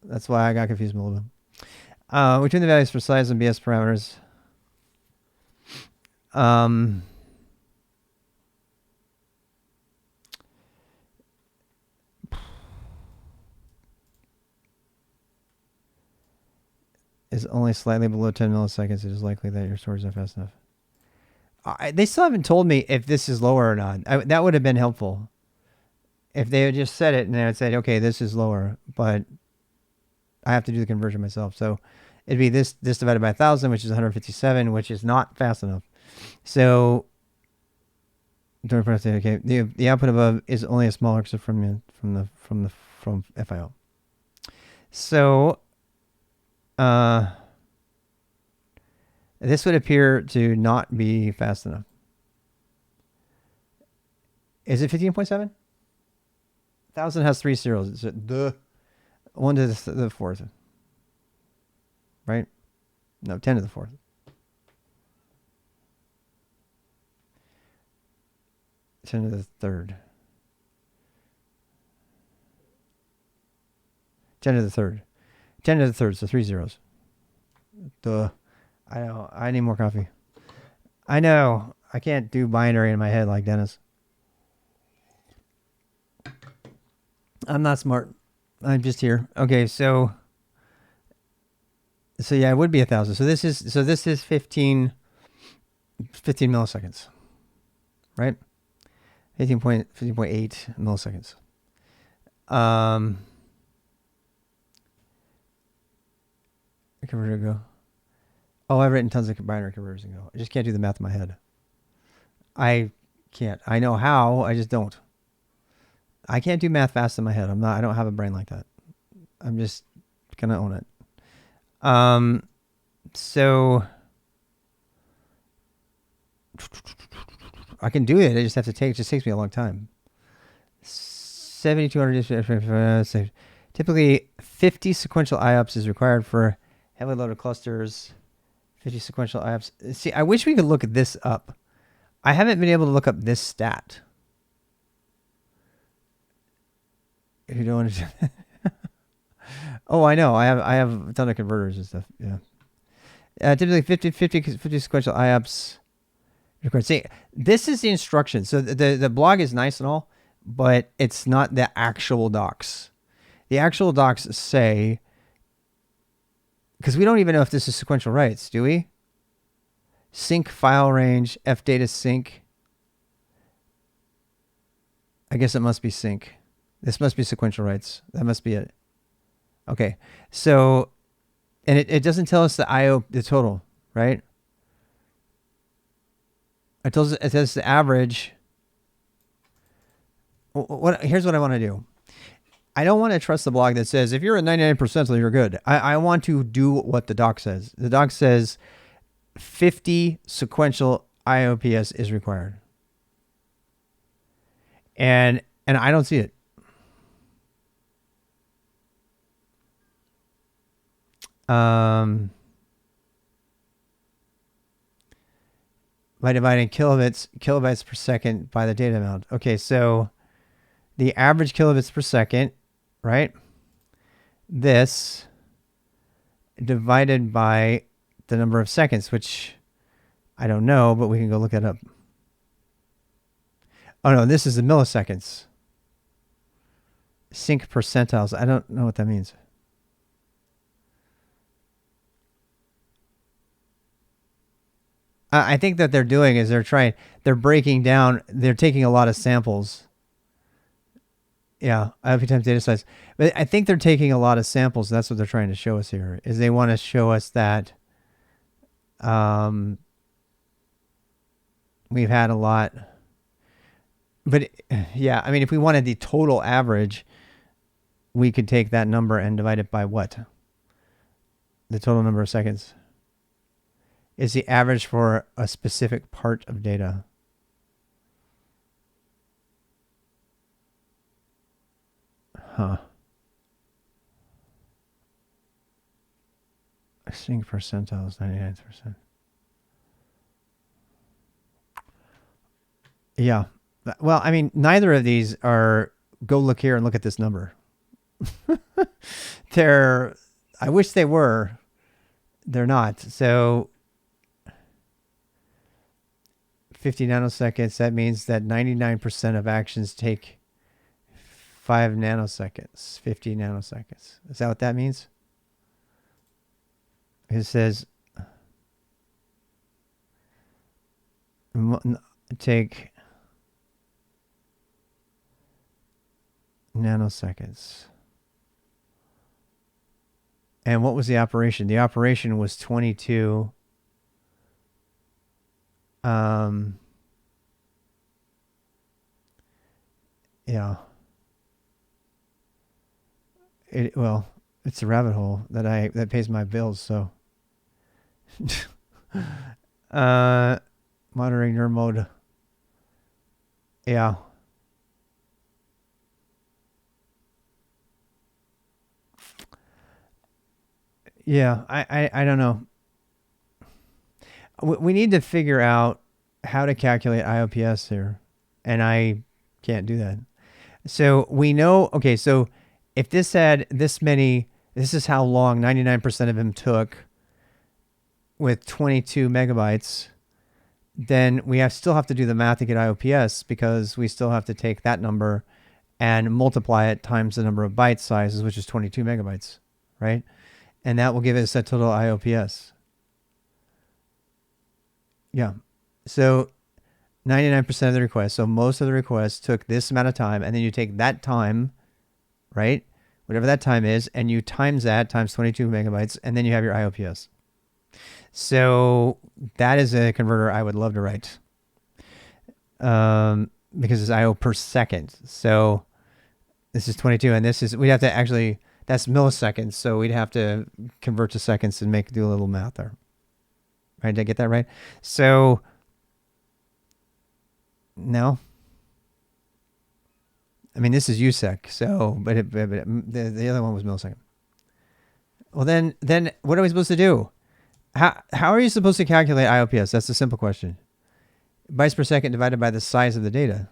That's why I got confused a little bit. Between the values for size and BS parameters. Is only slightly below 10 milliseconds. It is likely that your storage is not fast enough. They still haven't told me if this is lower or not. That would have been helpful. If they had just said it and they had said, okay, this is lower, but I have to do the conversion myself. So it'd be this divided by 1,000, which is 157, which is not fast enough. So, okay, the output above is only a small excerpt from FIO. So, this would appear to not be fast enough. Is it 15.7? 1,000 has 3 zeros. It's the 1 to the 4th. Right? No, 10 to the 4th. Ten to the 3rd. 10 to the 3rd. 10 to the 3rd, so 3 zeros. Duh. I know. I need more coffee. I know. I can't do binary in my head like Dennis. I'm not smart. I'm just here. Okay, so yeah, it would be 1,000. So this is 15 milliseconds. Right? 15.8 milliseconds. Converter go. Oh, I've written tons of binary converters and go. I just can't do the math in my head. I can't. I know how. I just don't. I can't do math fast in my head. I don't have a brain like that. I'm just gonna own it. So I can do it. I just have to it just takes me a long time. 7,200. Typically, 50 sequential IOPS is required for heavily loaded clusters. 50 sequential IOPS. See, I wish we could look this up. I haven't been able to look up this stat. If you don't want to. Oh, I know. I have a ton of converters and stuff. Yeah. Typically 50 sequential IOPS. See, this is the instruction. So the blog is nice and all, but it's not the actual docs. The actual docs say, because we don't even know if this is sequential writes, do we? Sync file range, F data sync. I guess it must be sync. This must be sequential writes. That must be it. Okay. So, and it doesn't tell us the total, right? It tells us the average. Here's what I want to do. I don't want to trust the blog that says, if you're at 99%, you're good. I want to do what the doc says. The doc says 50 sequential IOPS is required. And I don't see it. By dividing kilobytes per second by the data amount. Okay, so the average kilobits per second, right? This divided by the number of seconds, which I don't know, but we can go look it up. Oh no, this is the milliseconds. Sync percentiles. I don't know what that means. I think that they're doing is they're breaking down, they're taking a lot of samples. Yeah, IOP times data size. But I think they're taking a lot of samples. That's what they're trying to show us here, is they want to show us that we've had a lot. But yeah, I mean, if we wanted the total average, we could take that number and divide it by what? The total number of seconds. Is the average for a specific part of data. Huh. I think percentiles 99%. Yeah. Well, I mean, neither of these are go look here and look at this number. I wish they were. They're not. So 50 nanoseconds, that means that 99% of actions take 5 nanoseconds, 50 nanoseconds. Is that what that means? It says take nanoseconds. And what was the operation? The operation was 22. Yeah. Well, it's a rabbit hole that pays my bills. So, monitoring NUR mode. Yeah. Yeah. I don't know. We need to figure out how to calculate IOPS here, and I can't do that. So we know, okay, so if this had this many, this is how long 99% of them took with 22 megabytes, then we still have to do the math to get IOPS, because we still have to take that number and multiply it times the number of byte sizes, which is 22 megabytes, right? And that will give us a total IOPS. Yeah. So 99% of the requests. So most of the requests took this amount of time, and then you take that time, right? Whatever that time is, and you times that times 22 megabytes, and then you have your IOPS. So that is a converter I would love to write, because it's IO per second. So this is 22, and this is, we'd have to actually, that's milliseconds. So we'd have to convert to seconds and do a little math there. Right? Did I get that right? So no. I mean, this is USEC, so, but the other one was millisecond. Well, then what are we supposed to do? How are you supposed to calculate IOPS? That's a simple question. Bytes per second divided by the size of the data.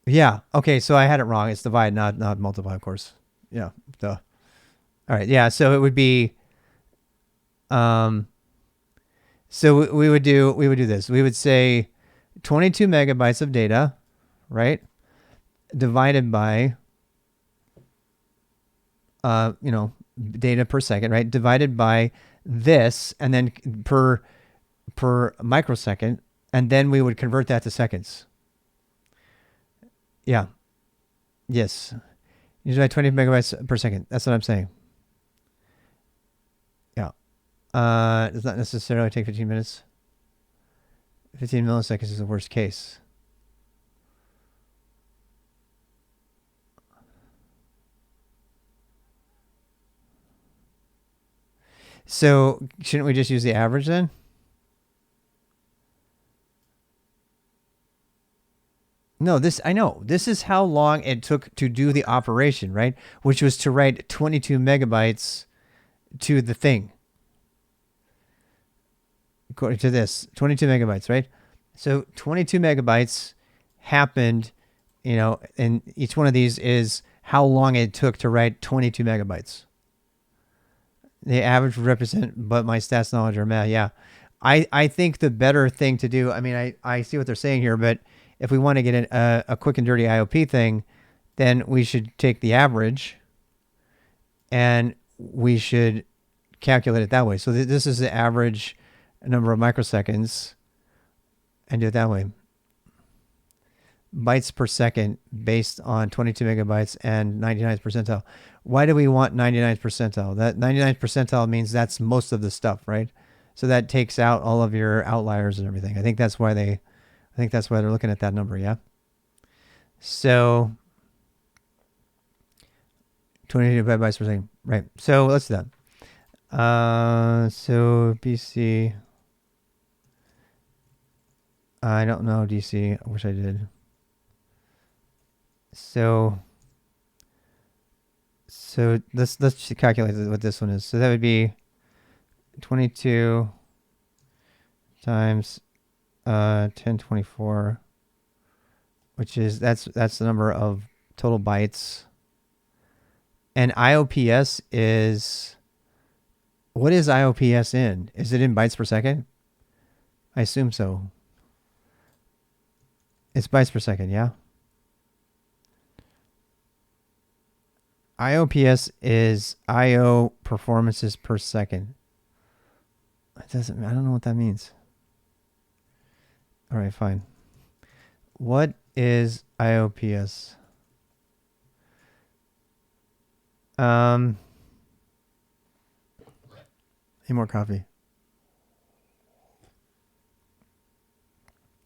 Yeah. Okay. So I had it wrong. It's divide, not multiply, of course. Yeah. Duh. All right. Yeah. So it would be, so we would do this. We would say 22 megabytes of data, right? Divided by, data per second, right? Divided by this, and then per microsecond, and then we would convert that to seconds. Yeah. Yes. You divide 20 megabytes per second. That's what I'm saying. Yeah. Does not necessarily take 15 minutes. 15 milliseconds is the worst case. So shouldn't we just use the average then? No, I know. This is how long it took to do the operation, right? Which was to write 22 megabytes to the thing. According to this, 22 megabytes, right? So 22 megabytes happened, and each one of these is how long it took to write 22 megabytes. The average would represent, but my stats knowledge are math. Yeah. I think the better thing to do, I mean, I see what they're saying here, but if we want to get a quick and dirty IOP thing, then we should take the average and we should calculate it that way. So this is the average number of microseconds and do it that way. Bytes per second based on 22 megabytes and 99th percentile. Why do we want 99th percentile? That 99th percentile means that's most of the stuff, right? So that takes out all of your outliers and everything. I think that's why they're looking at that number, yeah? So 22 bytes per second, right? So let's do that. So BC, I don't know DC. I wish I did. So let's calculate what this one is. So that would be 22 times 1024, which is that's the number of total bytes. And IOPS is, what is IOPS in? Is it in bytes per second? I assume so. It's bytes per second, yeah? IOPS is IO performances per second. I don't know what that means. All right, fine. What is IOPS? Need more coffee.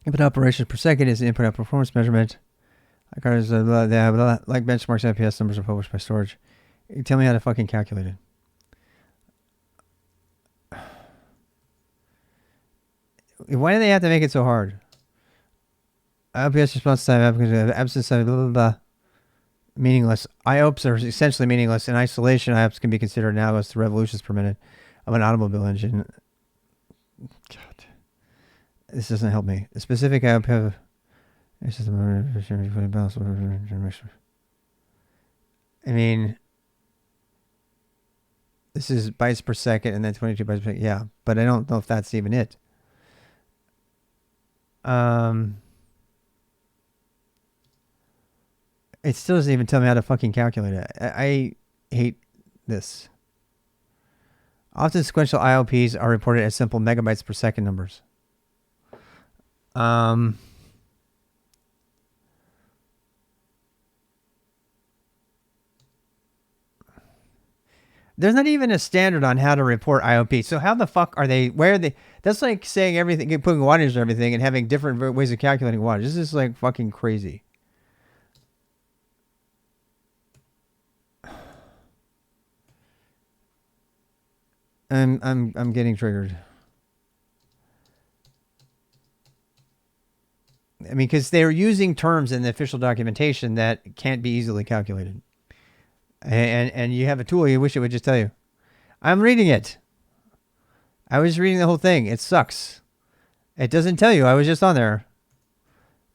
Input operations per second is the input out performance measurement. Like benchmarks, IPS numbers are published by storage. You tell me how to fucking calculate it. Why do they have to make it so hard? IPS response time, absence of blah, blah, blah. Meaningless. IOPS are essentially meaningless. In isolation, IOPS can be considered analogous to revolutions per minute of an automobile engine. God. This doesn't help me. A specific IOP have... I mean... This is bytes per second and then 22 bytes per second. Yeah, but I don't know if that's even it. It still doesn't even tell me how to fucking calculate it. I hate this. Often sequential IOPs are reported as simple megabytes per second numbers. There's not even a standard on how to report IOP. So how the fuck are they? Where are they? That's like saying everything, putting wattage on everything and having different ways of calculating wattage. This is like fucking crazy. I'm getting triggered. I mean, because they're using terms in the official documentation that can't be easily calculated. And you have a tool, you wish it would just tell you. I'm reading it. I was reading the whole thing. It sucks. It doesn't tell you. I was just on there.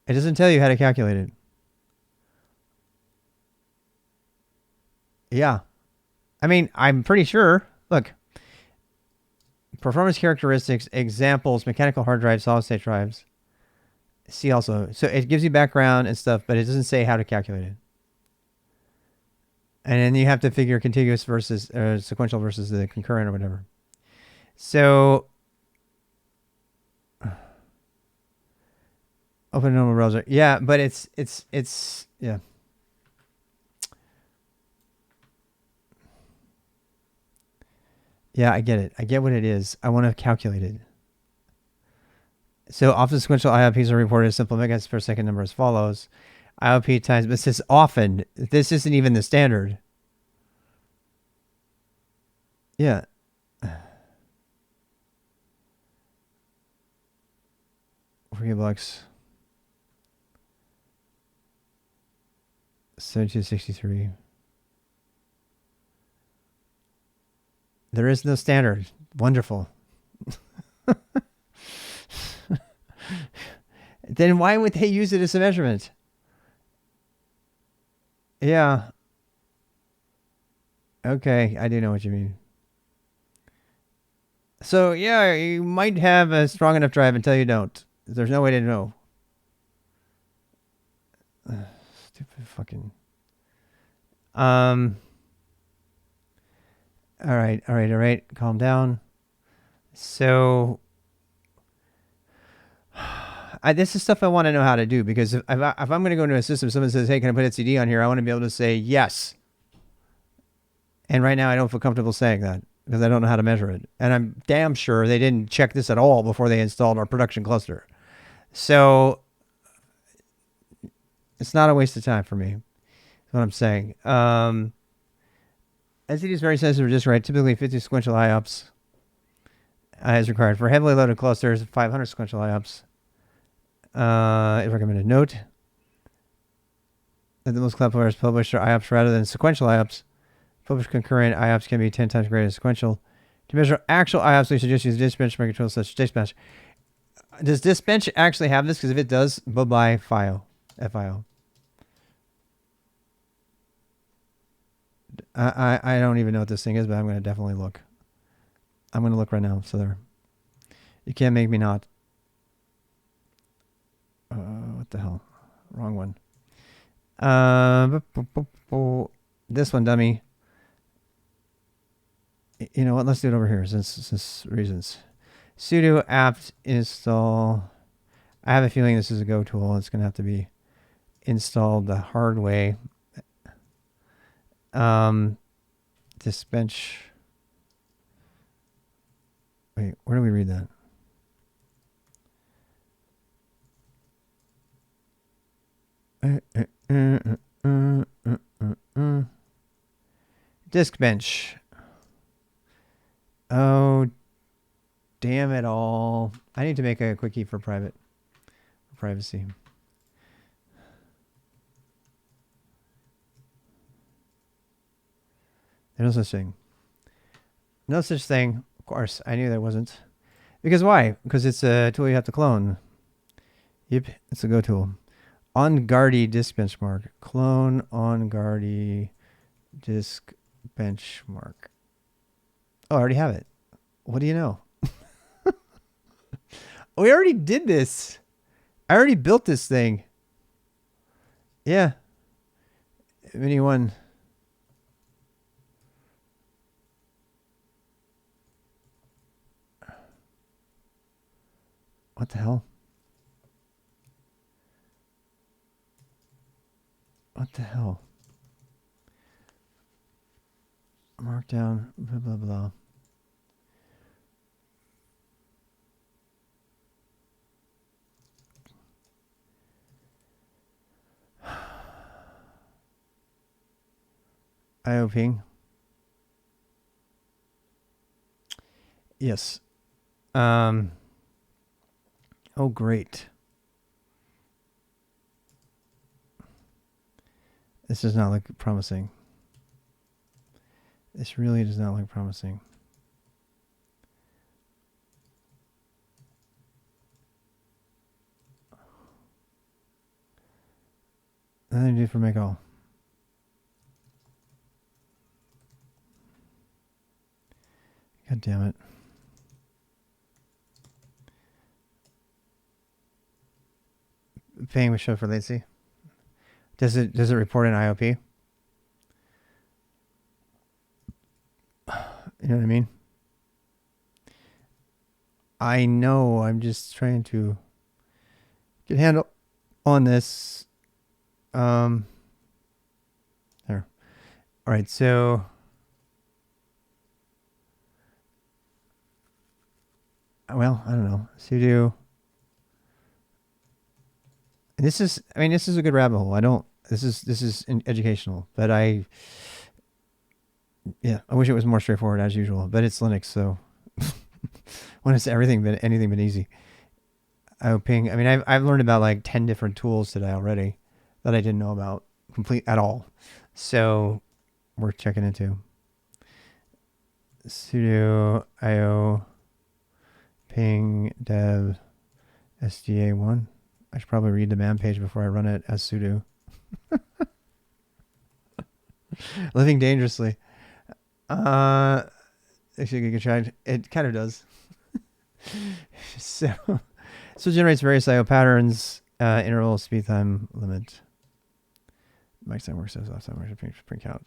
It doesn't tell you how to calculate it. Yeah. I mean, I'm pretty sure. Look. Performance characteristics, examples, mechanical hard drives, solid state drives. See also. So it gives you background and stuff, but it doesn't say how to calculate it. And then you have to figure contiguous versus sequential versus the concurrent or whatever. So open a normal browser. Yeah, but it's yeah. Yeah, I get it. I get what it is. I want to calculate it. So often sequential IOPs are reported as simple megabytes per second number as follows. IOP times, but it says often. This isn't even the standard. Yeah. $4 $72.63. There is no standard. Wonderful. Then why would they use it as a measurement? Yeah. Okay, I do know what you mean. So, yeah, you might have a strong enough drive until you don't. There's no way to know. Stupid fucking... All right. Calm down. So... this is stuff I want to know how to do, because if I'm going to go into a system, someone says, hey, can I put etcd on here? I want to be able to say yes. And right now I don't feel comfortable saying that because I don't know how to measure it. And I'm damn sure they didn't check this at all before they installed our production cluster. So it's not a waste of time for me. That's what I'm saying. etcd is very sensitive to disk write. Typically 50 sequential IOPS is required. For heavily loaded clusters, 500 sequential IOPS. Is recommended. Note that the most cloud providers publish their IOPS rather than sequential IOPS. Published concurrent IOPS can be 10 times greater than sequential. To measure actual IOPS, we suggest use diskbench control such as diskbench. Does diskbench actually have this? Because if it does, bye-bye FIO. I don't even know what this thing is, but I'm going to definitely look. I'm going to look right now. So there. You can't make me not. What the hell? Wrong one. This one, dummy. You know what? Let's do it over here since reasons. Sudo apt install. I have a feeling this is a Go tool. It's going to have to be installed the hard way. Disk bench. Wait, where do we read that? Disk bench. Oh, damn it all. I need to make a quickie for privacy. There's no such thing. No such thing. Of course, I knew there wasn't. Because why? Because it's a tool you have to clone. Yep, it's a Go tool. On Guardy disk benchmark. Clone on Guardy disk benchmark. Oh, I already have it. What do you know? We already did this. I already built this thing. Yeah. Mini one. What the hell? What the hell? Markdown, blah, blah, blah. IOPing. Yes. Oh, great. This does not look promising. This really does not look promising. Nothing to do for make all. God damn it. Paying with show for latency. Does it report an IOP? You know what I mean? I know. I'm just trying to get a handle on this. There. All right. So. Well, I don't know. Sudo. This is a good rabbit hole. This is educational, but I wish it was more straightforward as usual, but it's Linux, so when it's anything but easy. IOPing. I mean, I've learned about like 10 different tools today already that I didn't know about at all. So we're checking into sudo io ping dev sda1. I should probably read the man page before I run it as sudo. Living dangerously. Actually, get tried. It kind of does. So it generates various IO patterns, interval, speed time, limit. Max time works as off time works, print count.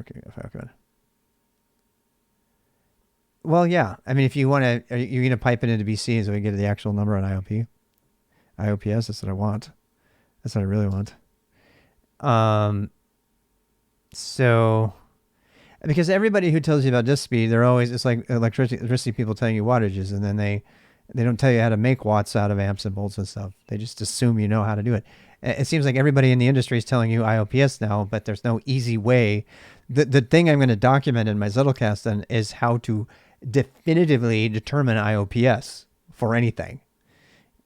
Okay, file code. Well, yeah. I mean, if you want to, you're going to pipe it into BC so we get the actual number on IOP. IOPS, that's what I want. That's what I really want. So, because everybody who tells you about disk speed, it's like electricity people telling you wattages, and then they don't tell you how to make watts out of amps and volts and stuff. They just assume you know how to do it. It seems like everybody in the industry is telling you IOPS now, but there's no easy way. The thing I'm going to document in my Zettelcast then is how to definitively determine IOPS for anything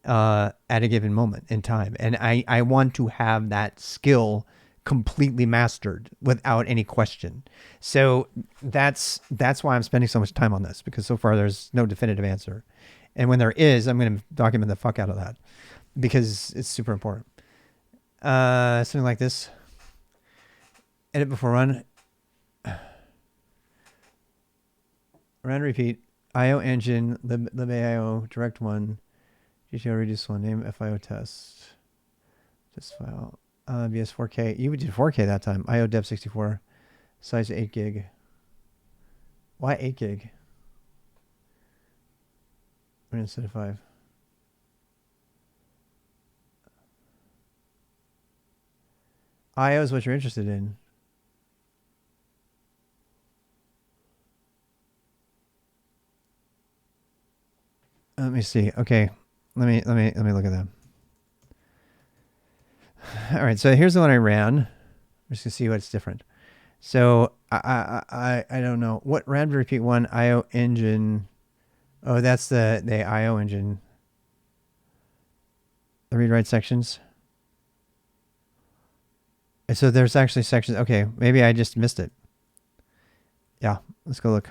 at a given moment in time. And I want to have that skill completely mastered without any question. So that's why I'm spending so much time on this, because so far there's no definitive answer. And when there is, I'm going to document the fuck out of that because it's super important. Something like this. Edit before run. Run, repeat. IO engine, libio, direct one, GTO reduce one, name FIO test. Test file. BS 4K. You did 4K that time. IO dev 64. Size 8 gig. Why 8 gig? Instead of 5. IO is what you're interested in. Let me see. Okay. Let me look at that. All right. So here's the one I ran. Just to see what's different. So I don't know what ran to repeat one IO engine. Oh, that's the IO engine. The read write sections. So there's actually sections. Okay, maybe I just missed it. Yeah, let's go look.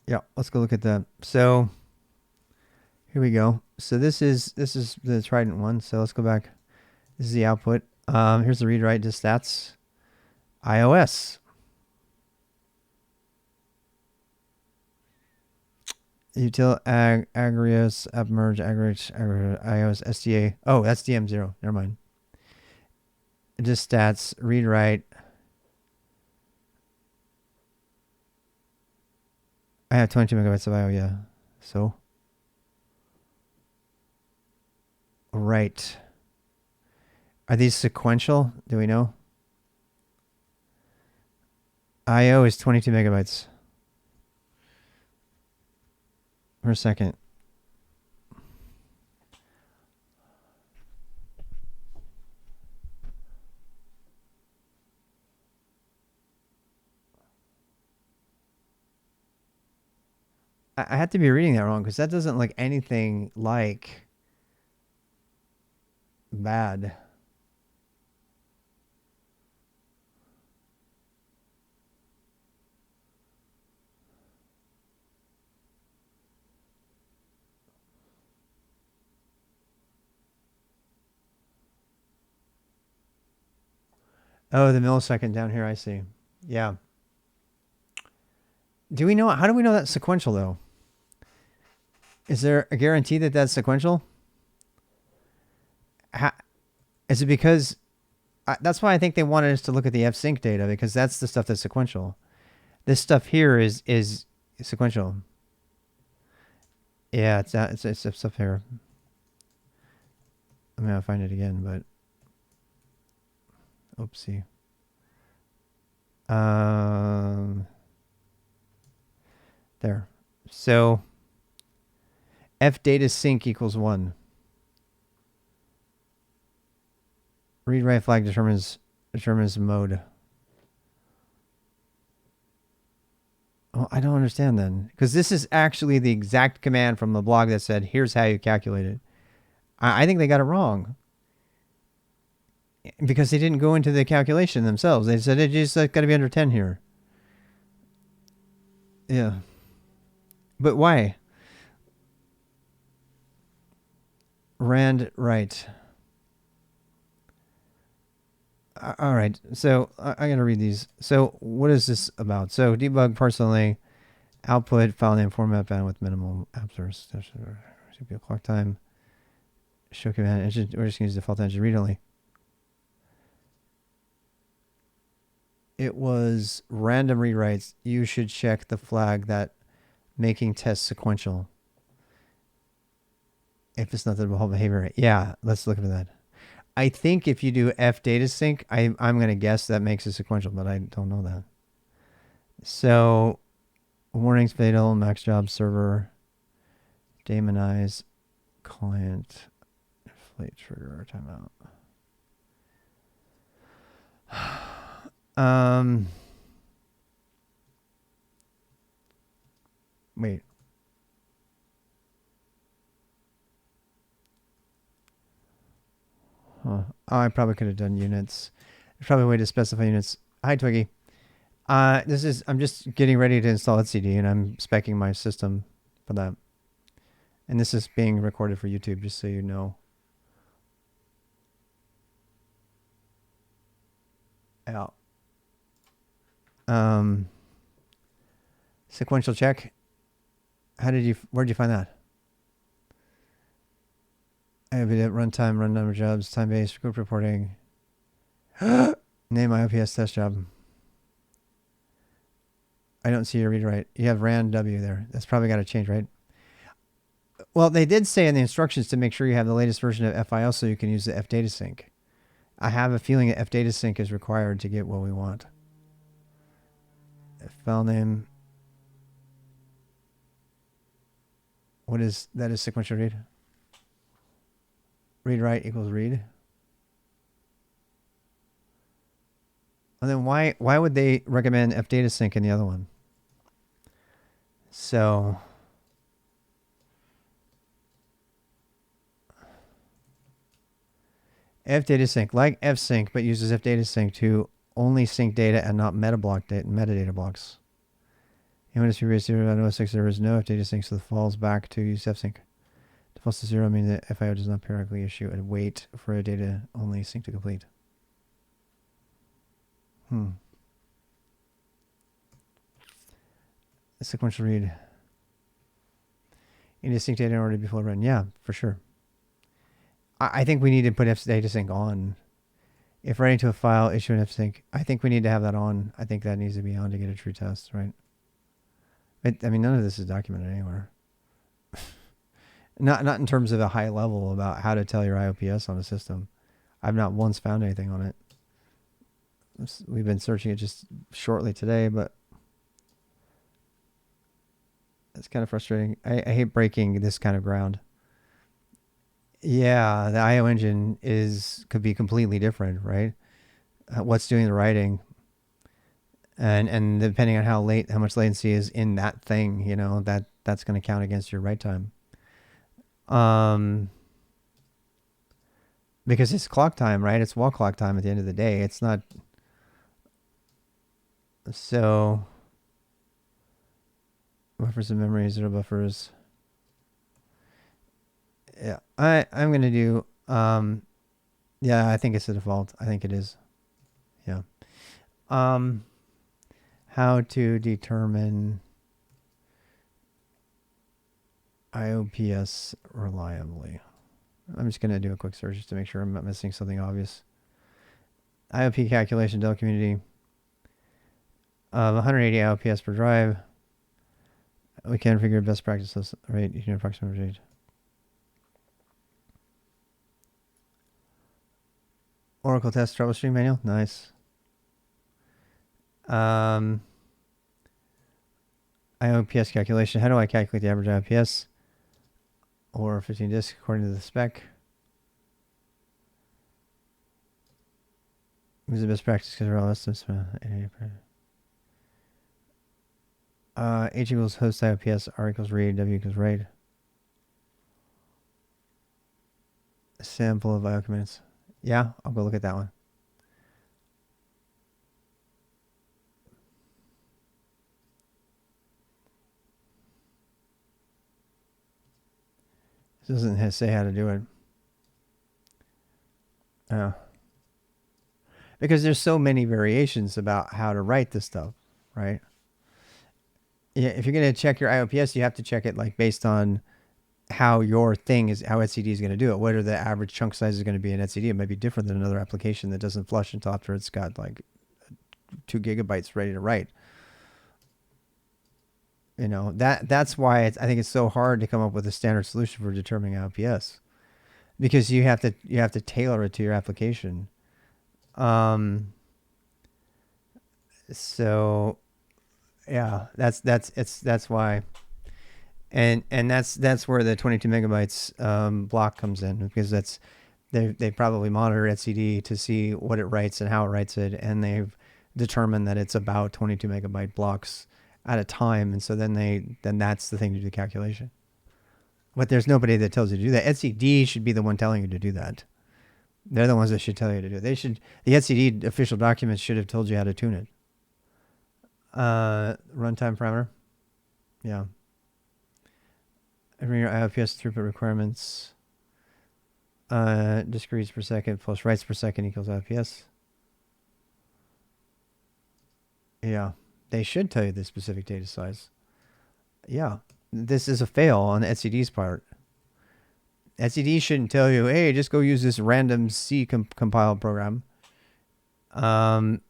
Yeah, let's go look at that. So here we go. So this is the Trident one. So let's go back. This is the output. Here's the read write to stats. iOS. Util agrios app merge aggregate iOS SDA. Oh, that's DM0. Never mind. Just stats read write. I have 22 megabytes of IO. Yeah. So. Right. Are these sequential? Do we know? IO is 22 megabytes per second. I have to be reading that wrong because that doesn't look anything like bad. Oh, the millisecond down here, I see. Yeah. Do we know, how do we know that's sequential though? Is there a guarantee that that's sequential? Is it because, that's why I think they wanted us to look at the fsync data because that's the stuff that's sequential. This stuff here is sequential. Yeah, it's stuff here. I'm gonna find it again, but oopsie. There. So f data sync equals 1. Read write flag determines mode. Oh, I don't understand then, because this is actually the exact command from the blog that said, "Here's how you calculate it." I think they got it wrong because they didn't go into the calculation themselves. They said it just got to be under 10 here. Yeah, but why? Rand right. All right, so I gotta read these. So what is this about? So debug parcel output file name format bandwidth minimum app source CPU clock time show command engine. We're just gonna use default engine read only. It was random rewrites. You should check the flag that making tests sequential. If it's not the whole behavior, yeah, let's look at that. I think if you do f data sync, I'm going to guess that makes it sequential, but I don't know that. So warnings fatal, max job server, daemonize, client, inflate trigger, timeout. Wait. Huh. Oh, I probably could have done units. There's probably a way to specify units. Hi, Twiggy. I'm just getting ready to install etcd, and I'm speccing my system for that. And this is being recorded for YouTube, just so you know. Yeah. Sequential check. Where'd you find that? I have it at runtime, run number jobs, time-based, group reporting. Name IOPS test job. I don't see your read write. You have ran W there. That's probably got to change, right? Well, they did say in the instructions to make sure you have the latest version of FIL so you can use the F data sync. I have a feeling that F data sync is required to get what we want. File name. What is that? Is sequential read? Read write equals read. And then why would they recommend fdatasync in the other one? So fdatasync, like fsync, but uses fdatasync to only sync data and not metadata blocks. And when it's previous 0.06, there is no fdatasync, so it falls back to use fsync. Defaults to 0 means that FIO does not periodically issue and wait for a data only sync to complete. A sequential read. You need to sync data in order to be fully run. Yeah, for sure. I think we need to put fdatasync on. If writing to a file, issue an fsync, I think we need to have that on. I think that needs to be on to get a true test, right? I mean, none of this is documented anywhere. Not in terms of a high level about how to tell your IOPS on a system. I've not once found anything on it. We've been searching it just shortly today, but it's kind of frustrating. I hate breaking this kind of ground. Yeah, the IO engine could be completely different, right? What's doing the writing, and depending on how much latency is in that thing, you know, that's going to count against your write time. Because it's clock time, right? It's wall clock time at the end of the day. It's not. So buffers and memory, 0 buffers. Yeah, I'm going to do, yeah, I think it's the default. I think it is. Yeah. How to determine IOPS reliably. I'm just going to do a quick search just to make sure I'm not missing something obvious. IOP calculation, Dell community of 180 IOPS per drive. We can figure best practices, right? You can approximate. Oracle test troubleshooting manual. Nice. IOPS calculation. How do I calculate the average IOPS? Or 15 disk according to the spec. Use the best practice because we're all estimates. H equals host IOPS, R equals read, W equals write. A sample of IO commands. Yeah, I'll go look at that one. This doesn't say how to do it. Oh. Because there's so many variations about how to write this stuff, right? Yeah, if you're going to check your IOPS, you have to check it like based on how your thing is, how etcd is going to do it. What are the average chunk sizes going to be in etcd? It might be different than another application that doesn't flush until after it's got like 2 gigabytes ready to write. You know, that's why I think it's so hard to come up with a standard solution for determining IOPS, because you have to tailor it to your application. So yeah, that's why. And that's where the 22 megabytes block comes in, because they probably monitor etcd to see what it writes and how it writes it, and they've determined that it's about 22 megabyte blocks at a time, and so then that's the thing to do the calculation. But there's nobody that tells you to do that. etcd should be the one telling you to do that. They're the ones that should tell you to do it. The etcd official documents should have told you how to tune it. Runtime parameter. Yeah. Your IOPS throughput requirements. Disk reads per second plus writes per second equals IOPS. Yeah. They should tell you the specific data size. Yeah. This is a fail on etcd's part. etcd shouldn't tell you, hey, just go use this random C compile program. You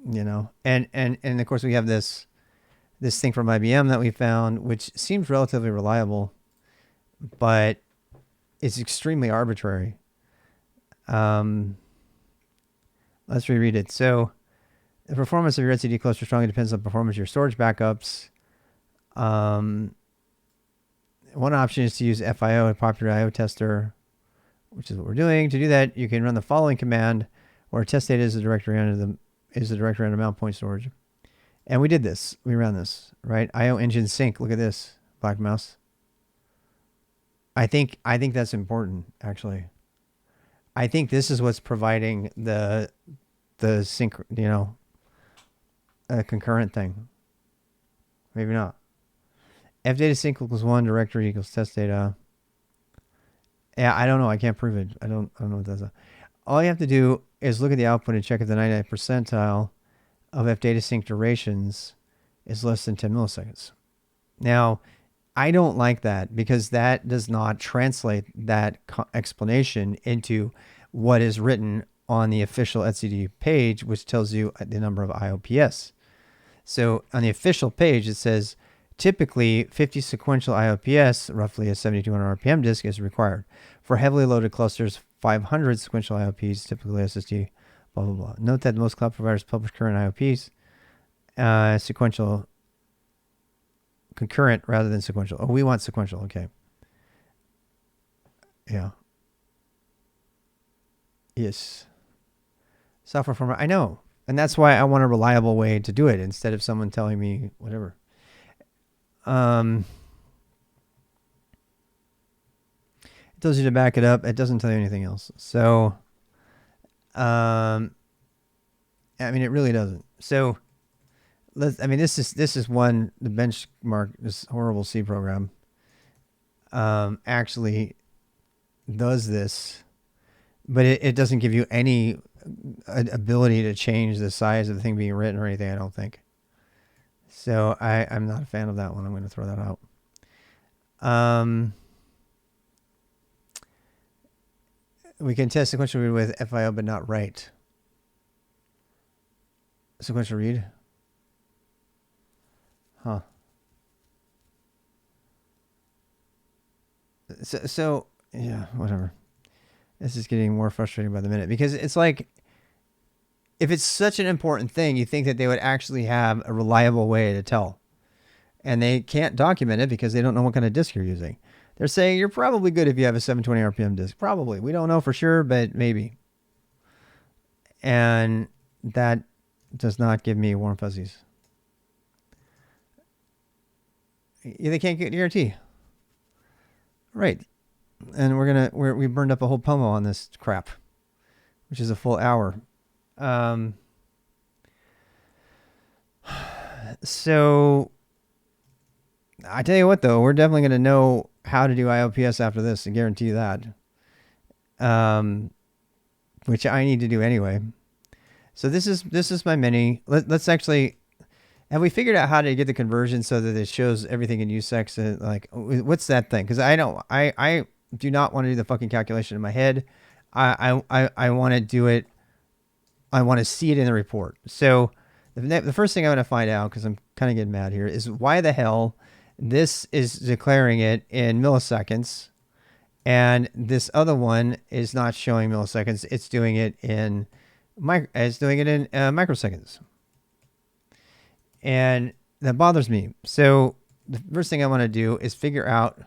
know, and of course we have this thing from IBM that we found, which seems relatively reliable, but it's extremely arbitrary. Let's reread it. So the performance of your etcd cluster strongly depends on the performance of your storage backups. one option is to use FIO, a popular IO tester, which is what we're doing. To do that, you can run the following command, where test data is the directory under mount point storage. And we did this. We ran this, right? IO engine sync. Look at this, black mouse. I think that's important, actually. I think this is what's providing the sync, a concurrent thing. Maybe not. Fdata sync equals 1, directory equals test data. Yeah, I don't know. I can't prove it. I don't know what that's. All you have to do is look at the output and check if the 99th percentile of fdata sync durations is less than 10 milliseconds. Now, I don't like that because that does not translate that explanation into what is written on the official etcd page, which tells you the number of IOPS. So on the official page, it says typically 50 sequential IOPS, roughly a 7200 RPM disk, is required. For heavily loaded clusters, 500 sequential IOPs, typically SSD, blah, blah, blah. Note that most cloud providers publish current IOPs, sequential, concurrent rather than sequential. Oh, we want sequential. Okay. Yeah. Yes. Software format. I know. And that's why I want a reliable way to do it instead of someone telling me whatever. It tells you to back it up. It doesn't tell you anything else. So, I mean, it really doesn't. So, this is one, the benchmark, this horrible C program, actually does this, but it doesn't give you any ability to change the size of the thing being written or anything, I don't think. So I'm not a fan of that one. I'm going to throw that out. We can test sequential read with FIO, but not write. Sequential read? Huh. So yeah, whatever. This is getting more frustrating by the minute because it's like, if it's such an important thing, you think that they would actually have a reliable way to tell. And they can't document it because they don't know what kind of disk you're using. They're saying you're probably good if you have a 720 RPM disk. Probably. We don't know for sure, but maybe. And that does not give me warm fuzzies. They can't get guarantee. Right. And we burned up a whole pomo on this crap, which is a full hour. So I tell you what, though, we're definitely going to know how to do IOPS after this, and guarantee you that. Which I need to do anyway. So this is my mini. Let's actually, have we figured out how to get the conversion so that it shows everything in USEX? And like, what's that thing? Because I do not want to do the fucking calculation in my head. I want to do it. I want to see it in the report. So the first thing I want to find out, because I'm kind of getting mad here, is why the hell this is declaring it in milliseconds and this other one is not showing milliseconds. It's doing it in microseconds. And that bothers me. So the first thing I want to do is figure out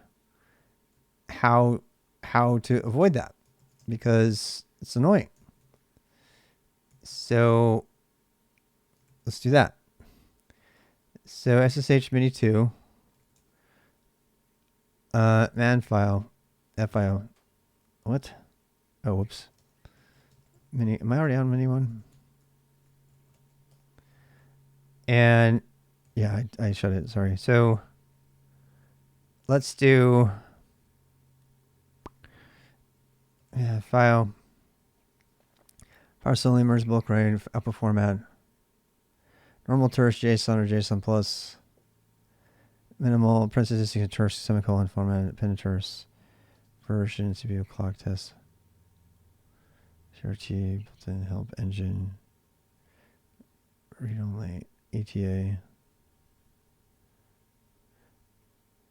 how to avoid that, because it's annoying. So let's do that. So SSH mini 2, man file, FIO. What? Oh, whoops. Mini. Am I already on mini 1? And yeah, I shut it. Sorry. So let's do file. Parse only merge bulk write output format. Normal terse JSON or JSON plus. Minimal parentheses terse semicolon format append terse. Version CPU clock test. CRT built-in help engine. Read only ETA.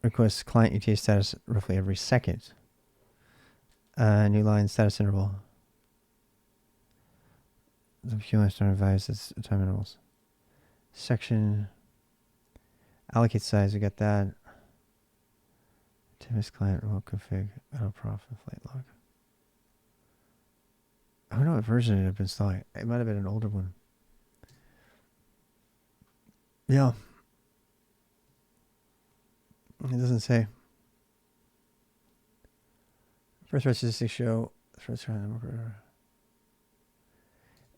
Request client ETA status roughly every second. New line status interval. The QLS don't advise its time intervals. Section. Allocate size, we got that. Database client remote config autoprof and flight log. I don't know what version it had been installing. It might have been an older one. Yeah. It doesn't say. First statistics show.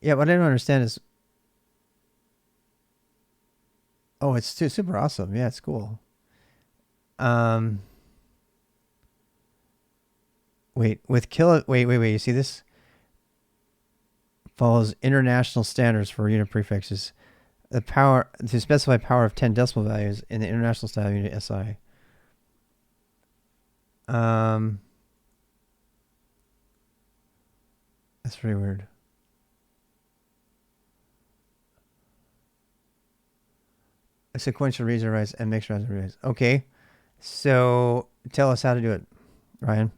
Yeah, what I don't understand is. Oh, it's super awesome. Yeah, it's cool. Wait, you see this? Follows international standards for unit prefixes. The power to specify power of 10 decimal values in the international style unit SI. That's pretty weird. A sequential reads and writes and mixed writes and reads. Okay, so tell us how to do it, Ryan,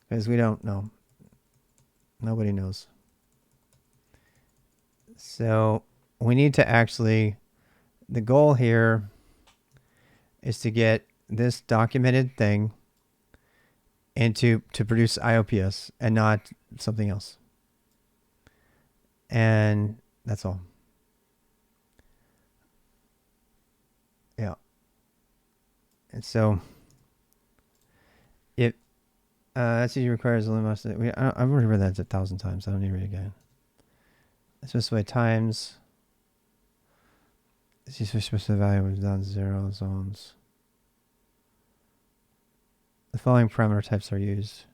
because we don't know. Nobody knows. So we need to actually, the goal here is to get this documented thing to produce IOPS and not something else. And that's all. Yeah. And so it SCG requires a limit. I've already read that 1,000 times. I don't need to read it again. Specify times. Specify value was down 0 zones. The following parameter types are used.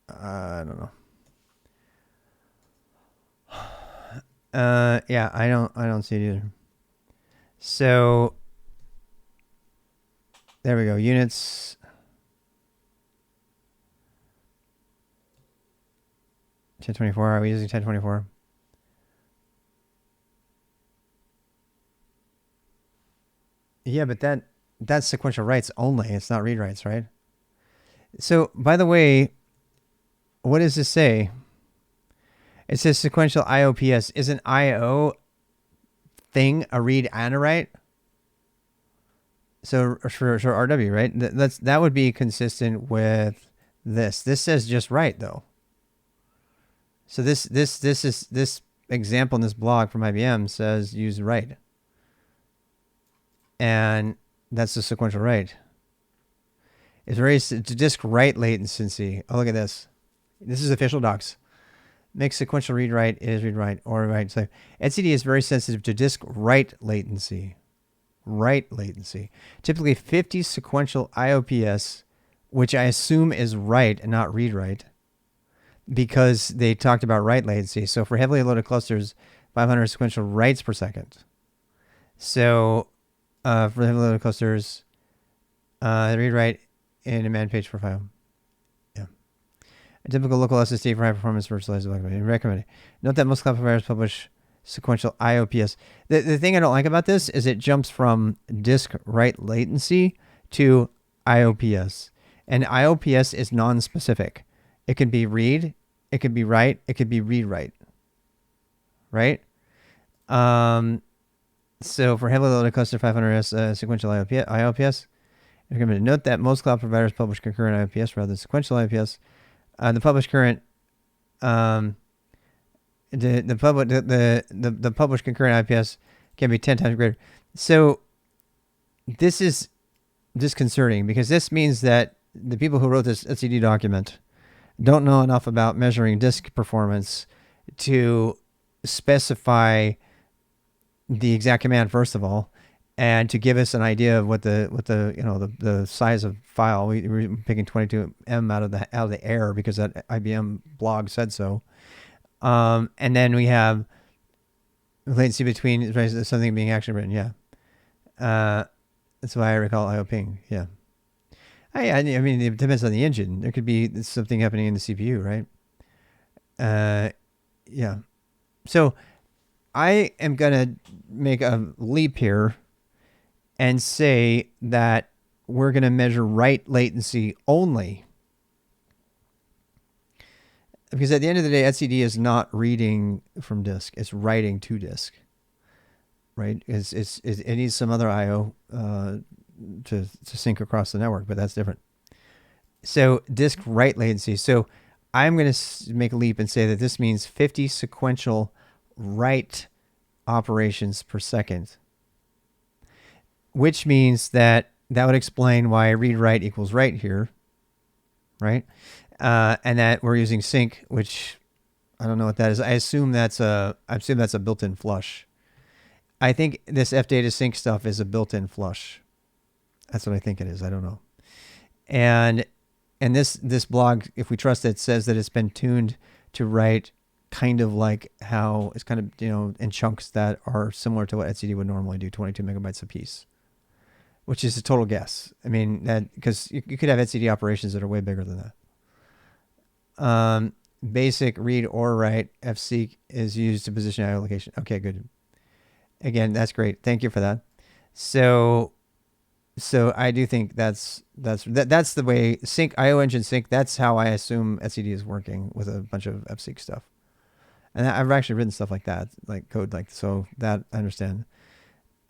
I don't know. Yeah, I don't see it either. So there we go. Units. .1024. Are we using 1024? Yeah, but that's sequential writes only. It's not read writes, right? So, by the way, what does this say? It says sequential IOPS. Is an IO thing a read and a write? So for RW, right? That would be consistent with this. This says just write though. So this example in this blog from IBM says use write. And that's the sequential write. It's very disk write latency. Oh, look at this. This is official docs. Make sequential read write is read write or write. So etcd is very sensitive to disk write latency. Write latency. Typically 50 sequential IOPS, which I assume is write and not read write, because they talked about write latency. So for heavily loaded clusters, 500 sequential writes per second. So for heavily loaded clusters, read write in a man page per file. Yeah. A typical local SSD for high performance virtualized recommended. Note that most cloud providers publish sequential IOPS. The thing I don't like about this is it jumps from disk write latency to IOPS. And IOPS is non-specific. It can be read, it could be write, it could be read write. Right? So for heavily loaded cluster 500S sequential IOPS, recommended. Note that most cloud providers publish concurrent IOPS rather than sequential IOPS. The published current the published concurrent IPS can be 10 times greater. So this is disconcerting because this means that the people who wrote this etcd document don't know enough about measuring disk performance to specify the exact command first of all, and to give us an idea of what the size of file. We're picking 22M out of the air because that IBM blog said so. And then we have latency between something being actually written. Yeah. That's why I recall IO ping. Yeah. I mean, it depends on the engine. There could be something happening in the CPU, right? Yeah. So I am going to make a leap here and say that we're going to measure write latency only. Because at the end of the day, etcd is not reading from disk; it's writing to disk, right? It needs some other I/O to sync across the network, but that's different. So disk write latency. So I'm going to make a leap and say that this means 50 sequential write operations per second, which means that would explain why read write equals write here, right? And that we're using sync, which I don't know what that is. I assume that's a built-in flush. I think this fdata sync stuff is a built-in flush. That's what I think it is. I don't know. And this blog, if we trust it, says that it's been tuned to write kind of like how it's kind of, in chunks that are similar to what etcd would normally do, 22 megabytes a piece, which is a total guess. I mean, that because you could have etcd operations that are way bigger than that. Basic read or write fseek is used to position IO location. Okay, good. Again, that's great. Thank you for that. So I do think that's the way sync IO engine sync. That's how I assume etcd is working with a bunch of fseek stuff. And I've actually written stuff like that, like code like so that I understand.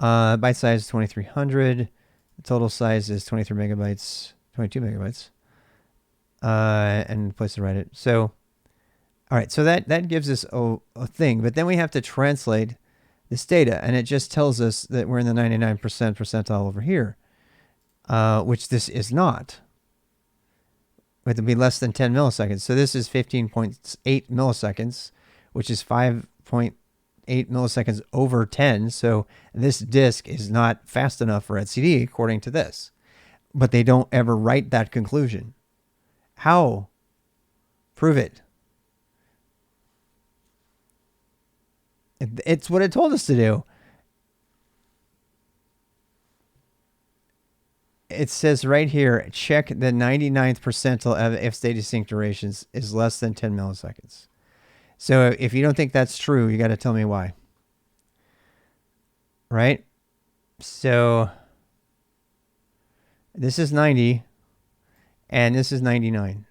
Byte size 2300. Total size is 23 megabytes, 22 megabytes. And place to write it. So, all right. So that gives us a thing, but then we have to translate this data, and it just tells us that we're in the 99% percentile over here, which this is not. It would be less than 10 milliseconds. So this is 15.8 milliseconds, which is 5.8 milliseconds over 10. So this disk is not fast enough for etcd, according to this. But they don't ever write that conclusion. How? Prove it. It's what it told us to do. It says right here, check the 99th percentile of if data sync durations is less than 10 milliseconds. So if you don't think that's true, you got to tell me why. Right? So this is 90 and this is 99.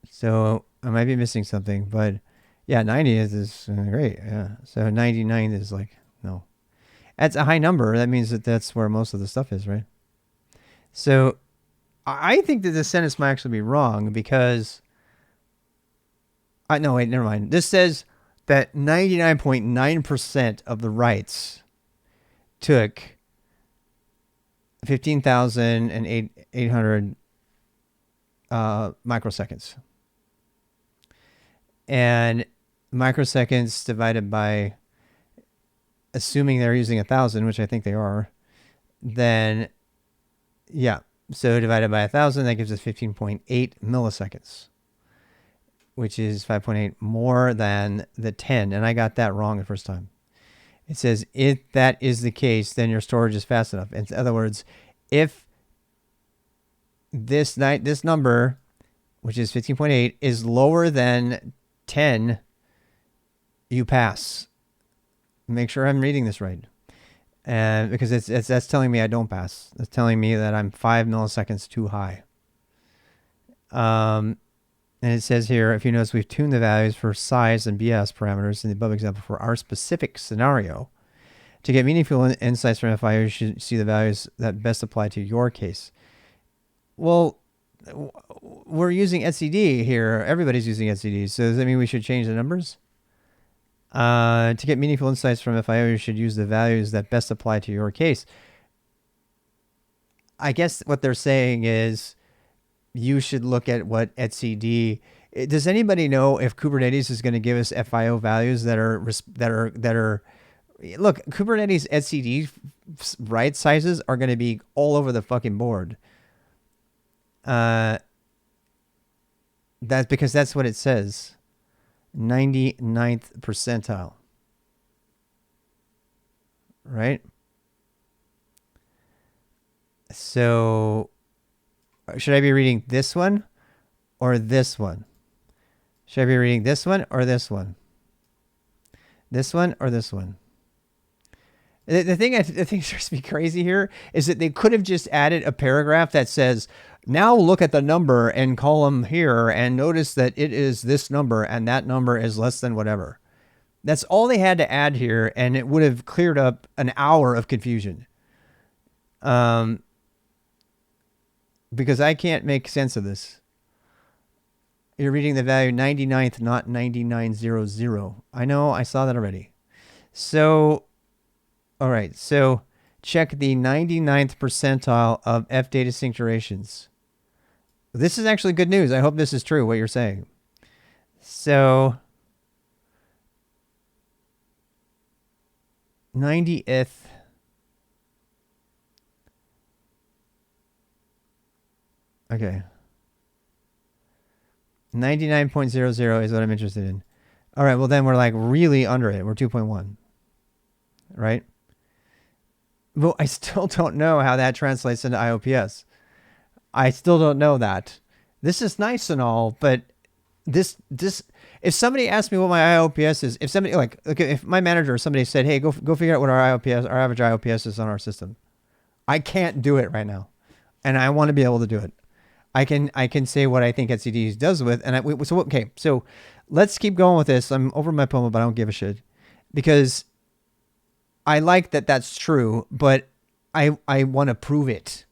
So I might be missing something, but yeah, 90 is great. Yeah. So 99 is like, no. That's a high number. That means that that's where most of the stuff is, right? So I think that this sentence might actually be wrong because... no, wait, never mind. This says that 99.9% of the writes took 15,800 microseconds. And microseconds divided by, assuming they're using 1,000, which I think they are, then, yeah. So divided by 1,000, that gives us 15.8 milliseconds, which is 5.8 more than the 10. And I got that wrong the first time. It says, if that is the case, then your storage is fast enough. In other words, if this number, which is 15.8, is lower than 10, you pass. Make sure I'm reading this right. Because that's telling me I don't pass. It's telling me that I'm 5 milliseconds too high. And it says here, if you notice, we've tuned the values for size and BS parameters in the above example for our specific scenario. To get meaningful insights from FIO, you should see the values that best apply to your case. Well, we're using etcd here. Everybody's using etcd. So does that mean we should change the numbers? To get meaningful insights from FIO, you should use the values that best apply to your case. I guess what they're saying is you should look at what etcd. Does anybody know if Kubernetes is going to give us FIO values that are look, Kubernetes etcd write sizes are going to be all over the fucking board. That's because that's what it says. 99th percentile. Right? So should I be reading this one or this one? Should I be reading this one or this one? This one or this one? The thing I think starts to be crazy here is that they could have just added a paragraph that says, now look at the number and column here and notice that it is this number and that number is less than whatever. That's all they had to add here, and it would have cleared up an hour of confusion. because I can't make sense of this. You're reading the value 99th, not 9900. I know, I saw that already. So, all right. So check the 99th percentile of F data sync durations. This is actually good news. I hope this is true, what you're saying. So 90th. Okay. 99.00 is what I'm interested in. All right, well then we're like really under it. We're 2.1, right? Well, I still don't know how that translates into IOPS. I still don't know that. This is nice and all, but this if somebody asked me what my IOPS is, if somebody like okay, if my manager or somebody said, "Hey, go figure out what our average IOPS is on our system," I can't do it right now, and I want to be able to do it. I can say what I think etcd does with, and so let's keep going with this. I'm over my poem, but I don't give a shit because I like that that's true, but I want to prove it.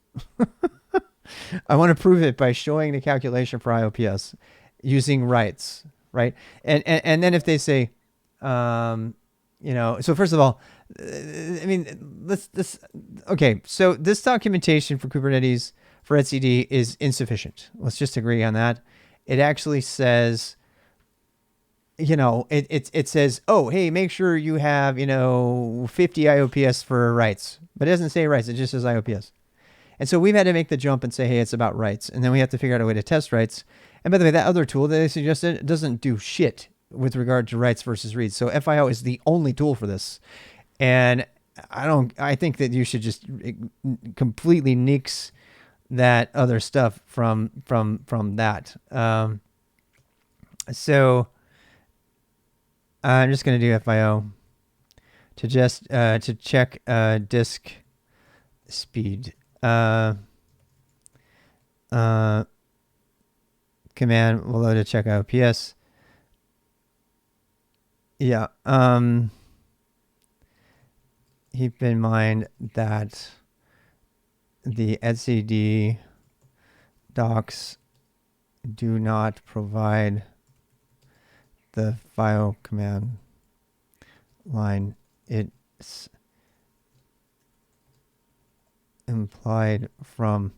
I want to prove it by showing the calculation for IOPS using writes, right? And then if they say, so first of all, I mean, okay, so this documentation for Kubernetes for etcd is insufficient. Let's just agree on that. It actually says, it says, oh, hey, make sure you have, 50 IOPS for writes, but it doesn't say writes. It just says IOPS. And so we've had to make the jump and say, hey, it's about writes. And then we have to figure out a way to test writes. And by the way, that other tool that they suggested doesn't do shit with regard to writes versus reads. So FIO is the only tool for this. And I think that you should just completely nix that other stuff from that. So I'm just going to do FIO to just to check disk speed. Command will load to check IOPS. Yeah. Keep in mind that the etcd docs do not provide the FIO command line. It's implied from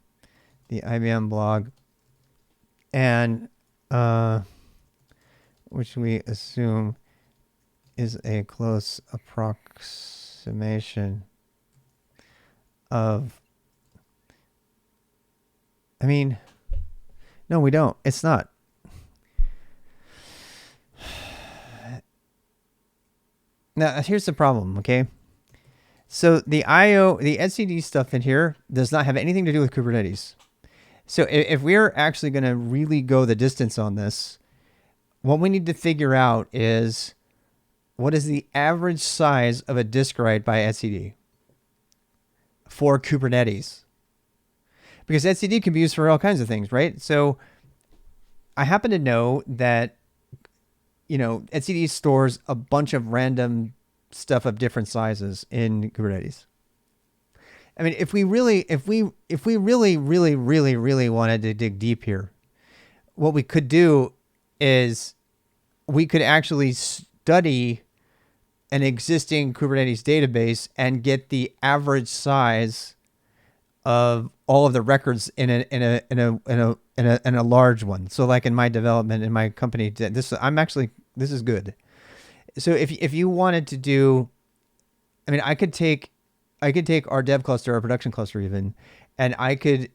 the IBM blog, and which we assume is a close approximation of, I mean, no, we don't. It's not. Now, here's the problem, okay? So the etcd stuff in here does not have anything to do with Kubernetes. So if we're actually going to really go the distance on this, what we need to figure out is what is the average size of a disk write by etcd for Kubernetes? Because etcd can be used for all kinds of things, right? So I happen to know that, etcd stores a bunch of random stuff of different sizes in Kubernetes. I mean, if we really wanted to dig deep here, what we could do is we could actually study an existing Kubernetes database and get the average size of all of the records in a large one. So like in my development in my company, this is good. So if you wanted to do, I mean, I could take our dev cluster, our production cluster even, and I could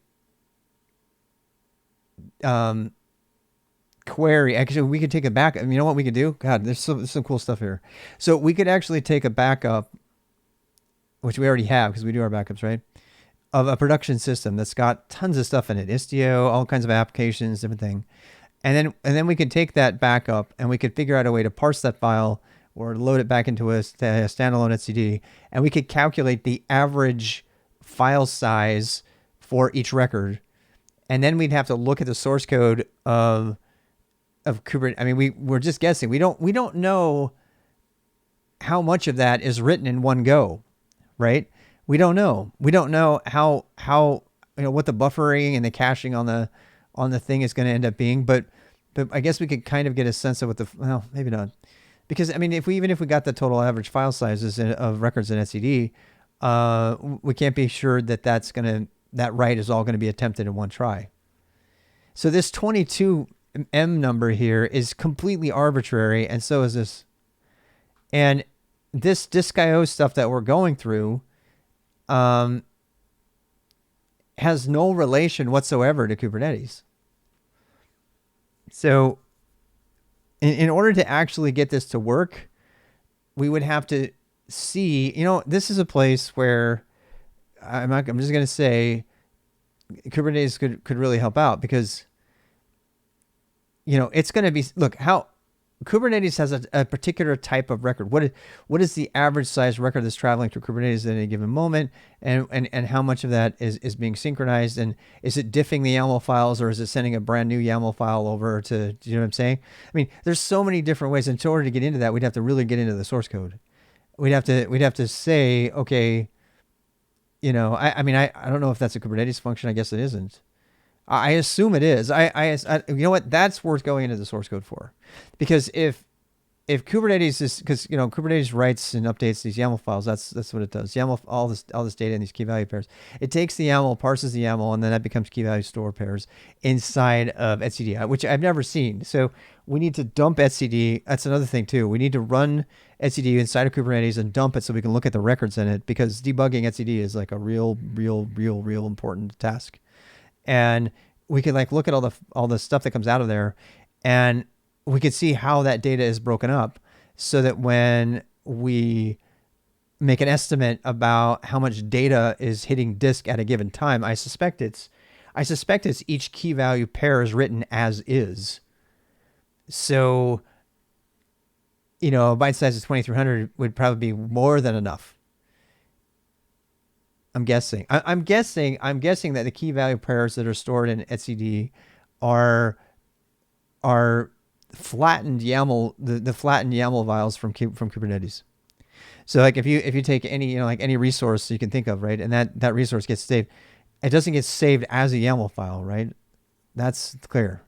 query. Actually, we could take a backup. You know what we could do? God, there's some cool stuff here. So we could actually take a backup, which we already have because we do our backups, right? Of a production system that's got tons of stuff in it, Istio, all kinds of applications, different thing. And then we could take that backup and we could figure out a way to parse that file or load it back into a standalone etcd, and we could calculate the average file size for each record. And then we'd have to look at the source code of Kubernetes. I mean, we're just guessing. We don't know how much of that is written in one go, right? We don't know. We don't know how what the buffering and the caching on the thing is going to end up being. But I guess we could kind of get a sense of what well, maybe not, because I mean, even if we got the total average file sizes of records in etcd, we can't be sure that that write is all going to be attempted in one try. So this 22 M number here is completely arbitrary, and so is this. And this disk IO stuff that we're going through has no relation whatsoever to Kubernetes. So in order to actually get this to work, we would have to see, this is a place where I'm just going to say Kubernetes could really help out, because it's going to be, look, how Kubernetes has a particular type of record. What is the average size record that's traveling through Kubernetes at any given moment, and how much of that is being synchronized, and is it diffing the YAML files, or is it sending a brand new YAML file over to, do you know what I'm saying? I mean, there's so many different ways. And in order to get into that, we'd have to really get into the source code. We'd have to say, okay, I mean, I don't know if that's a Kubernetes function. I guess it isn't. I assume it is. I you know what? That's worth going into the source code for, because if Kubernetes is, because Kubernetes writes and updates these YAML files. That's what it does. YAML, all this data in these key value pairs. It takes the YAML, parses the YAML, and then that becomes key value store pairs inside of etcd, which I've never seen. So we need to dump etcd. That's another thing too. We need to run etcd inside of Kubernetes and dump it so we can look at the records in it, because debugging etcd is like a real important task. And we could look at all the stuff that comes out of there, and we could see how that data is broken up, so that when we make an estimate about how much data is hitting disk at a given time, I suspect it's each key value pair is written as is. So, a byte size of 2300 would probably be more than enough. I'm guessing that the key value pairs that are stored in etcd are flattened YAML, the flattened YAML files from Kubernetes. So if you take any any resource you can think of, right, and that resource gets saved, it doesn't get saved as a YAML file, right? That's clear.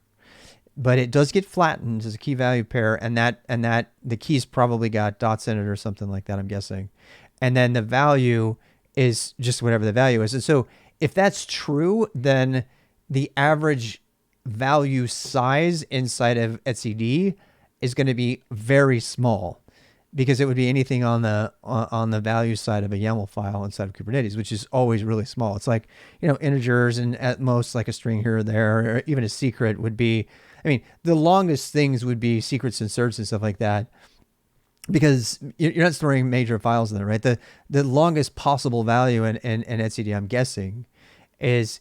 But it does get flattened as a key value pair, and that the keys probably got dots in it or something like that, I'm guessing. And then the value is just whatever the value is. And so if that's true, then the average value size inside of etcd is going to be very small, because it would be anything on the value side of a YAML file inside of Kubernetes, which is always really small. It's like, integers, and at most like a string here or there, or even a secret would be, I mean, the longest things would be secrets, inserts, and stuff like that, because you're not storing major files in there, right? The longest possible value in etcd, I'm guessing, is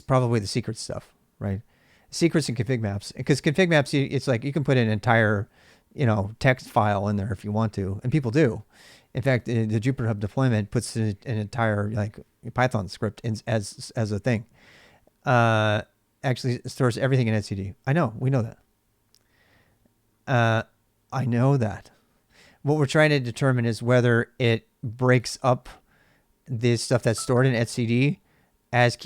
probably the secret stuff, right? Secrets and config maps, because config maps, it's like you can put an entire, text file in there if you want to, and people do. In fact, the Jupyter Hub deployment puts an entire Python script as a thing. Actually stores everything in etcd. I know, we know that. I know that. What we're trying to determine is whether it breaks up the stuff that's stored in etcd as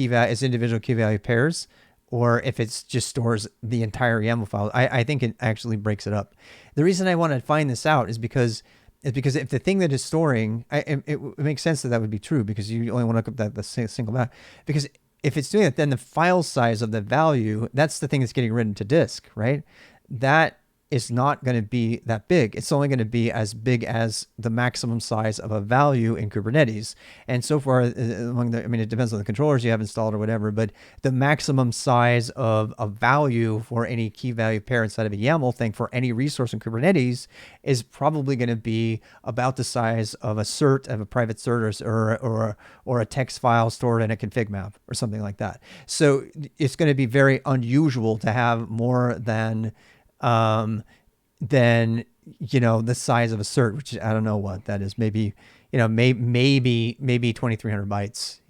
individual key value pairs, or if it just stores the entire YAML file. I think it actually breaks it up. The reason I want to find this out is because if the thing that is storing, it makes sense that would be true, because you only want to look up the single value. Because if it's doing it, then the file size of the value, that's the thing that's getting written to disk, right? That is not going to be that big. It's only going to be as big as the maximum size of a value in Kubernetes. And so far, it depends on the controllers you have installed or whatever, but the maximum size of a value for any key value pair inside of a YAML thing for any resource in Kubernetes is probably going to be about the size of a private cert, or a text file stored in a config map or something like that. So it's going to be very unusual to have more than the size of a cert, which I don't know what that is. Maybe, maybe 2,300 bytes,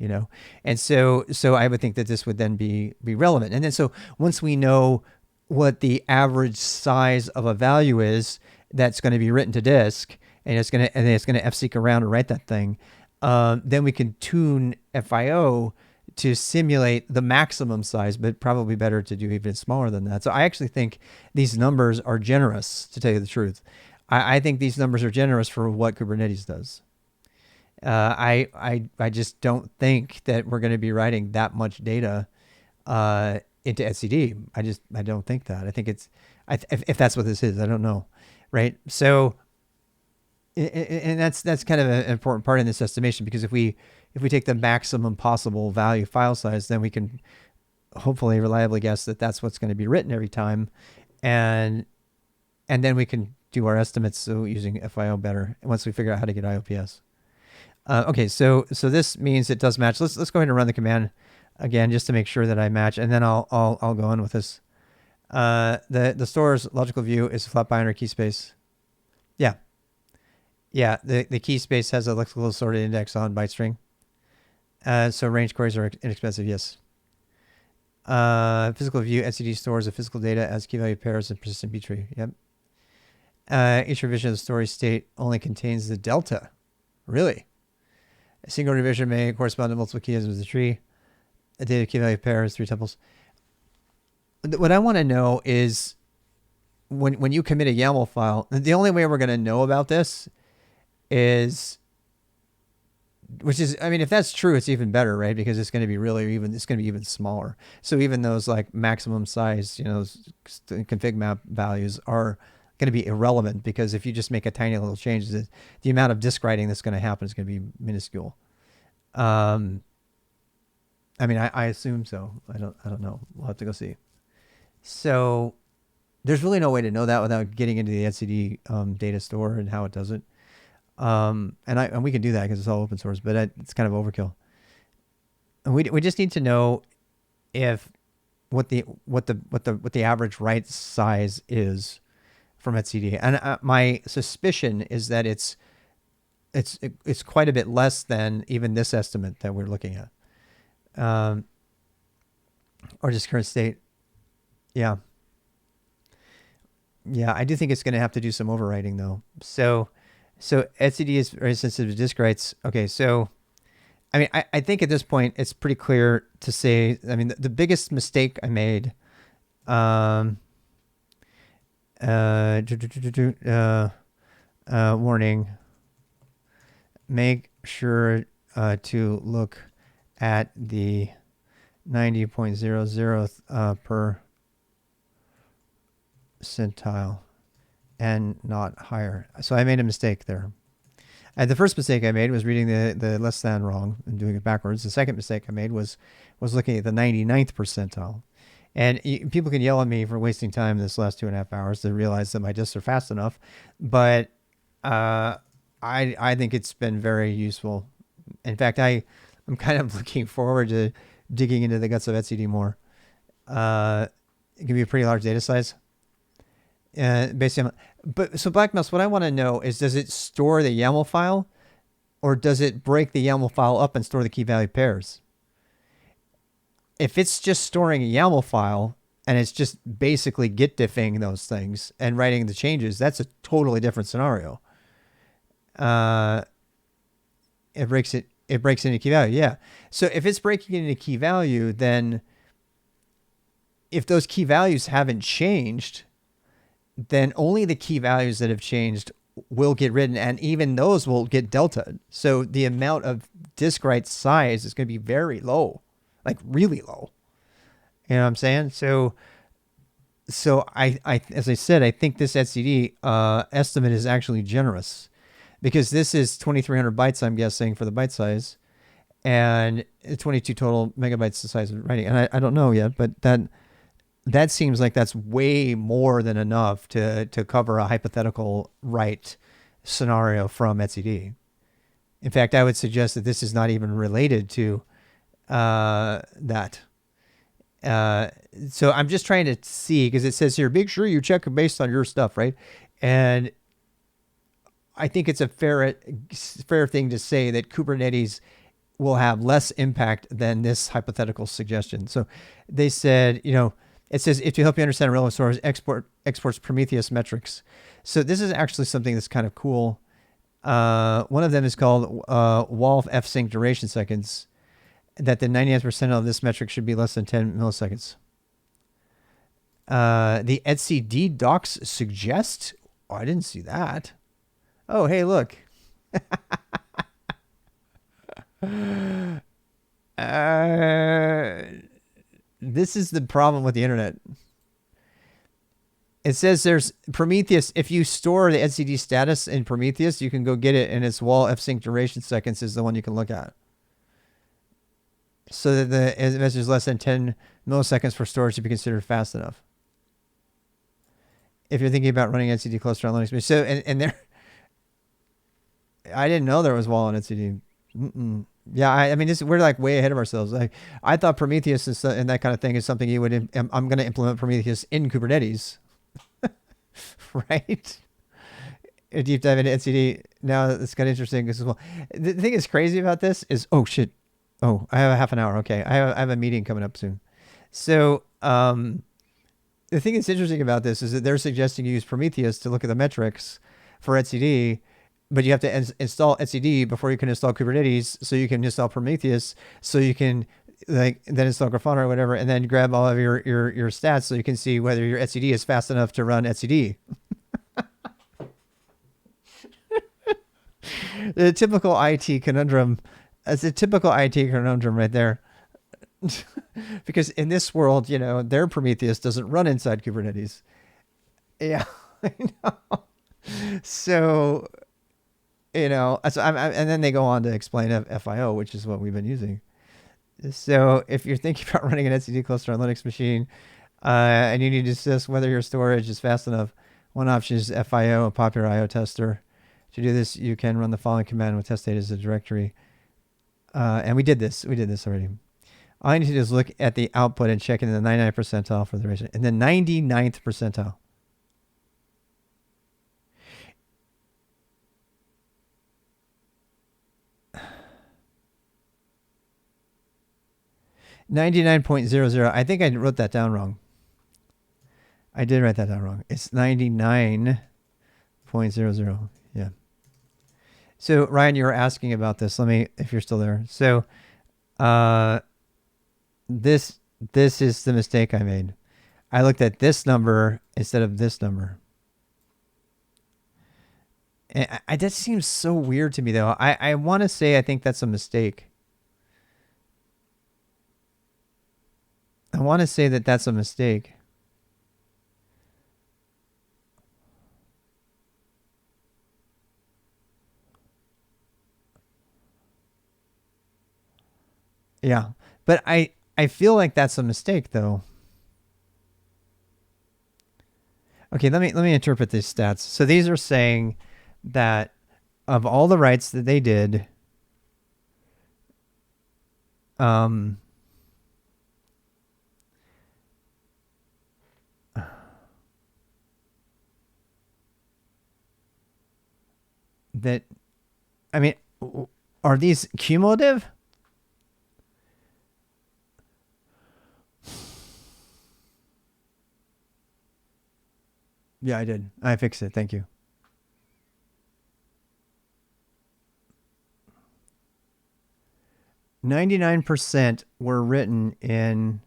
and so I would think that this would then be relevant. And then, so once we know what the average size of a value is that's going to be written to disk, and it's going to fseek around to write that thing, then we can tune FIO to simulate the maximum size, but probably better to do even smaller than that. So I actually think these numbers are generous, to tell you the truth. I think these numbers are generous for what Kubernetes does. I just don't think that we're going to be writing that much data into etcd. I don't think that. I think it's if that's what this is, I don't know, right? So, and that's kind of an important part in this estimation, because if we take the maximum possible value file size, then we can hopefully reliably guess that that's what's going to be written every time, and then we can do our estimates using FIO better once we figure out how to get IOPS. Okay, so this means it does match. Let's go ahead and run the command again just to make sure that I match, and then I'll go on with this. The store's logical view is a flat binary key space. Yeah. The key space has a lexical sorted index on byte string. So range queries are inexpensive. Yes. Physical view etcd stores the physical data as key value pairs and persistent B tree. Yep. Each revision of the story state only contains the delta. Really? A single revision may correspond to multiple keys of the tree. A data key value pair is 3 tuples. What I want to know is when you commit a YAML file, the only way we're going to know about this is, which is, I mean, if that's true, it's even better, right? Because it's going to be it's going to be even smaller. So even those like maximum size, config map values are going to be irrelevant, because if you just make a tiny little change, the amount of disk writing that's going to happen is going to be minuscule. I mean, I assume so. I don't know. We'll have to go see. So there's really no way to know that without getting into the etcd data store and how it does it. And we can do that because it's all open source, but it's kind of overkill. And we just need to know if what the average write size is from etcd. And my suspicion is that it's quite a bit less than even this estimate that we're looking at. Or just current state. Yeah, I do think it's going to have to do some overwriting though. So etcd is very sensitive to disk writes. Okay, so I mean, I think at this point it's pretty clear to say, I mean, the biggest mistake I made, warning, make sure to look at the 90.00 percentile and not higher. So I made a mistake there. The first mistake I made was reading the less than wrong and doing it backwards. The second mistake I made was looking at the 99th percentile. And people can yell at me for wasting time this last 2.5 hours to realize that my disks are fast enough. But I think it's been very useful. In fact, I'm kind of looking forward to digging into the guts of etcd more. It can be a pretty large data size. Basically, so Black Mouse, what I want to know is, does it store the YAML file, or does it break the YAML file up and store the key value pairs? If it's just storing a YAML file and it's just basically git diffing those things and writing the changes, that's a totally different scenario. It breaks into key value. Yeah. So if it's breaking into key value, then if those key values haven't changed, then only the key values that have changed will get written, and even those will get delta. So the amount of disk write size is going to be very low, like really low. You know what I'm saying? So I as I said, I think this etcd estimate is actually generous, because this is 2,300 bytes, I'm guessing, for the byte size, and 22 total megabytes the size of writing. And I don't know yet, but that seems like that's way more than enough to cover a hypothetical write scenario from etcd. In fact, I would suggest that this is not even related to that. So I'm just trying to see, because it says here, make sure you check based on your stuff, right? And I think it's a fair thing to say that Kubernetes will have less impact than this hypothetical suggestion. So they said, it says, if to help you understand relevant source, exports Prometheus metrics. So this is actually something that's kind of cool. One of them is called WALF fsync duration seconds. that the 99th percentile of this metric should be less than 10 milliseconds. The etcd docs suggest. Oh, I didn't see that. Oh, hey, look. This is the problem with the internet. It says there's Prometheus. If you store the etcd status in Prometheus, you can go get it, and its wall fsync duration seconds is the one you can look at. So that the message is less than 10 milliseconds for storage to be considered fast enough. If you're thinking about running etcd cluster on Linux. So, and there, I didn't know there was wall on etcd. Yeah, I mean, we're like way ahead of ourselves. I thought Prometheus and that kind of thing is something you would. I'm going to implement Prometheus in Kubernetes, right? A deep dive into etcd. Now it's kind of interesting as well. The thing that's crazy about this is, oh shit, oh, I have a half an hour. Okay, I have a meeting coming up soon. So the thing that's interesting about this is that they're suggesting you use Prometheus to look at the metrics for etcd. But you have to install etcd before you can install Kubernetes, so you can install Prometheus, so you can then install Grafana or whatever, and then grab all of your stats so you can see whether your etcd is fast enough to run etcd. The typical IT conundrum. It's a typical IT conundrum right there. Because in this world, their Prometheus doesn't run inside Kubernetes. Yeah, I know. So... so and then they go on to explain FIO, which is what we've been using. So if you're thinking about running an etcd cluster on Linux machine, and you need to assess whether your storage is fast enough, one option is FIO, a popular IO tester. To do this, you can run the following command with test data as a directory. And we did this already. All I need to do is look at the output and check in the 99th percentile for the ratio. In the 99th percentile. 99.00. I think I wrote that down wrong. I did write that down wrong. It's 99.00. Yeah. So Ryan, you were asking about this. If you're still there. So, this is the mistake I made. I looked at this number instead of this number. And that seems so weird to me, though. I want to say I think that's a mistake. I want to say that that's a mistake. Yeah, but I feel like that's a mistake, though. Okay, let me interpret these stats. So these are saying that of all the writes that they did, that, I mean, are these cumulative? Yeah, I did. I fixed it. Thank you. %99 were written in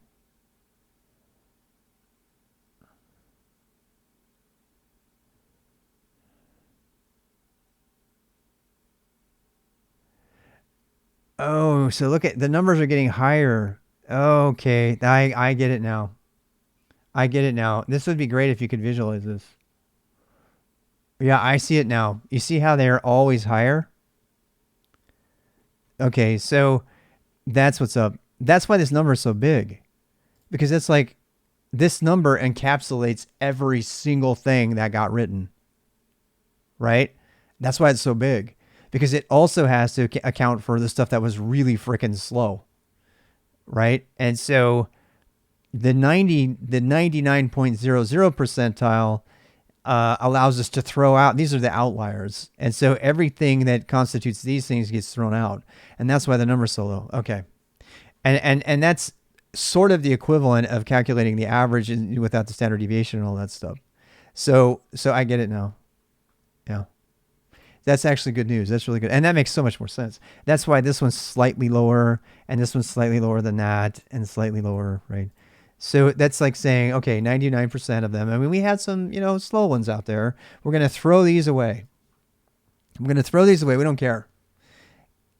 Oh, so look at the numbers are getting higher. Okay, I get it now. I get it now. This would be great if you could visualize this. Yeah, I see it now. You see how they're always higher? Okay, so that's what's up. That's why this number is so big. Because it's like this number encapsulates every single thing that got written. Right? That's why it's so big. Because it also has to account for the stuff that was really freaking slow. Right? And so the 99.00 percentile allows us to throw out, these are the outliers. And so everything that constitutes these things gets thrown out. And that's why the number's so low. Okay. And that's sort of the equivalent of calculating the average without the standard deviation and all that stuff. So I get it now. Yeah. That's actually good news. That's really good. And that makes so much more sense. That's why this one's slightly lower and this one's slightly lower than that and slightly lower, right? So that's like saying, okay, 99% of them. I mean, we had some, slow ones out there. We're going to throw these away. We're going to throw these away. We don't care.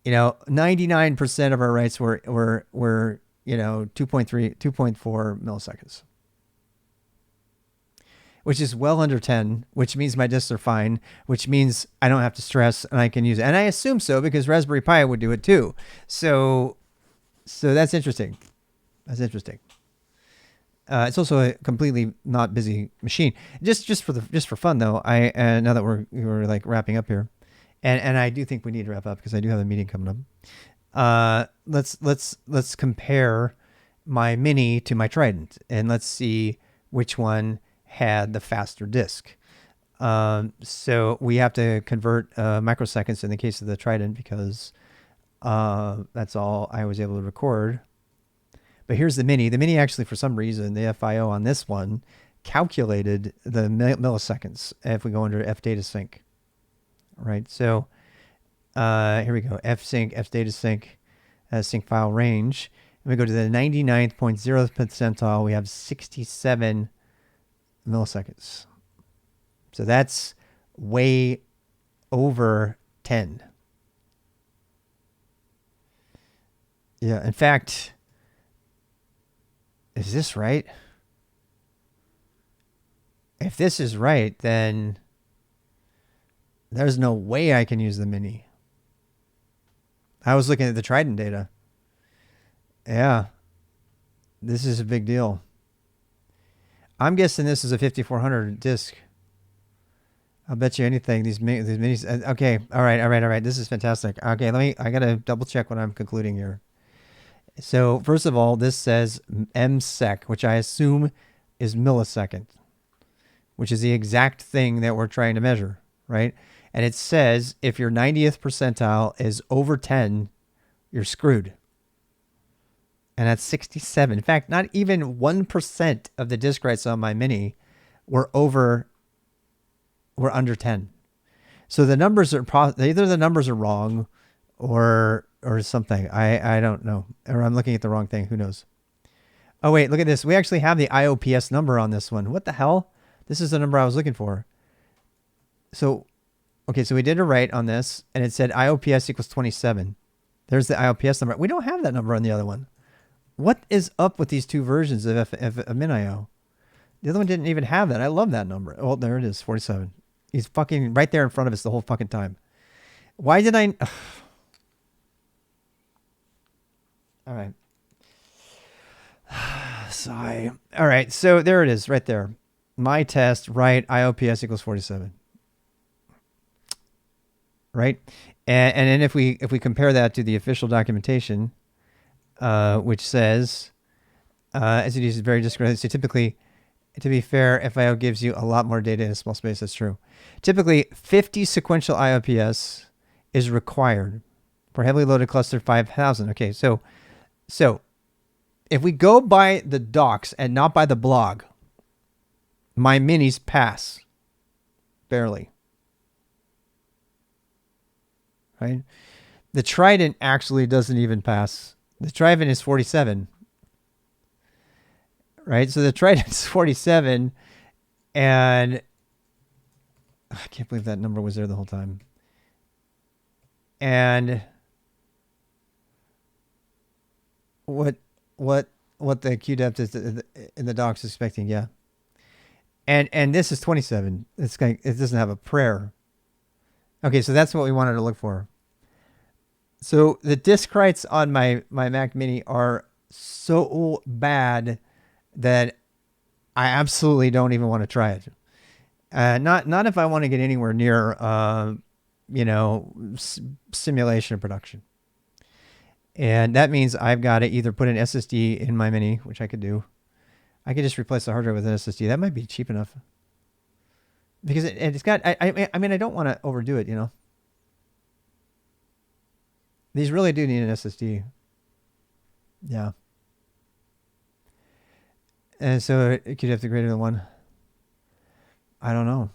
99% of our writes were 2.3, 2.4 milliseconds, which is well under 10, which means my disks are fine, which means I don't have to stress and I can use it. And I assume so because Raspberry Pi would do it too. So that's interesting. That's interesting. It's also a completely not busy machine. Just for fun though, now that we're like wrapping up here, and I do think we need to wrap up because I do have a meeting coming up. Let's compare my Mini to my Trident, and let's see which one had the faster disk. So we have to convert microseconds in the case of the Trident because that's all I was able to record. But here's the Mini. The Mini actually, for some reason, the FIO on this one calculated the milliseconds if we go under fdata sync. Right, so here we go. Fsync, fdata sync, sync file range. And we go to the 99th percentile. We have 67 milliseconds. So that's way over 10. Yeah, in fact, is this right? If this is right, then there's no way I can use the Mini. I was looking at the Trident data. Yeah, this is a big deal. I'm guessing this is a 5400 disk. I'll bet you anything. These minis. Okay. All right. This is fantastic. Okay. I got to double check what I'm concluding here. So first of all, this says MSec, which I assume is millisecond, which is the exact thing that we're trying to measure, right? And it says if your 90th percentile is over 10, you're screwed. And that's 67. In fact, not even 1% of the disk writes on my Mini were under 10. So the numbers are either the numbers are wrong or something. I don't know. Or I'm looking at the wrong thing. Who knows? Oh, wait, look at this. We actually have the IOPS number on this one. What the hell? This is the number I was looking for. So, okay, so we did a write on this, and it said IOPS equals 27. There's the IOPS number. We don't have that number on the other one. What is up with these two versions of MinIO? The other one didn't even have that. I love that number. Oh, there it is, 47. He's fucking right there in front of us the whole fucking time. Why did I... All right. Sigh. All right, so there it is right there. My test, right, IOPS equals 47. Right? And then if we compare that to the official documentation, which says, as it is very discreet, so typically, to be fair, FIO gives you a lot more data in a small space. That's true. Typically, 50 sequential IOPS is required for heavily loaded cluster 5000. Okay, so if we go by the docs and not by the blog, my minis pass barely. Right? The Trident actually doesn't even pass. The Trident is 47. Right? So the Trident's 47, and I can't believe that number was there the whole time. And what the QDEP is in the docs is expecting, yeah. And this is 27. It doesn't have a prayer. Okay, so that's what we wanted to look for. So the disk writes on my Mac Mini are so bad that I absolutely don't even want to try it. Not if I want to get anywhere near, simulation production. And that means I've got to either put an SSD in my Mini, which I could do. I could just replace the hard drive with an SSD. That might be cheap enough. Because it's got, I mean, I don't want to overdo it, These really do need an SSD. Yeah. And so it could have to greater than 1. I don't know.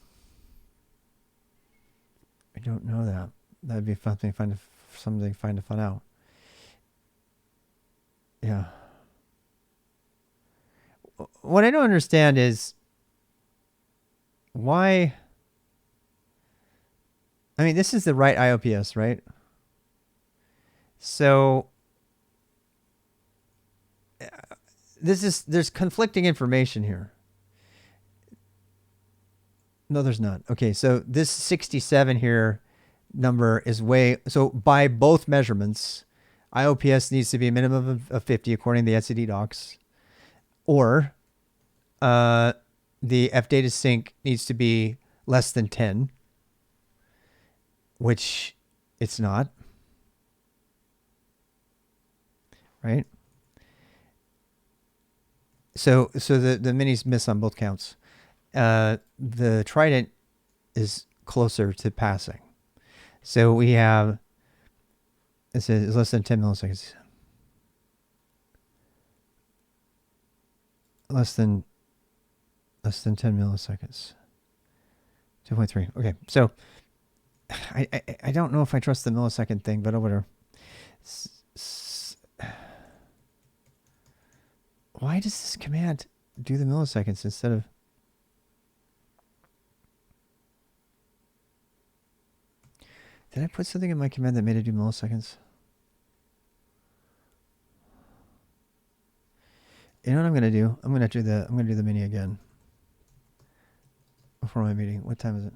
don't know that. That'd be something fun to find out. Yeah. What I don't understand is why. I mean, this is the right IOPS, right? So there's conflicting information here. No, there's not. Okay, so this 67 here number is so by both measurements, IOPS needs to be a minimum of 50 according to the etcd docs, or the fdata sync needs to be less than 10, which it's not, right? So the minis miss on both counts. The Trident is closer to passing. So we have, it says less than 10 milliseconds. Less than 10 milliseconds. 2.3. Okay, so I don't know if I trust the millisecond thing, but whatever. Why does this command do the milliseconds instead of... Did I put something in my command that made it do milliseconds? You know what I'm gonna do? I'm gonna do the mini again before my meeting. What time is it?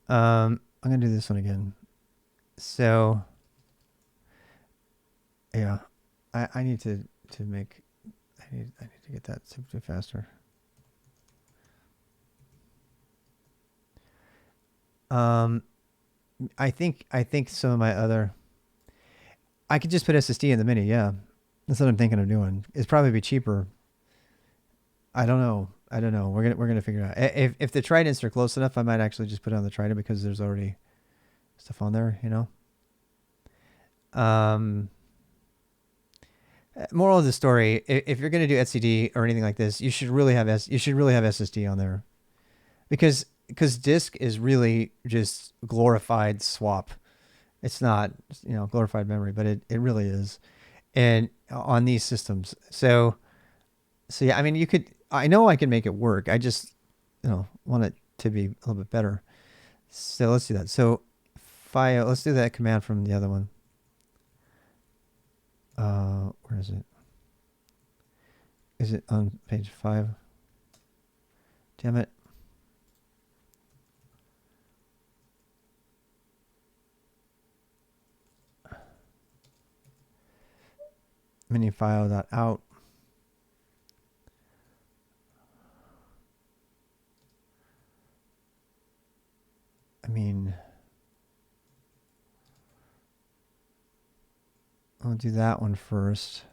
I'm gonna do this one again. So yeah, I need to make, I need to get that simply faster. I think some of my other, I could just put SSD in the mini. Yeah, that's what I'm thinking of doing. It'd probably be cheaper. I don't know. We're gonna figure it out. If the Tridents are close enough, I might actually just put it on the Trident because there's already stuff on there, you know. Moral of the story: if you're gonna do etcd or anything like this, you should really have SSD on there, because disk is really just glorified swap. It's not, you know, glorified memory, but it really is, and on these systems. So yeah, I mean, you could. I know I can make it work. I just, you know, want it to be a little bit better. So let's do that. So file. Let's do that command from the other one. Where is it? Is it on page 5? Damn it. Mini file.out. I mean, I'll do that one first.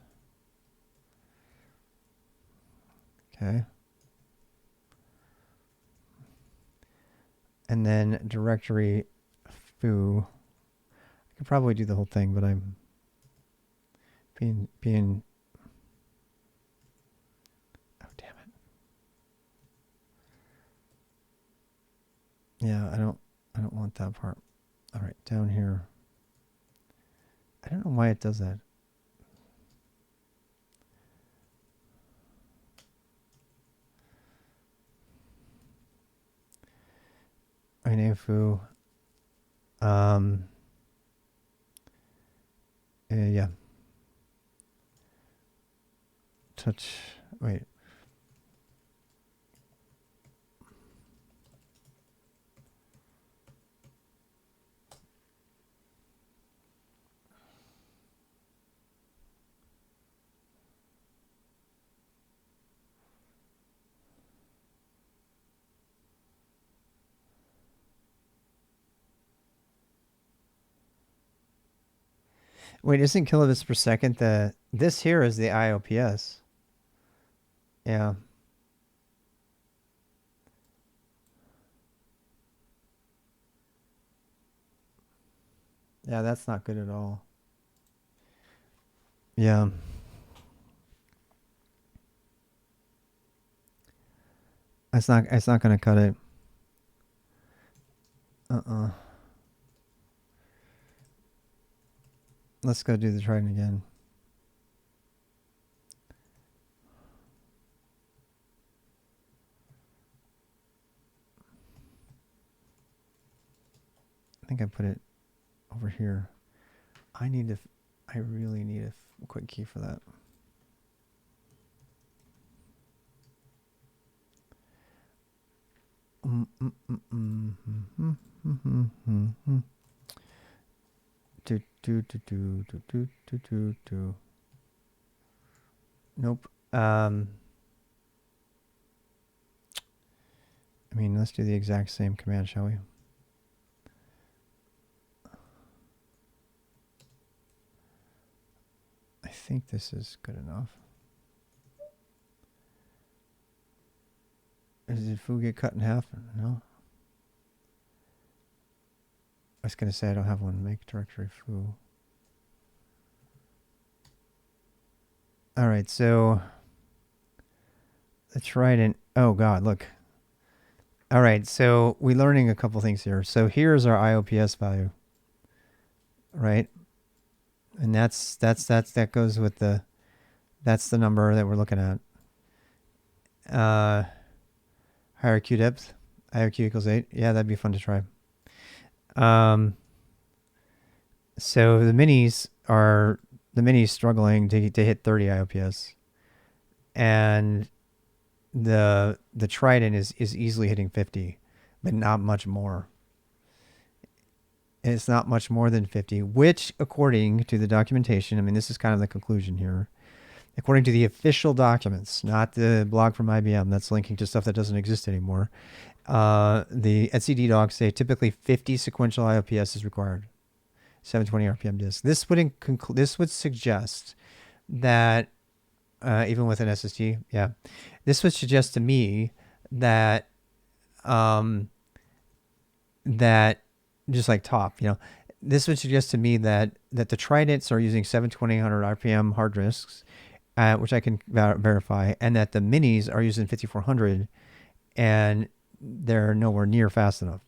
Okay. And then directory foo. I could probably do the whole thing, but I'm being oh, damn it. Yeah, I don't want that part. All right, down here. I don't know why it does that. Rename foo. Yeah. Touch. Wait. Wait, isn't kilobits per second this here is the IOPS? Yeah. Yeah, that's not good at all. Yeah. It's not going to cut it. Let's go do the Trident again. I think I put it over here. I really need a quick key for that. Nope. I mean, let's do the exact same command, shall we? I think this is good enough. Did foo get cut in half? No. I was going to say I don't have one. Make directory foo. All right, so the Trident. Oh, God, look. All right, so we're learning a couple things here. So here's our IOPS value, right? And that goes with that's the number that we're looking at. Higher Q depth, IOQ equals 8. Yeah, that'd be fun to try. So the minis struggling to hit 30 IOPS, and the Trident is easily hitting 50, but not much more. It's not much more than 50, which according to the documentation, I mean, this is kind of the conclusion here. According to the official documents, not the blog from IBM that's linking to stuff that doesn't exist anymore, the etcd docs say typically 50 sequential IOPS is required. 720 RPM disk. This would suggest that even with an SSD, yeah, this would suggest to me that that just like top, this would suggest to me that the Tridents are using 720 RPM hard disks, which I can verify, and that the minis are using 5400, and they're nowhere near fast enough.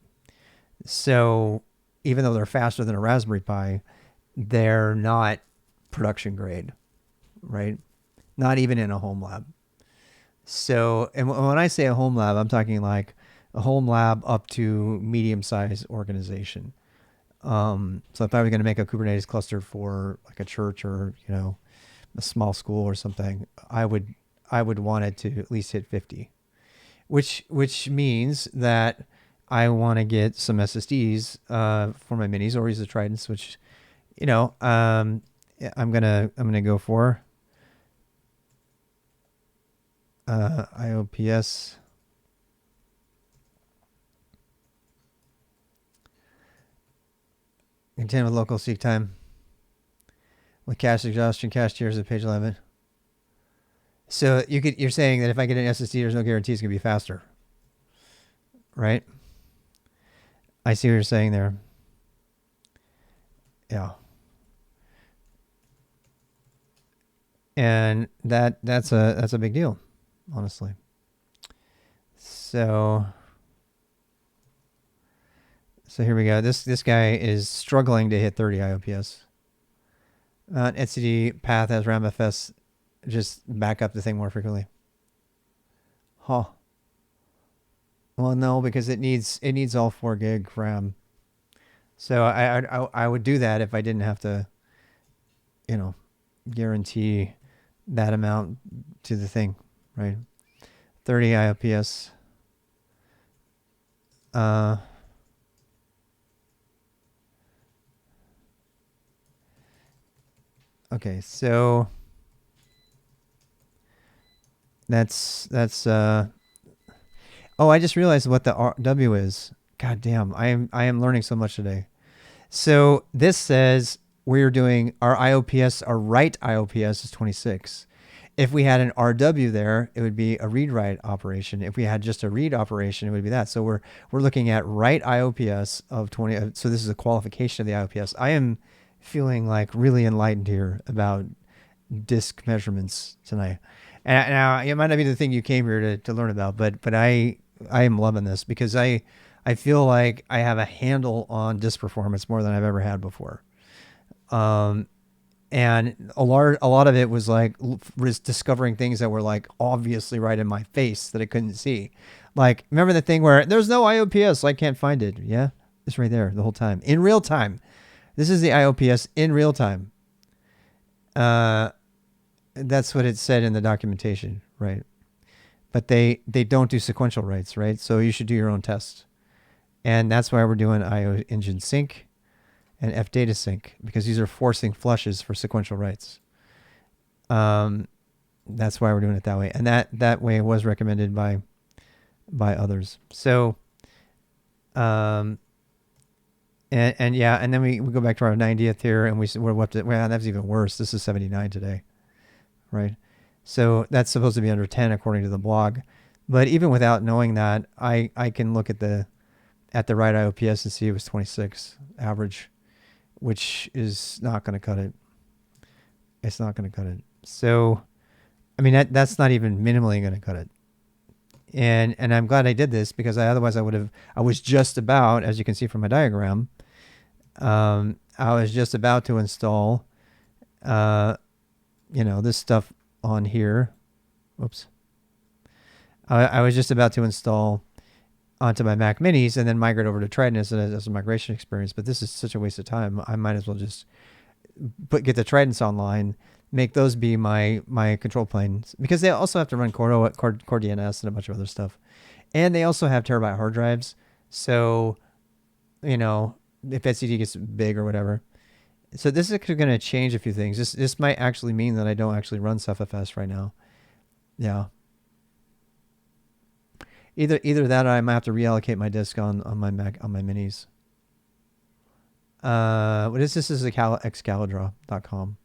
So even though they're faster than a Raspberry Pi, they're not production grade, right? Not even in a home lab. So, and when I say a home lab, I'm talking like a home lab up to medium-sized organization. So if I was going to make a Kubernetes cluster for like a church or, a small school or something, I would want it to at least hit 50, which means that I want to get some SSDs for my minis or use the Tridents, which, I'm gonna go for IOPS. Contend with local seek time. With cache exhaustion, cache tiers at page 11. So you're saying that if I get an SSD, there's no guarantee it's gonna be faster, right? I see what you're saying there. Yeah. And that's a big deal, honestly. So here we go. This guy is struggling to hit 30 IOPS. etcd path has RAMFS. Just back up the thing more frequently. Huh. Well, no, because it needs all 4 gig RAM. So I would do that if I didn't have to, guarantee that amount to the thing, right? 30 IOPS. Okay, so that's oh, I just realized what the W is. God damn, I am learning so much today. So this says we're doing our IOPS, our write IOPS is 26. If we had an RW there, it would be a read-write operation. If we had just a read operation, it would be that. So we're looking at write IOPS of 20. So this is a qualification of the IOPS. I am feeling like really enlightened here about disk measurements tonight. And now it might not be the thing you came here to learn about, but I am loving this because I I feel like I have a handle on disk performance more than I've ever had before. And a lot of it was like was discovering things that were like obviously right in my face that I couldn't see. Like, remember the thing where there's no IOPS, so I can't find it? Yeah, it's right there the whole time in real time. This is the IOPS in real time. That's what it said in the documentation, right? But they don't do sequential writes, right? So you should do your own test, and that's why we're doing IO engine sync and fdata sync, because these are forcing flushes for sequential writes. That's why we're doing it that way, and that way was recommended by others. So, and yeah, and then we go back to our 90th here, and we're up to, well, that's even worse. This is 79 today, right? So that's supposed to be under 10 according to the blog, but even without knowing that, I can look at the right IOPS and see it was 26 average, which is not going to cut it. It's not going to cut it. So, I mean, that's not even minimally going to cut it. And I'm glad I did this, because otherwise I was just about, as you can see from my diagram, I was just about to install, this stuff on here. Whoops. I was just about to install onto my Mac Minis and then migrate over to Tridents as a migration experience. But this is such a waste of time. I might as well just get the Tridents online, make those be my control planes, because they also have to run Core DNS and a bunch of other stuff. And they also have terabyte hard drives. So, if etcd gets big or whatever. So this is going to change a few things. This might actually mean that I don't actually run SFFS right now. Yeah. Either that, or I might have to reallocate my disk on my Mac, on my minis. What is this? This is excalibra.com.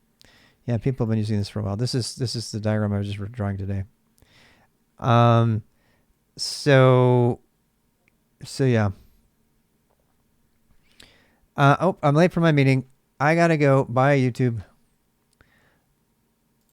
Yeah, people have been using this for a while. This is the diagram I was just drawing today. So yeah. I'm late for my meeting. I gotta go. Bye, YouTube.